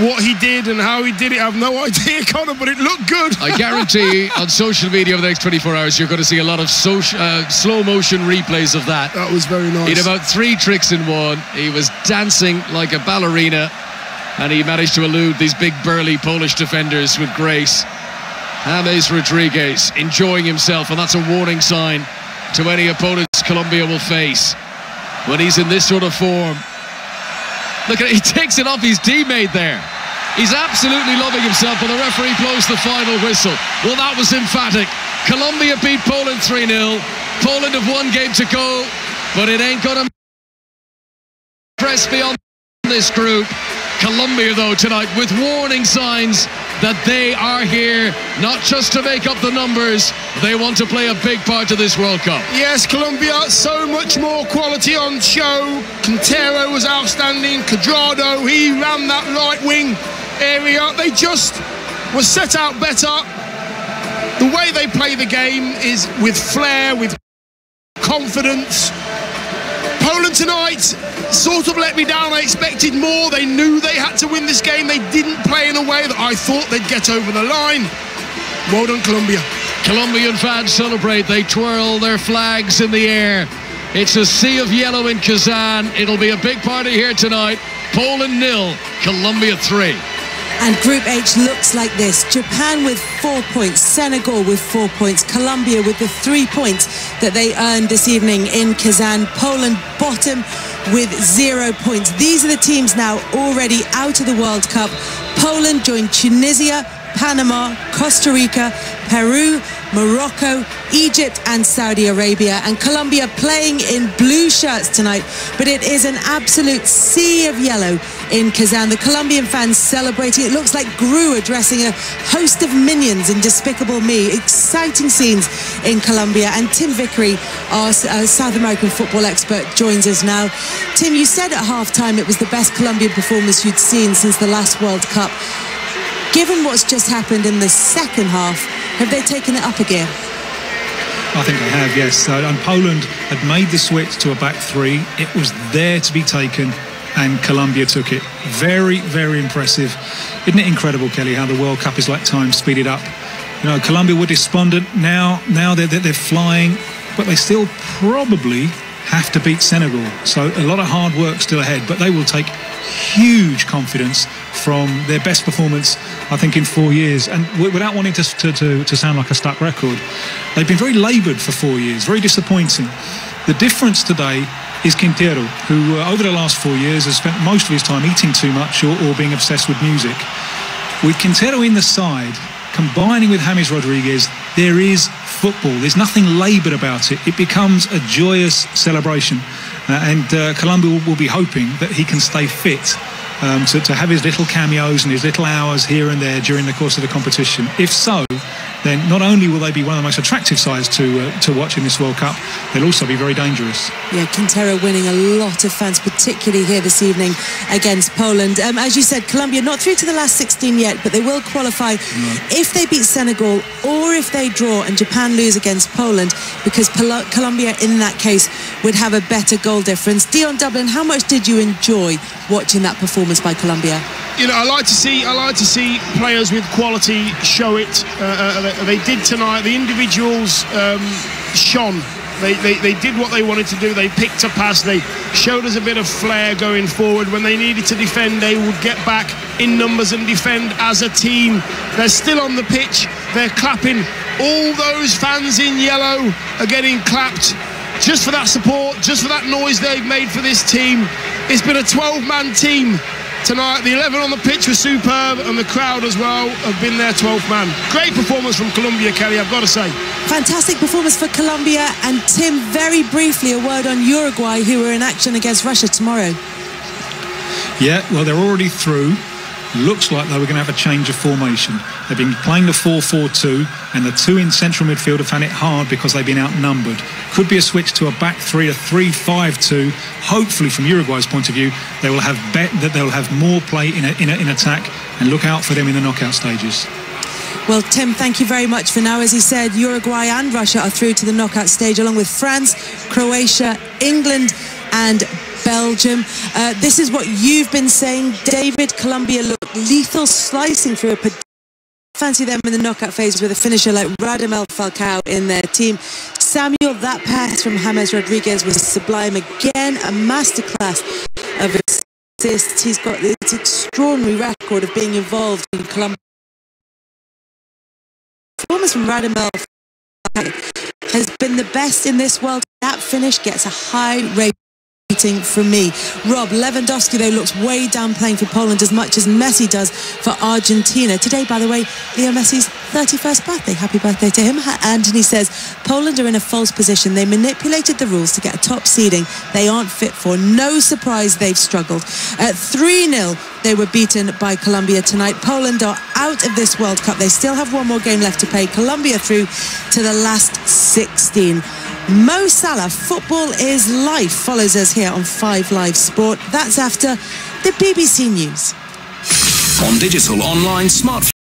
What he did and how he did it, I have no idea, Conor, but it looked good. I guarantee on social media over the next 24 hours you're going to see a lot of slow motion replays of that. That was very nice. He had about 3 tricks in one. He was dancing like a ballerina, and he managed to elude these big burly Polish defenders with grace. James Rodriguez enjoying himself, and that's a warning sign to any opponents Colombia will face when he's in this sort of form. Look at it, he takes it off his teammate there. He's absolutely loving himself, and the referee blows the final whistle. Well, that was emphatic. Colombia beat Poland 3-0. Poland have 1 game to go, but it ain't gonna press beyond this group. Colombia, though, tonight with warning signs that they are here not just to make up the numbers, they want to play a big part of this World Cup. Yes, Colombia, so much more quality on show. Quintero was outstanding. Cuadrado, he ran that right wing area. They just were set out better. The way they play the game is with flair, with confidence. Poland tonight sort of let me down. I expected more. They knew they had to win this game. They didn't play in a way that I thought they'd get over the line. Well done, Colombia. Colombian fans celebrate. They twirl their flags in the air. It's a sea of yellow in Kazan. It'll be a big party here tonight. Poland 0, Colombia 3. And Group H looks like this. Japan with 4 points, Senegal with 4 points, Colombia with the 3 points that they earned this evening in Kazan, Poland bottom with 0 points. These are the teams now already out of the World Cup. Poland joined Tunisia, Panama, Costa Rica, Peru, Morocco, Egypt and Saudi Arabia, and Colombia playing in blue shirts tonight, but it is an absolute sea of yellow in Kazan. The Colombian fans celebrating. It looks like Gru addressing a host of minions in Despicable Me. Exciting scenes in Colombia. And Tim Vickery, our South American football expert, joins us now. Tim, you said at half-time it was the best Colombian performance you'd seen since the last World Cup. Given what's just happened in the second half, have they taken it up a gear? I think they have, yes. And Poland had made the switch to a back three. It was there to be taken, and Colombia took it. Very, very impressive. Isn't it incredible, Kelly, how the World Cup is like time speeded up? You know, Colombia were despondent. Now they're flying, but they still probably have to beat Senegal. So a lot of hard work still ahead, but they will take huge confidence from their best performance, I think, in 4 years. And without wanting to sound like a stuck record, they've been very laboured for 4 years, very disappointing. The difference today is Quintero, who over the last 4 years has spent most of his time eating too much or being obsessed with music. With Quintero in the side, combining with James Rodriguez, there is football. There's nothing laboured about it. It becomes a joyous celebration. And Colombia will be hoping that he can stay fit to have his little cameos and his little hours here and there during the course of the competition. If so, then not only will they be one of the most attractive sides to watch in this World Cup, they'll also be very dangerous. Yeah, Quintero winning a lot of fans, particularly here this evening against Poland. As you said, Colombia not through to the last 16 yet, but they will qualify if they beat Senegal or if they draw and Japan lose against Poland, because Colombia in that case would have a better goal difference. Dion Dublin, how much did you enjoy watching that performance by Colombia? You know, I like to see players with quality show it. They did tonight. The individuals shone. They did what they wanted to do. They picked a pass. They showed us a bit of flair going forward. When they needed to defend, they would get back in numbers and defend as a team. They're still on the pitch. They're clapping. All those fans in yellow are getting clapped just for that support, just for that noise they've made for this team. It's been a 12-man team tonight. The 11 on the pitch was superb, and the crowd as well have been their 12th man. Great performance from Colombia, Kelly, I've got to say. Fantastic performance for Colombia. And Tim, very briefly, a word on Uruguay, who are in action against Russia tomorrow. Yeah, well, they're already through. Looks like they were going to have a change of formation. They've been playing the 4-4-2, and the two in central midfield have found it hard because they've been outnumbered. Could be a switch to a back three, a 3-5-2. Hopefully, from Uruguay's point of view, they will have more play in attack, and look out for them in the knockout stages. Well, Tim, thank you very much for now. As he said, Uruguay and Russia are through to the knockout stage, along with France, Croatia, England and Belgium. This is what you've been saying, David. Colombia look lethal, slicing through a... Fancy them in the knockout phase with a finisher like Radamel Falcao in their team. Samuel, that pass from James Rodriguez was sublime again, a masterclass of assists. He's got this extraordinary record of being involved in Colombia. Performance from Radamel Falcao has been the best in this world. That finish gets a high rating from me. Rob, Lewandowski though looks way down playing for Poland as much as Messi does for Argentina. Today, by the way, Leo Messi's 31st birthday. Happy birthday to him. Anthony says Poland are in a false position. They manipulated the rules to get a top seeding they aren't fit for. No surprise they've struggled. At 3-0 they were beaten by Colombia tonight. Poland are out of this World Cup. They still have one more game left to play. Colombia through to the last 16. Mo Salah, Football is Life, follows us here on 5 Live Sport. That's after the BBC News. On digital, online, smartphone.